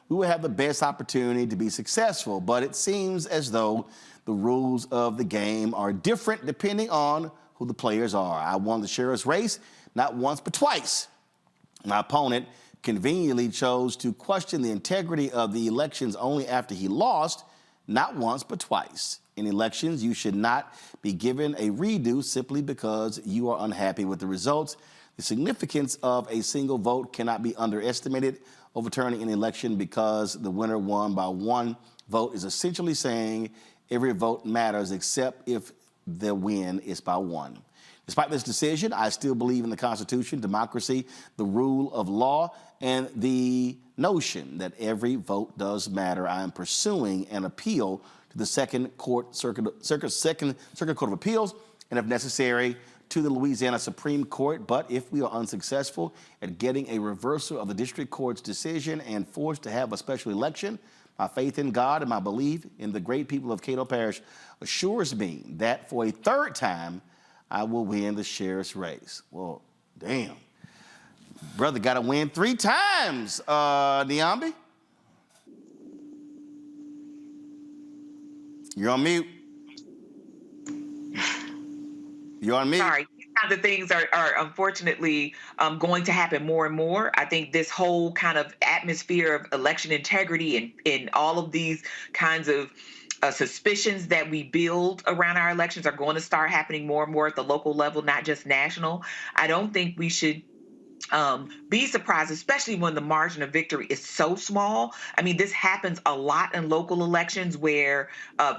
we will have the best opportunity to be successful. But it seems as though the rules of the game are different depending on who the players are. I won the sheriff's race not once but twice. My opponent conveniently chose to question the integrity of the elections only after he lost, not once but twice. In elections, you should not be given a redo simply because you are unhappy with the results. The significance of a single vote cannot be underestimated. Overturning an election because the winner won by 1 vote is essentially saying every vote matters except if the win is by 1. Despite this decision, I still believe in the Constitution, democracy, the rule of law, and the notion that every vote does matter. I am pursuing an appeal to the Second Circuit Court of Appeals, and if necessary, to the Louisiana Supreme Court. But if we are unsuccessful at getting a reversal of the district court's decision and forced to have a special election, my faith in God and my belief in the great people of Caddo Parish assures me that for a 3rd time, I will win the sheriff's race. Well, damn. Brother got to win 3 times, Niambi. You're on mute. You're on mute. Sorry. These kinds of things are unfortunately going to happen more and more. I think this whole kind of atmosphere of election integrity and all of these kinds of suspicions that we build around our elections are going to start happening more and more at the local level, not just national. I don't think we should be surprised, especially when the margin of victory is so small. I mean, this happens a lot in local elections where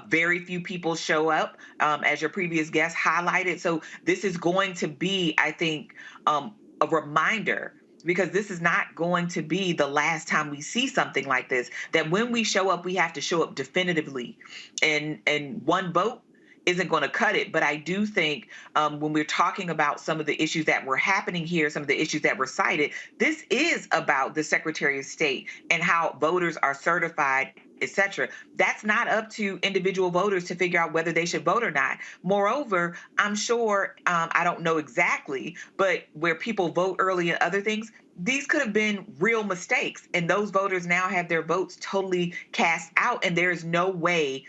very few people show up, as your previous guest highlighted. So this is going to be, I think, a reminder, because this is not going to be the last time we see something like this, that when we show up, we have to show up definitively. And one vote isn't going to cut it. But I do think when we're talking about some of the issues that were happening here, some of the issues that were cited, this is about the Secretary of State and how voters are certified, etc. That's not up to individual voters to figure out whether they should vote or not. Moreover, I'm sure, I don't know exactly, but where people vote early and other things, these could have been real mistakes. And those voters now have their votes totally cast out, and there is no way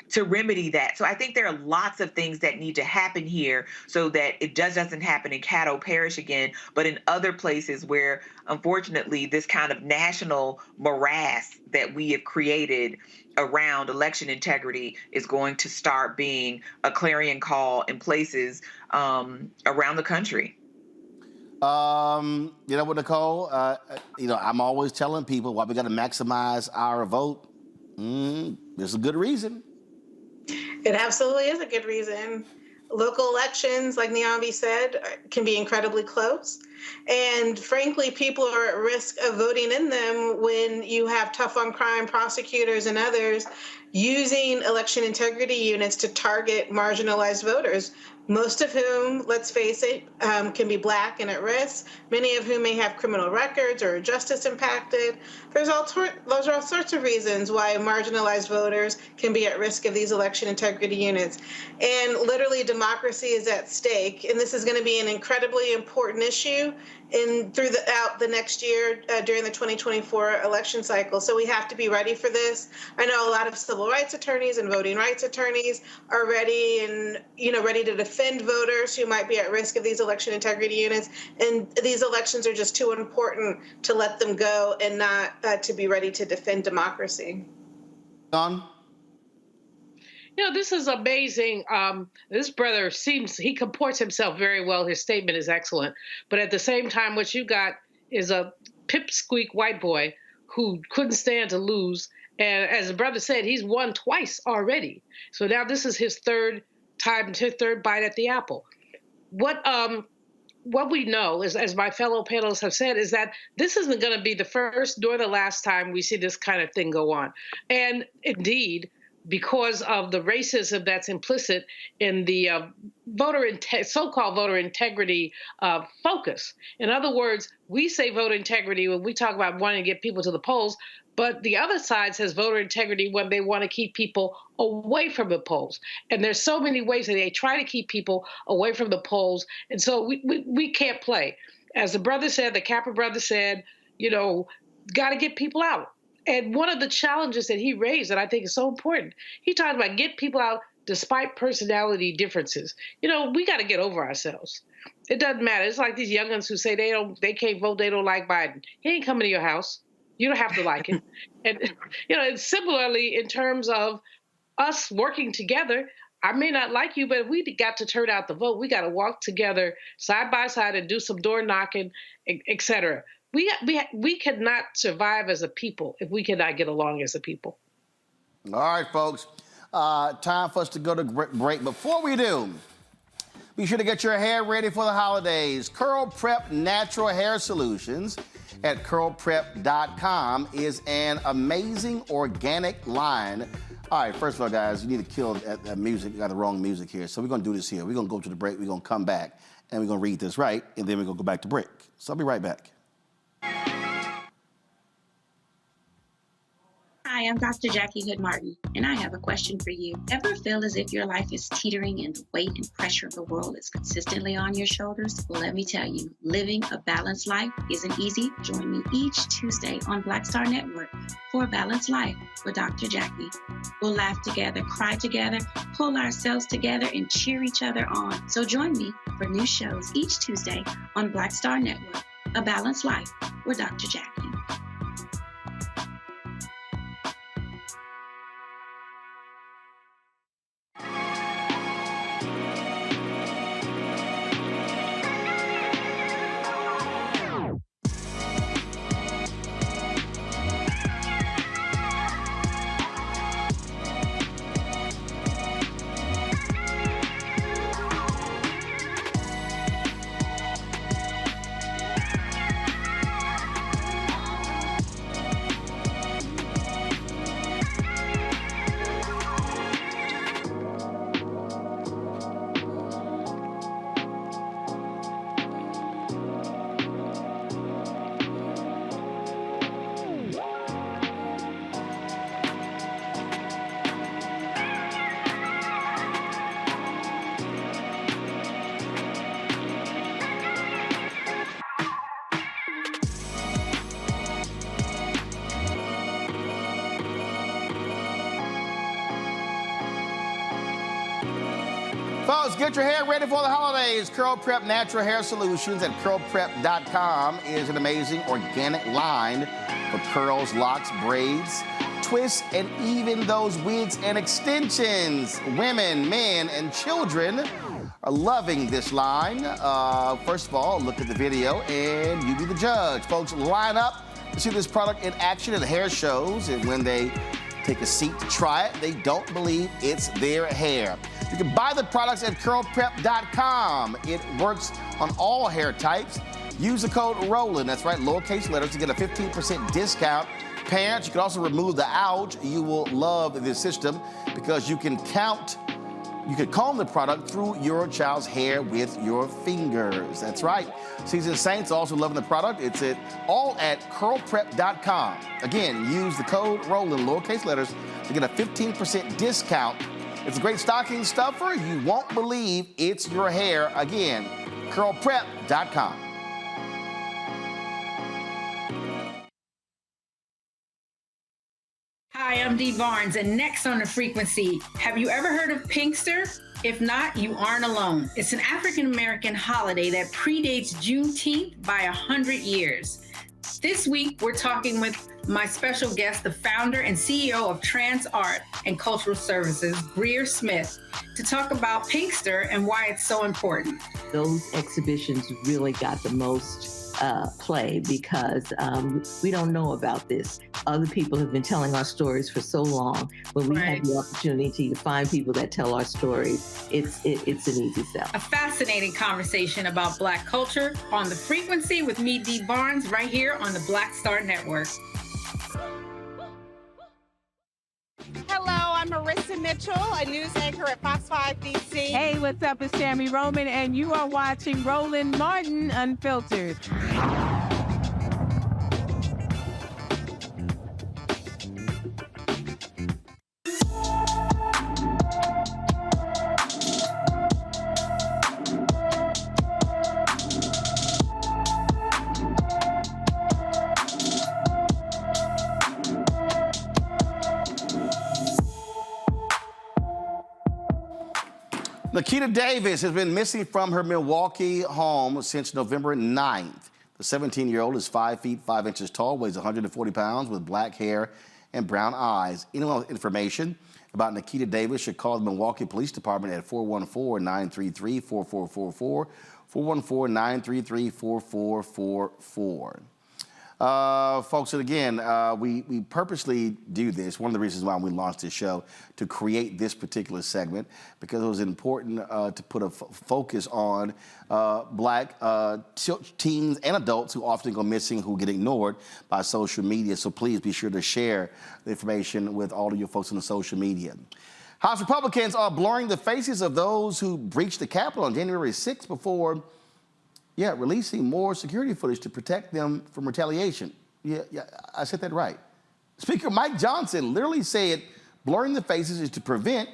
to remedy that. So I think there are lots of things that need to happen here so that it just doesn't happen in Caddo Parish again, but in other places where, unfortunately, this kind of national morass that we have created around election integrity is going to start being a clarion call in places around the country. You know what, Nicole? I'm always telling people why we got to maximize our vote. There's a good reason. It absolutely is a good reason. Local elections, like Niambi said, can be incredibly close. And frankly, people are at risk of voting in them when you have tough on crime prosecutors and others using election integrity units to target marginalized voters, most of whom, let's face it, can be Black and at risk, many of whom may have criminal records or justice impacted. Those are all sorts of reasons why marginalized voters can be at risk of these election integrity units. And literally, democracy is at stake. And this is going to be an incredibly important issue throughout the next year during the 2024 election cycle. So we have to be ready for this. I know a lot of civil rights attorneys and voting rights attorneys are ready to defend voters who might be at risk of these election integrity units. And these elections are just too important to let them go and not to be ready to defend democracy. Don? This is amazing. This brother he comports himself very well. His statement is excellent. But at the same time, what you got is a pipsqueak white boy who couldn't stand to lose. And as the brother said, he's won twice already. So now this is his third bite at the apple. What we know is, as my fellow panelists have said, is that this isn't going to be the first nor the last time we see this kind of thing go on. And indeed, because of the racism that's implicit in the so-called voter integrity focus. In other words, we say voter integrity when we talk about wanting to get people to the polls, but the other side says voter integrity when they want to keep people away from the polls. And there's so many ways that they try to keep people away from the polls. And so we can't play. As the brother said, the Capra brother said, got to get people out. And one of the challenges that he raised that I think is so important, he talked about get people out despite personality differences. We got to get over ourselves. It doesn't matter. It's like these young'uns who say they can't vote, they don't like Biden. He ain't coming to your house. You don't have to like it. And, and similarly, in terms of us working together, I may not like you, but we got to turn out the vote. We got to walk together side by side and do some door knocking, et cetera. We cannot survive as a people if we cannot get along as a people. All right, folks. Time for us to go to break. Before we do, be sure to get your hair ready for the holidays. Curl Prep Natural Hair Solutions at curlprep.com is an amazing organic line. All right, first of all, guys, you need to kill that music. You got the wrong music here. So we're going to do this here. We're going to go to the break. We're going to come back, and we're going to read this right, and then we're going to go back to break. So I'll be right back. Hi, I'm Dr. Jackie Hood Martin, and I have a question for you. Ever feel as if your life is teetering and the weight and pressure of the world is consistently on your shoulders? Well, let me tell you, living a balanced life isn't easy. Join me each Tuesday on Black Star Network for A Balanced Life with Dr. Jackie. We'll laugh together, cry together, pull ourselves together, and cheer each other on. So join me for new shows each Tuesday on Black Star Network, A Balanced Life with Dr. Jackie. All Folks, get your hair ready for the holidays. Curl Prep Natural Hair Solutions at curlprep.com is an amazing organic line for curls, locks, braids, twists, and even those wigs and extensions. Women, men, and children are loving this line. First of all, look at the video and you be the judge. Folks, line up to see this product in action at hair shows, and when they take a seat to try it, they don't believe it's their hair. You can buy the products at curlprep.com. It works on all hair types. Use the code Roland, that's right, lowercase letters, to get a 15% discount. Parents, you can also remove the ouch. You will love this system because you can comb the product through your child's hair with your fingers. That's right. Seasoned Saints also loving the product. It's all at curlprep.com. Again, use the code Roland, lowercase letters, to get a 15% discount. It's a great stocking stuffer. You won't believe it's your hair. Again, curlprep.com. Hi, I'm Dee Barnes, and next on The Frequency, have you ever heard of Pinkster? If not, you aren't alone. It's an African-American holiday that predates Juneteenth by 100 years. This week, we're talking with my special guest, the founder and CEO of Trans Art and Cultural Services, Greer Smith, to talk about Pinkster and why it's so important. Those exhibitions really got the most play because we don't know about this. Other people have been telling our stories for so long. When we have the opportunity to find people that tell our stories, it's an easy sell. A fascinating conversation about Black culture on The Frequency with me, Dee Barnes, right here on the Black Star Network. Hello, I'm Marissa Mitchell, a news anchor at Fox 5 DC. Hey, what's up? It's Tammy Roman, and you are watching Roland Martin Unfiltered. Nikita Davis has been missing from her Milwaukee home since November 9th. The 17-year-old is 5 feet 5 inches tall, weighs 140 pounds, with black hair and brown eyes. Anyone with information about Nikita Davis should call the Milwaukee Police Department at 414-933-4444, 414-933-4444. Folks, and again, we purposely do this. One of the reasons why we launched this show, to create this particular segment, because it was important to put a focus on Black teens and adults who often go missing, who get ignored by social media. So please be sure to share the information with all of your folks on the social media. House Republicans are blurring the faces of those who breached the Capitol on January 6th before releasing more security footage to protect them from retaliation. Yeah, I said that right. Speaker Mike Johnson literally said blurring the faces is to prevent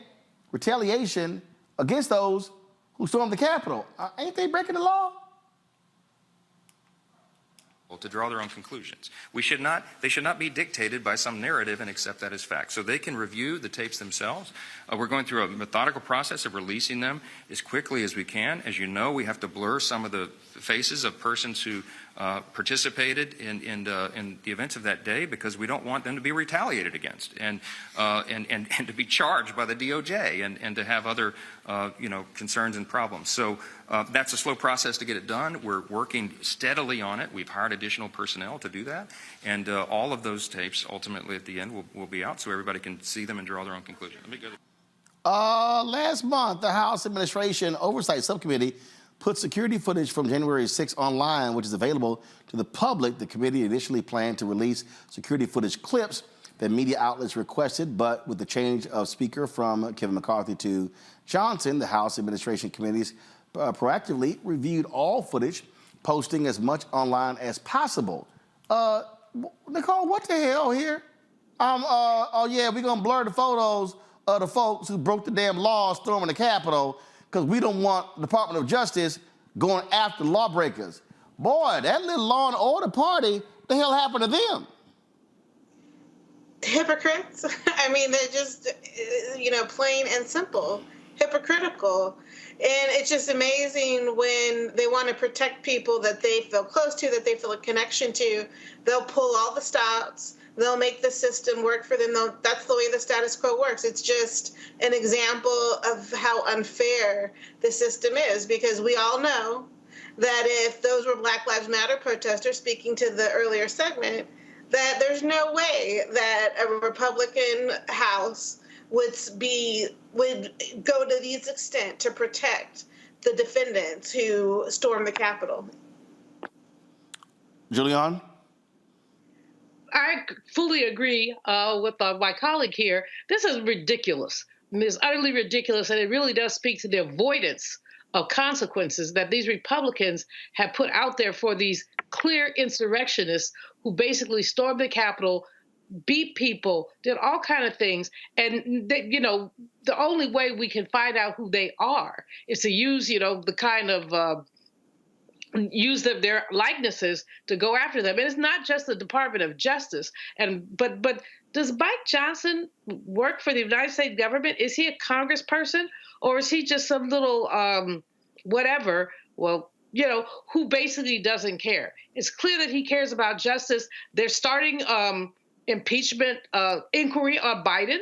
retaliation against those who stormed the Capitol. Ain't they breaking the law? To draw their own conclusions. They should not be dictated by some narrative and accept that as fact. So they can review the tapes themselves. We're going through a methodical process of releasing them as quickly as we can. As you know, we have to blur some of the faces of persons who participated in the events of that day, because we don't want them to be retaliated against and to be charged by the DOJ and to have other concerns and problems. So that's a slow process to get it done. We're working steadily on it. We've hired additional personnel to do that, and all of those tapes ultimately at the end will be out so everybody can see them and draw their own conclusion. Let me go. Last month, the House Administration Oversight Subcommittee put security footage from January 6th online, which is available to the public. The committee initially planned to release security footage clips that media outlets requested, but with the change of speaker from Kevin McCarthy to Johnson, the House Administration Committees proactively reviewed all footage, posting as much online as possible. Nicole, what the hell here? We're gonna blur the photos of the folks who broke the damn law storming the Capitol, because we don't want the Department of Justice going after lawbreakers. Boy, that little law and order party, the hell happened to them? Hypocrites. I mean, they're just, plain and simple. hypocritical. And it's just amazing when they want to protect people that they feel close to, that they feel a connection to. They'll pull all the stops. They'll make the system work for them. That's the way the status quo works. It's just an example of how unfair the system is, because we all know that if those were Black Lives Matter protesters, speaking to the earlier segment, that there's no way that a Republican House would go to this extent to protect the defendants who stormed the Capitol. Julian? I fully agree with my colleague here. This is ridiculous. It's utterly ridiculous, and it really does speak to the avoidance of consequences that these Republicans have put out there for these clear insurrectionists who basically stormed the Capitol, beat people, did all kind of things. And, they, the only way we can find out who they are is to use, the kind of use their likenesses to go after them. And it's not just the Department of Justice. But does Mike Johnson work for the United States government? Is he a congressperson, or is he just some little whatever? Well, who basically doesn't care. It's clear that he cares about justice. They're starting impeachment inquiry on Biden.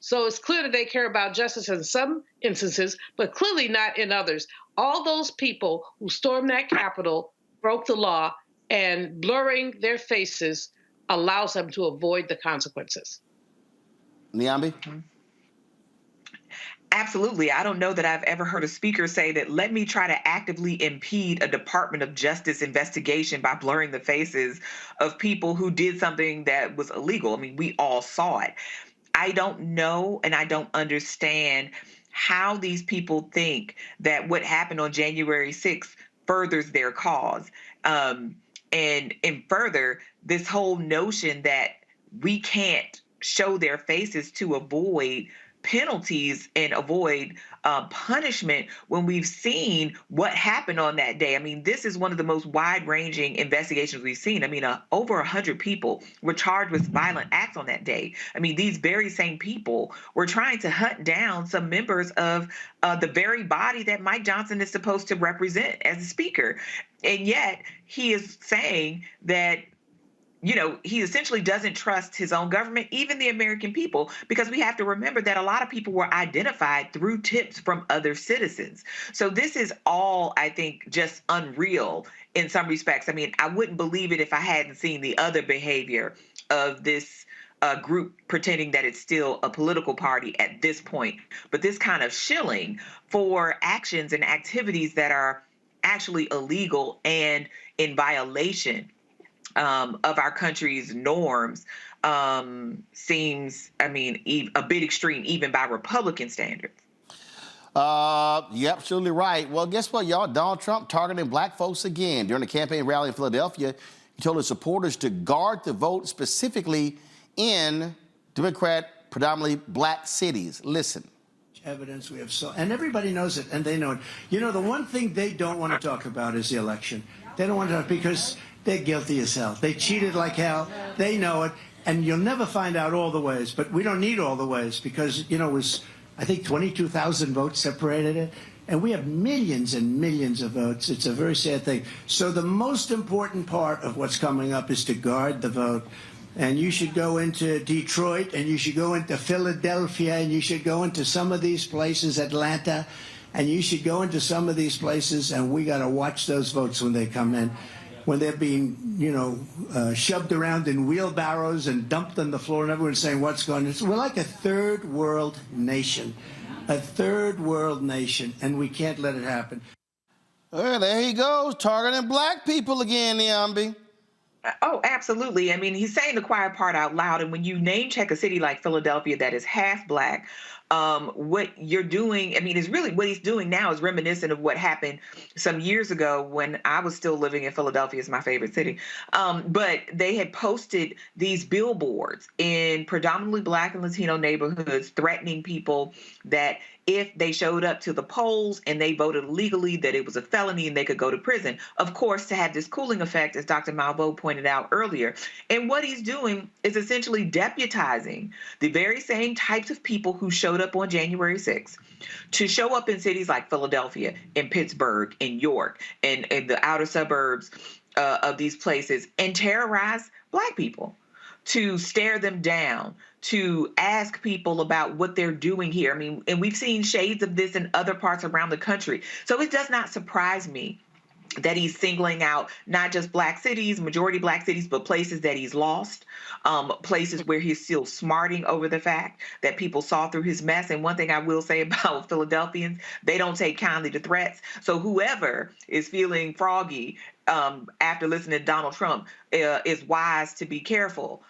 So it's clear that they care about justice in some instances, but clearly not in others. All those people who stormed that Capitol broke the law, and blurring their faces allows them to avoid the consequences. Niambi? Absolutely. I don't know that I've ever heard a speaker say that, let me try to actively impede a Department of Justice investigation by blurring the faces of people who did something that was illegal. I mean, we all saw it. I don't know, and I don't understand how these people think that what happened on January 6th furthers their cause. And further, this whole notion that we can't show their faces to avoid penalties and avoid punishment when we've seen what happened on that day. I mean, this is one of the most wide-ranging investigations we've seen. I mean, over 100 people were charged with violent acts on that day. I mean, these very same people were trying to hunt down some members of the very body that Mike Johnson is supposed to represent as a speaker. And yet he is saying that he essentially doesn't trust his own government, even the American people, because we have to remember that a lot of people were identified through tips from other citizens. So this is all, I think, just unreal in some respects. I mean, I wouldn't believe it if I hadn't seen the other behavior of this group pretending that it's still a political party at this point. But this kind of shilling for actions and activities that are actually illegal and in violation of our country's norms seems, a bit extreme, even by Republican standards. You're absolutely right. Well, guess what, y'all? Donald Trump targeting Black folks again. During a campaign rally in Philadelphia, he told his supporters to guard the vote, specifically in Democrat, predominantly Black cities. Listen. Evidence we have and everybody knows it, and they know it. The one thing they don't want to talk about is the election. They don't want to, because they're guilty as hell. They cheated like hell. They know it. And you'll never find out all the ways. But we don't need all the ways because, it was, I think, 22,000 votes separated it. And we have millions and millions of votes. It's a very sad thing. So the most important part of what's coming up is to guard the vote. And you should go into Detroit, and you should go into Philadelphia, and you should go into some of these places, Atlanta, and you should go into some of these places, and we got to watch those votes when they come in. When they're being, shoved around in wheelbarrows and dumped on the floor, and everyone's saying, what's going on? We're like a third world nation, and we can't let it happen. Well, there he goes, targeting Black people again, Niambi. Oh, absolutely. I mean, he's saying the quiet part out loud. And when you name check a city like Philadelphia that is half Black, what you're doing, is really what he's doing now is reminiscent of what happened some years ago when I was still living in Philadelphia. It's my favorite city. But they had posted these billboards in predominantly Black and Latino neighborhoods threatening people that if they showed up to the polls and they voted illegally, that it was a felony and they could go to prison. Of course, to have this cooling effect, as Dr. Malveaux pointed pointed out earlier. And what he's doing is essentially deputizing the very same types of people who showed up on January 6th to show up in cities like Philadelphia, in Pittsburgh, in York, and in the outer suburbs of these places, and terrorize Black people, to stare them down, to ask people about what they're doing here. I mean, and we've seen shades of this in other parts around the country. So it does not surprise me that he's singling out not just Black cities, majority Black cities, but places that he's lost, places where he's still smarting over the fact that people saw through his mess. And one thing I will say about Philadelphians, they don't take kindly to threats. So whoever is feeling froggy after listening to Donald Trump is wise to be careful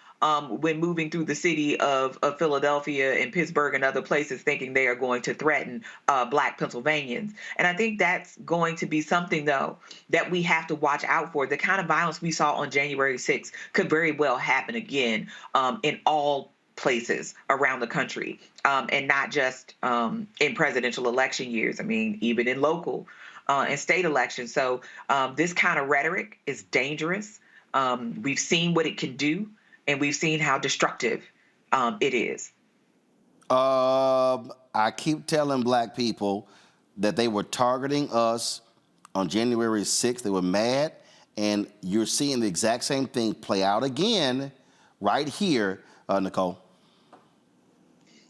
when moving through the city of Philadelphia and Pittsburgh and other places, thinking they are going to threaten Black Pennsylvanians. And I think that's going to be something, though, that we have to watch out for. The kind of violence we saw on January 6th could very well happen again in all places around the country, and not just in presidential election years. I mean, even in local and state elections. So this kind of rhetoric is dangerous. We've seen what it can do, and we've seen how destructive it is. I keep telling Black people that they were targeting us on January 6th. They were mad, and you're seeing the exact same thing play out again right here, Nicole.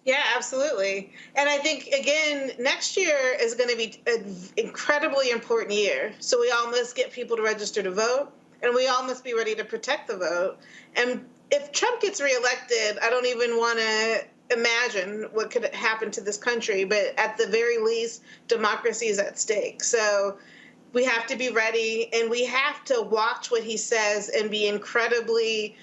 Yeah, absolutely. And I think, again, next year is going to be an incredibly important year. So we all must get people to register to vote, and we all must be ready to protect the vote. And if Trump gets reelected, I don't even want to imagine what could happen to this country. But at the very least, democracy is at stake. So we have to be ready, and we have to watch what he says and be incredibly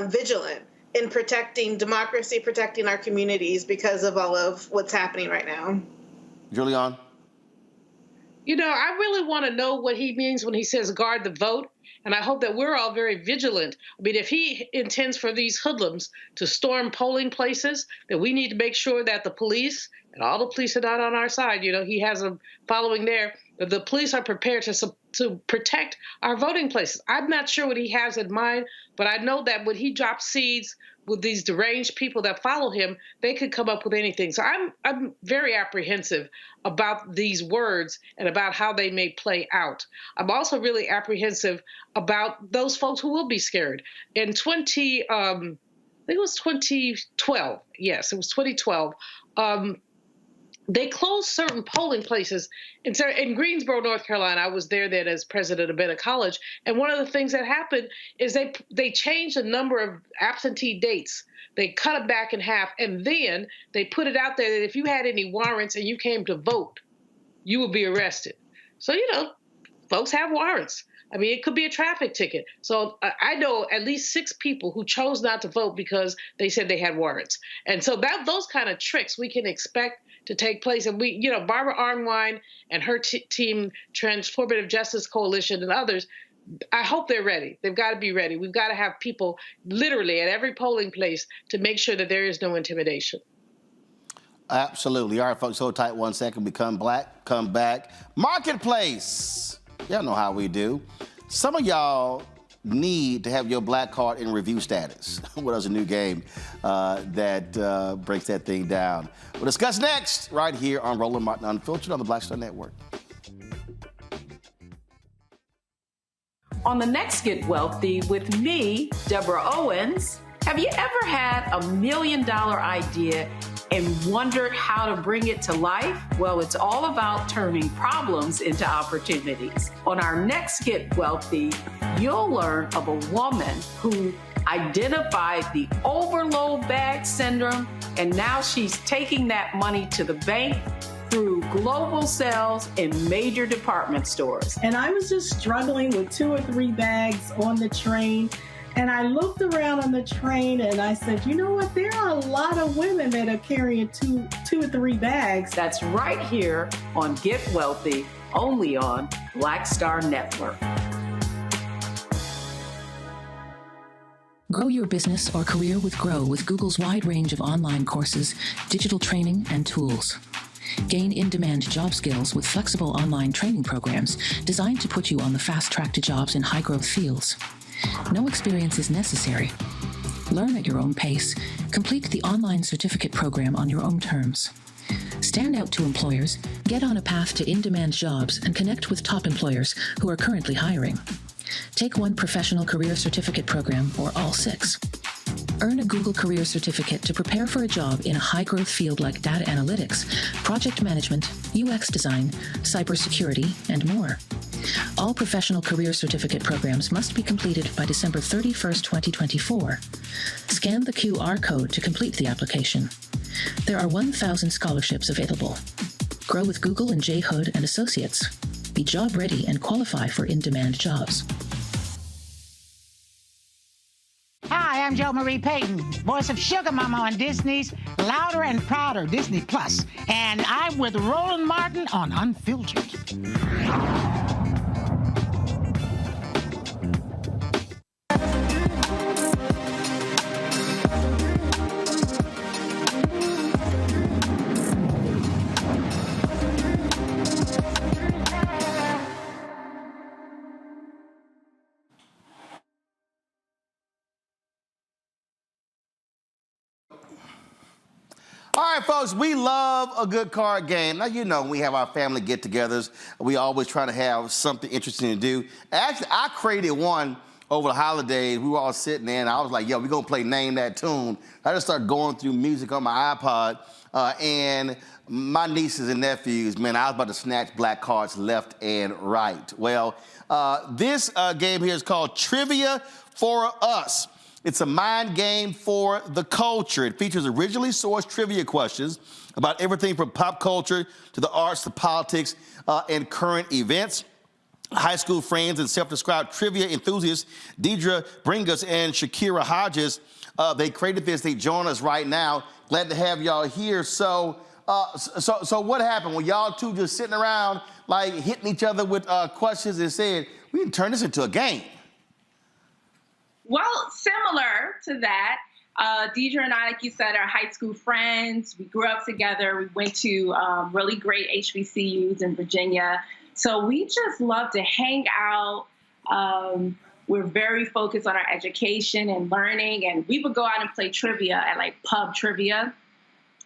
vigilant in protecting democracy, protecting our communities because of all of what's happening right now. Julian? You know, I really want to know what he means when he says guard the vote. And I hope that we're all very vigilant. I mean, if he intends for these hoodlums to storm polling places, then we need to make sure that the police, and all the police are not on our side, you know, he has a following there, that the police are prepared to protect our voting places. I'm not sure what he has in mind, but I know that when he drops seeds with these deranged people that follow him, they could come up with anything. So I'm very apprehensive about these words and about how they may play out. I'm also really apprehensive about those folks who will be scared. In I think it was 2012. Yes, it was 2012. They closed certain polling places in Greensboro, North Carolina. I was there then as president of Bennett College. And one of the things that happened is they changed the number of absentee dates. They cut it back in half. And then they put it out there that if you had any warrants and you came to vote, you would be arrested. So, you know, folks have warrants. I mean, it could be a traffic ticket. So I know at least 6 people who chose not to vote because they said they had warrants. And so those kind of tricks we can expect to take place. And we, you know, Barbara Arnwine and her team, Transformative Justice Coalition and others, I hope they're ready. They've got to be ready. We've got to have people literally at every polling place to make sure that there is no intimidation. Absolutely. All right, folks, hold tight 1 second. We come back. Marketplace. Y'all know how we do. Some of y'all need to have your black card in review status. What else? A new game that breaks that thing down. We'll discuss next right here on Roland Martin Unfiltered on the Black Star Network. On the next Get Wealthy with me, Deborah Owens, have you ever had $1 million idea and wondered how to bring it to life? Well, it's all about turning problems into opportunities. On our next Get Wealthy, you'll learn of a woman who identified the overload bag syndrome, and now she's taking that money to the bank through global sales in major department stores. And I was just struggling with 2 or 3 bags on the train. And I looked around on the train and I said, you know what? There are a lot of women that are carrying two or 3 bags. That's right here on Get Wealthy, only on Black Star Network. Grow your business or career with Grow with Google's wide range of online courses, digital training, and tools. Gain in-demand job skills with flexible online training programs designed to put you on the fast track to jobs in high-growth fields. No experience is necessary. Learn at your own pace. Complete the online certificate program on your own terms. Stand out to employers, get on a path to in-demand jobs, and connect with top employers who are currently hiring. Take one professional career certificate program or all 6. Earn a Google Career Certificate to prepare for a job in a high-growth field like data analytics, project management, UX design, cybersecurity, and more. All professional career certificate programs must be completed by December 31st, 2024. Scan the QR code to complete the application. There are 1,000 scholarships available. Grow with Google and J. Hood and Associates. Be job ready and qualify for in-demand jobs. Hi, I'm Jo Marie Payton, voice of Sugar Mama on Disney's Louder and Prouder Disney Plus, and I'm with Roland Martin on Unfiltered. All right, folks, we love a good card game. Now, you know, when we have our family get-togethers, we always try to have something interesting to do. Actually, I created one over the holidays. We were all sitting there, and I was like, yo, we're going to play Name That Tune. I just started going through music on my iPod, and my nieces and nephews, man, I was about to snatch black cards left and right. Well, this game here is called Trivia for Us. It's a mind game for the culture. It features originally sourced trivia questions about everything from pop culture to the arts to politics and current events. High school friends and self-described trivia enthusiasts, Deidre Bringus and Shakira Hodges, they created this. They join us right now. Glad to have y'all here. So what happened? Were y'all two just sitting around like hitting each other with questions and said, we can turn this into a game? Well, similar to that. Deidre and I, like you said, are high school friends. We grew up together. We went to really great HBCUs in Virginia. So we just love to hang out. We're very focused on our education and learning. And we would go out and play trivia at like pub trivia.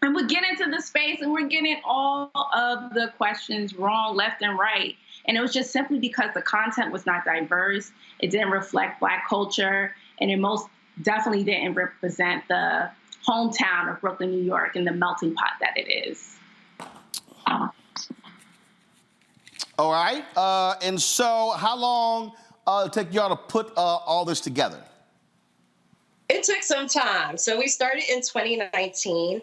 And we'd get into the space and we're getting all of the questions wrong, left and right. And it was just simply because the content was not diverse. It didn't reflect Black culture, and it most definitely didn't represent the hometown of Brooklyn, New York, and the melting pot that it is. All right. And so how long did it take y'all to put all this together? It took some time. So we started in 2019.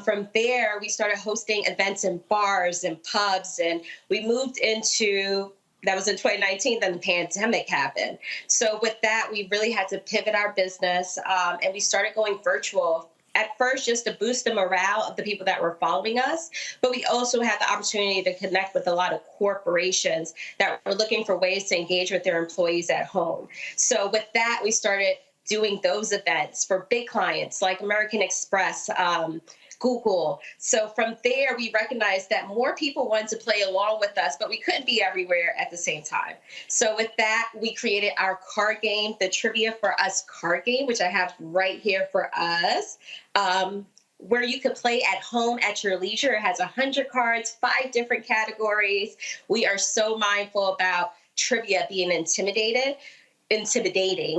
From there, we started hosting events in bars and pubs, and we moved into, that was in 2019, then the pandemic happened. So with that, we really had to pivot our business, and we started going virtual. At first, just to boost the morale of the people that were following us, but we also had the opportunity to connect with a lot of corporations that were looking for ways to engage with their employees at home. So with that, we started doing those events for big clients like American Express, Google. So from there, we recognized that more people wanted to play along with us, but we couldn't be everywhere at the same time. So with that, we created our card game, the Trivia for Us card game, which I have right here for us, where you could play at home at your leisure. It has 100 cards, 5 different categories. We are so mindful about trivia being intimidating.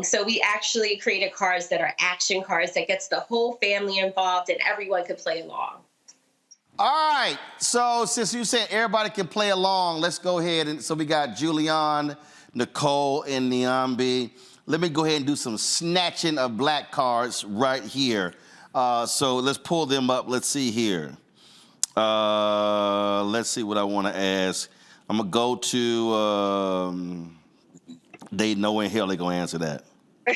So we actually created cards that are action cards that gets the whole family involved and everyone could play along. All right. So since you said everybody can play along, let's go ahead. And so we got Julian, Nicole, and Niambi. Let me go ahead and do some snatching of black cards right here. So let's pull them up. Let's see here. Let's see what I want to ask. I'm going to go to... They know in hell they're going to answer that. They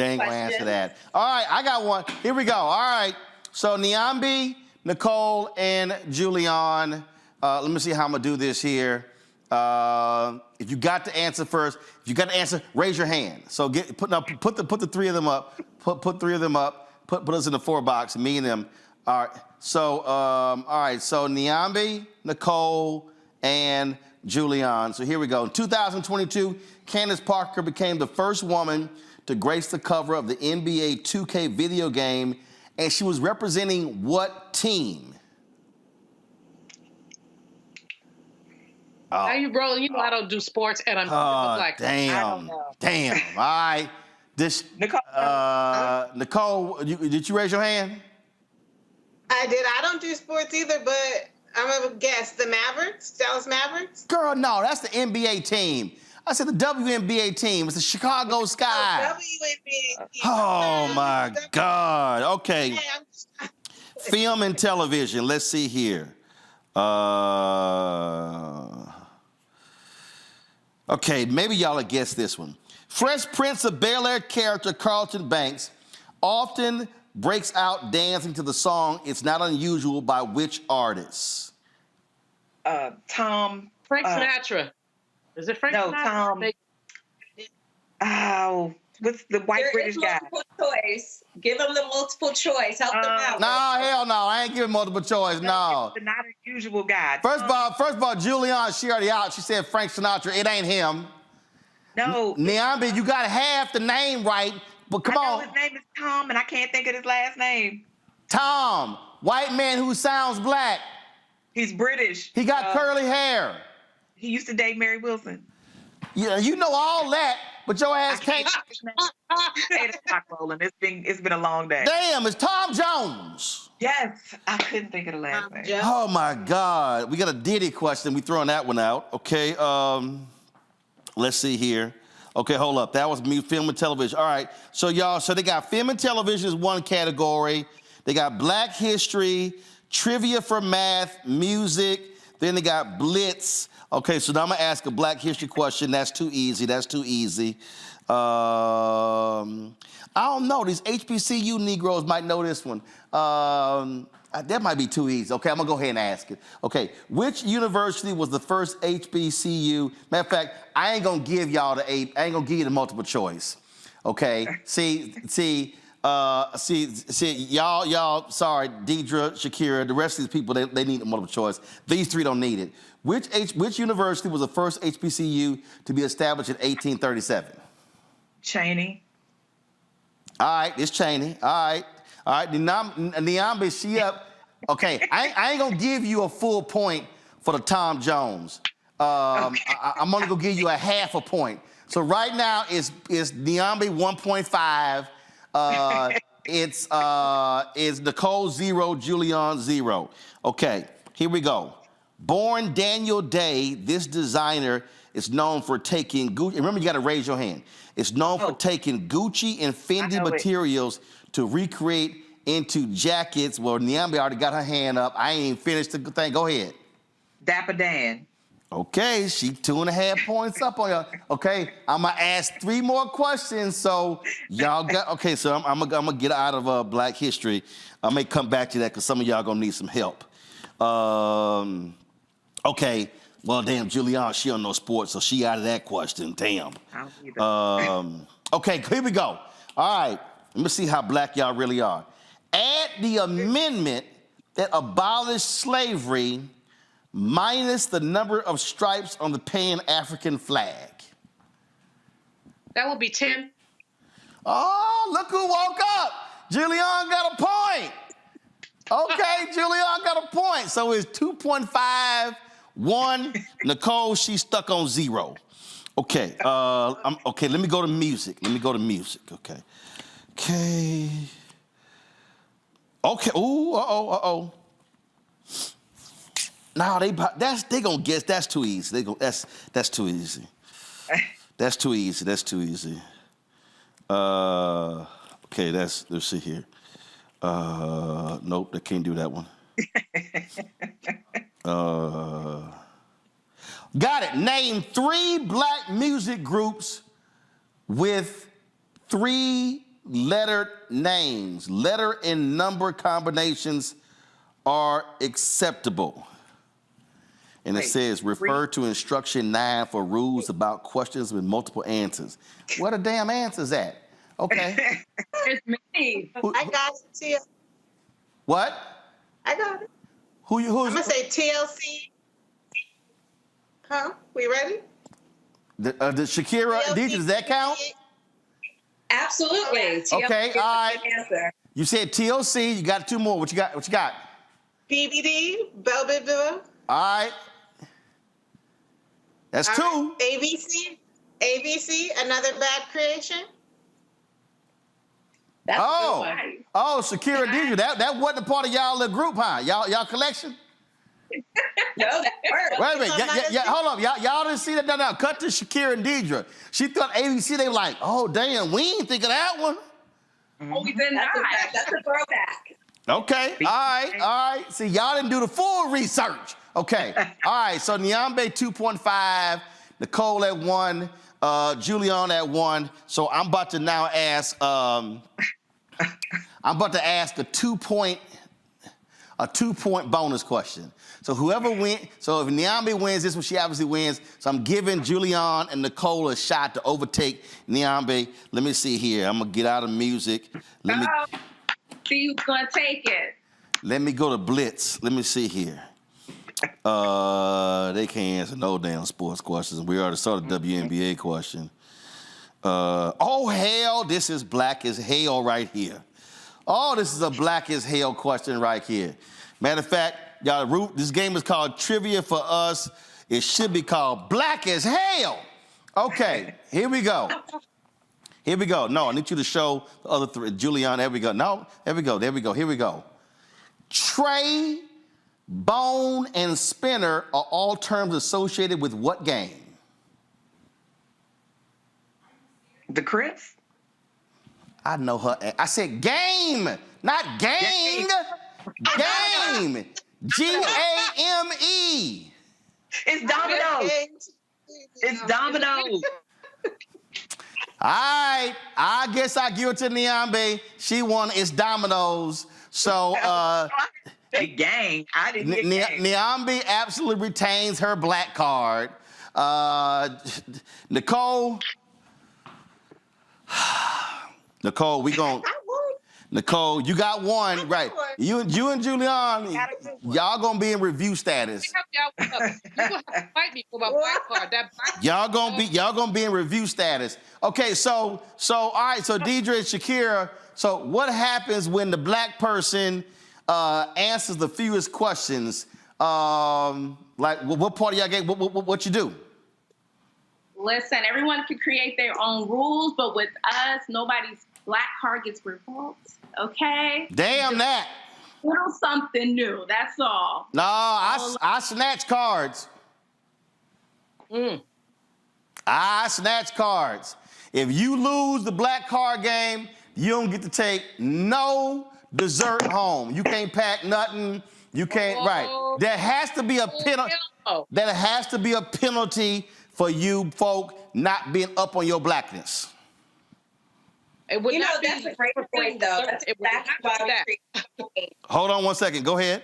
ain't going to answer that. All right, I got one. Here we go. All right. So Niambi, Nicole, and Julian. Let me see how I'm going to do this here. If you got the answer first, if you got the answer, raise your hand. So put the 3 of them up. Put 3 of them up. Put us in the 4 box, me and them. All right. So, all right. So Niambi, Nicole, and Julian. So here we go. In 2022, Candace Parker became the first woman to grace the cover of the NBA 2K video game, and she was representing what team? Now you Roland, you know I don't do sports, and I'm black. Damn. All right. Nicole, did you raise your hand? I did. I don't do sports either, but I'm going to guess the Mavericks, Dallas Mavericks. Girl, no, that's the NBA team. I said the WNBA team. It's the Chicago Sky. WNBA team. Oh, my God. Okay. Film and television. Let's see here. Okay, maybe y'all will guess this one. Fresh Prince of Bel-Air character Carlton Banks often breaks out dancing to the song It's Not Unusual by which artist? Frank Sinatra. Is it Frank Sinatra? What's the white British guy? Choice. Give them the multiple choice. Help them out. No, hell no. I ain't giving multiple choice. No. The not unusual guy. First of all, Julian, she already out. She said Frank Sinatra. It ain't him. No. Niambi, you got half the name right, but come on. His name is Tom, and I can't think of his last name. Tom, white man who sounds black. He's British. He got curly hair. He used to date Mary Wilson. Yeah, you know all that, but your ass can't. 8 o'clock, Roland. It's been a long day. Damn, it's Tom Jones. Yes, I couldn't think of the last name. Oh my God, we got a Diddy question. We throwing that one out. Okay, let's see here. Okay, hold up. That was me, film and television. All right, so y'all, they got film and television is one category. They got Black history, trivia for math, music. Then they got Blitz. Okay, so now I'm gonna ask a Black history question. That's too easy. I don't know. These HBCU Negroes might know this one. That might be too easy. Okay, I'm gonna go ahead and ask it. Okay, which university was the first HBCU? Matter of fact, I ain't gonna give you the multiple choice. Okay, see, y'all. Sorry, Deidre, Shakira, the rest of these people, they need the multiple choice. These three don't need it. Which university was the first HBCU to be established in 1837? Cheney. All right, it's Cheney. All right. Niambi, she up. Okay, I ain't gonna give you a full point for the Tom Jones. I'm only gonna give you a half a point. So right now it's Niambi 1.5. It's Nicole 0, Julian 0. Okay, here we go. Born Daniel Day, this designer is known for taking Gucci. Remember, you got to raise your hand. It's known for taking Gucci and Fendi materials to recreate into jackets. Well, Niambi already got her hand up. I ain't even finished the thing. Go ahead. Dapper Dan. Okay, she 2.5 points up on you. Okay, I'm gonna ask 3 more questions. So y'all got. Okay, so I'm gonna get out of Black history. I may come back to that because some of y'all gonna need some help. Okay. Well, damn, Julian, she don't know sports, so she out of that question. Damn. Okay, here we go. All right, let me see how black y'all really are. Add the amendment that abolished slavery minus the number of stripes on the Pan-African flag. That would be 10. Oh, look who woke up. Julian got a point. Okay, Julian got a point. So it's 2.5. 1, Nicole, she's stuck on 0. Okay, okay, let me go to music. Okay. Ooh, No, they gonna guess. That's too easy. That's too easy. That's too easy. Okay, let's see here. Nope, they can't do that one. Got it. Name 3 black music groups with 3-lettered names. Letter and number combinations are acceptable. And it says, refer to instruction 9 for rules about questions with multiple answers. Where the damn answers at? Okay. It's me. I got it, Tia. What? I got it. Who's I'm going to say TLC. Huh? We ready? The Shakira, Deidre, does that count? Absolutely. Okay, all right. Answer. You said TLC. You got 2 more. What you got? BBD, Bell Biv DeVoe. All right. That's 2. ABC, Another Bad Creation. That's Shakira, Deidre, that wasn't a part of y'all little group, huh? Y'all collection? No, that worked. Wait a minute. Hold up. Y'all didn't see that? No. Cut to Shakira and Deidre. She thought ABC, they were like, oh, damn, we ain't think of that one. Oh, we did not. That's a throwback. Okay. All right. See, y'all didn't do the full research. Okay. All right. So Nyambe 2.5, Nicole at 1, Julian at 1. So I'm about to now ask. I'm about to ask a 2-point bonus question. So whoever wins. So if Nyambe wins, this one she obviously wins. So I'm giving Julian and Nicole a shot to overtake Nyambe. Let me see here. I'm gonna get out of music. See who's gonna take it. Let me go to Blitz. Let me see here. They can't answer no damn sports questions. We already saw the WNBA question. Oh, hell, this is black as hell right here. Oh, this is a black as hell question right here. Matter of fact, y'all, this game is called Trivia for Us. It should be called Black as Hell. Okay, here we go. No, I need you to show the other 3. Julian, there we go. No, there we go. Here we go. Tray, bone, and spinner are all terms associated with what game? The Crips? I know her. I said game, not gang. Game. G-A-M-E. It's dominoes. It's dominoes. All right. I guess I give it to Nyambe. She won. It's dominoes. So gang. I didn't get gang. Nyambe absolutely retains her black card. Nicole, Nicole, you got 1, right? You and Julian, y'all gonna be in review status. You gonna have to fight me for my black card. Y'all gonna be in review status. Okay, so all right, so Deidre and Shakira. So what happens when the black person answers the fewest questions? Like what part of y'all game? What you do? Listen, everyone can create their own rules, but with us, nobody's black card gets revoked. Okay? Damn that. Little something new. That's all. No, I snatch cards. I snatch cards. If you lose the black card game, you don't get to take no dessert home. You can't pack nothing. You can't. Right. There has to be a penalty. There has to be a penalty for you folk not being up on your blackness. It would not be that's a great point, though. That's exactly why we create the game. Hold on 1 second. Go ahead.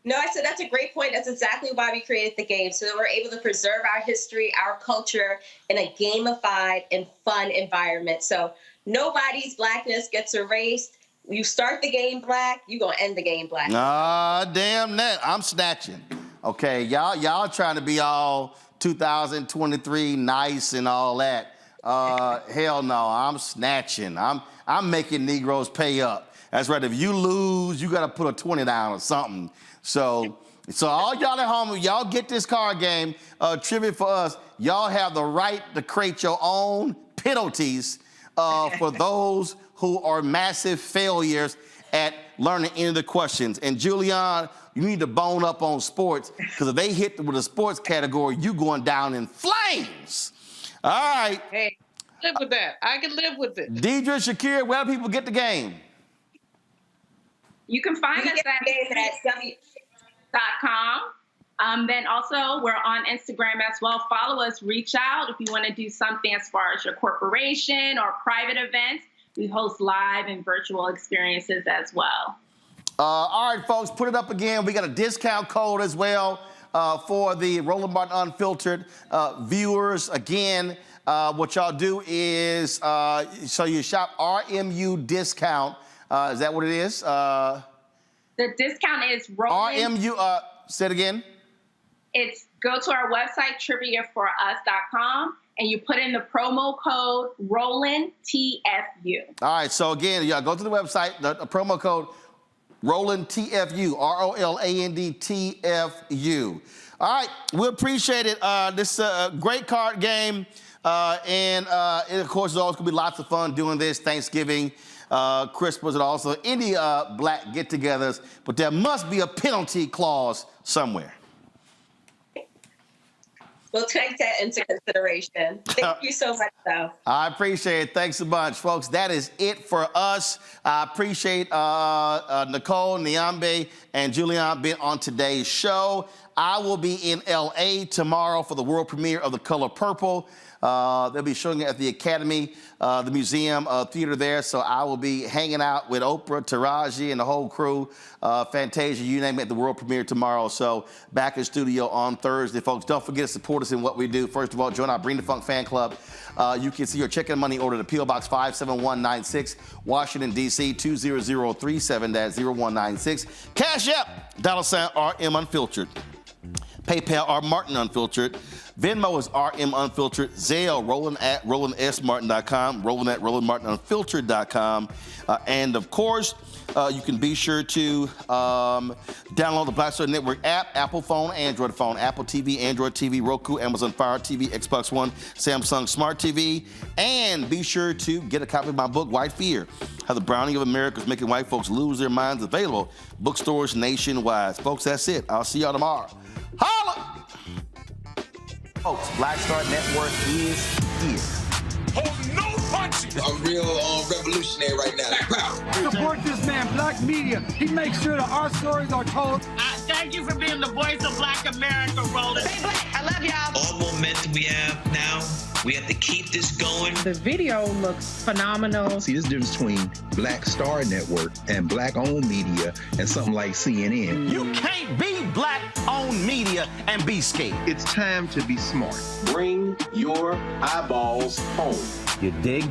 No, I said that's a great point. That's exactly why we created the game, so that we're able to preserve our history, our culture in a gamified and fun environment. So nobody's blackness gets erased. You start the game black, you're going to end the game black. Ah, damn that. I'm snatching. Okay, y'all trying to be all 2023 nice and all that. Hell no, I'm snatching. I'm making Negroes pay up. That's right. If you lose, you got to put a 20 down or something. So all y'all at home, y'all get this card game, Trivia for Us. Y'all have the right to create your own penalties for those who are massive failures at learning any of the questions. And Julian, you need to bone up on sports, because if they hit with a sports category, you going down in flames. All right. Hey, live with that. I can live with it. Deidre, Shakira, where do people get the game? You can find us at w.com. Then also, we're on Instagram as well. Follow us, reach out if you want to do something as far as your corporation or private events. We host live and virtual experiences as well. All right, folks, put it up again. We got a discount code as well for the Roland Martin Unfiltered viewers. Again, what y'all do is, so you shop RMU discount. Is that what it is? The discount is Roland. RMU, say it again. It's go to our website, triviaforus.com, and you put in the promo code Roland TFU. All right, so again, y'all go to the website, the promo code Roland TFU, ROLAND TFU. All right, we appreciate it. This is a great card game, and of course, there's always going to be lots of fun doing this. Thanksgiving, Christmas, and also any black get-togethers, but there must be a penalty clause somewhere. We'll take that into consideration. Thank you so much, though. I appreciate it. Thanks a bunch, folks. That is it for us. I appreciate Nicole, Niambe, and Julian being on today's show. I will be in L.A. tomorrow for the world premiere of The Color Purple. They'll be showing it at the Academy, the museum theater there. So I will be hanging out with Oprah, Taraji, and the whole crew, Fantasia, you name it, the world premiere tomorrow. So back in studio on Thursday, folks. Don't forget to support us in what we do. First of all, join our Bring the Funk fan club. You can see your chicken money order to P.O. Box 57196, Washington, D.C. 20037-0196. Cash App, $RM Unfiltered. PayPal, R Martin Unfiltered. Venmo is RM Unfiltered. Zelle, Roland at RolandSMartin.com. Roland at RolandMartinUnfiltered.com. And of course, you can be sure to download the Black Star Network app, Apple phone, Android phone, Apple TV, Android TV, Roku, Amazon Fire TV, Xbox One, Samsung Smart TV. And be sure to get a copy of my book, White Fear, How the Browning of America is Making White Folks Lose Their Minds, available bookstores nationwide. Folks, that's it. I'll see y'all tomorrow. Holla! Folks, Black Star Network is here. Hold no punches! I'm real revolutionary right now. Black power. Support this man, Black Media. He makes sure that our stories are told. Thank you for being the voice of Black America, Roland. Stay black. I love y'all. All momentum we have now, we have to keep this going. The video looks phenomenal. See, this difference between Black Star Network and black-owned media and something like CNN. You can't be black-owned media and be scared. It's time to be smart. Bring your eyeballs home. You dig?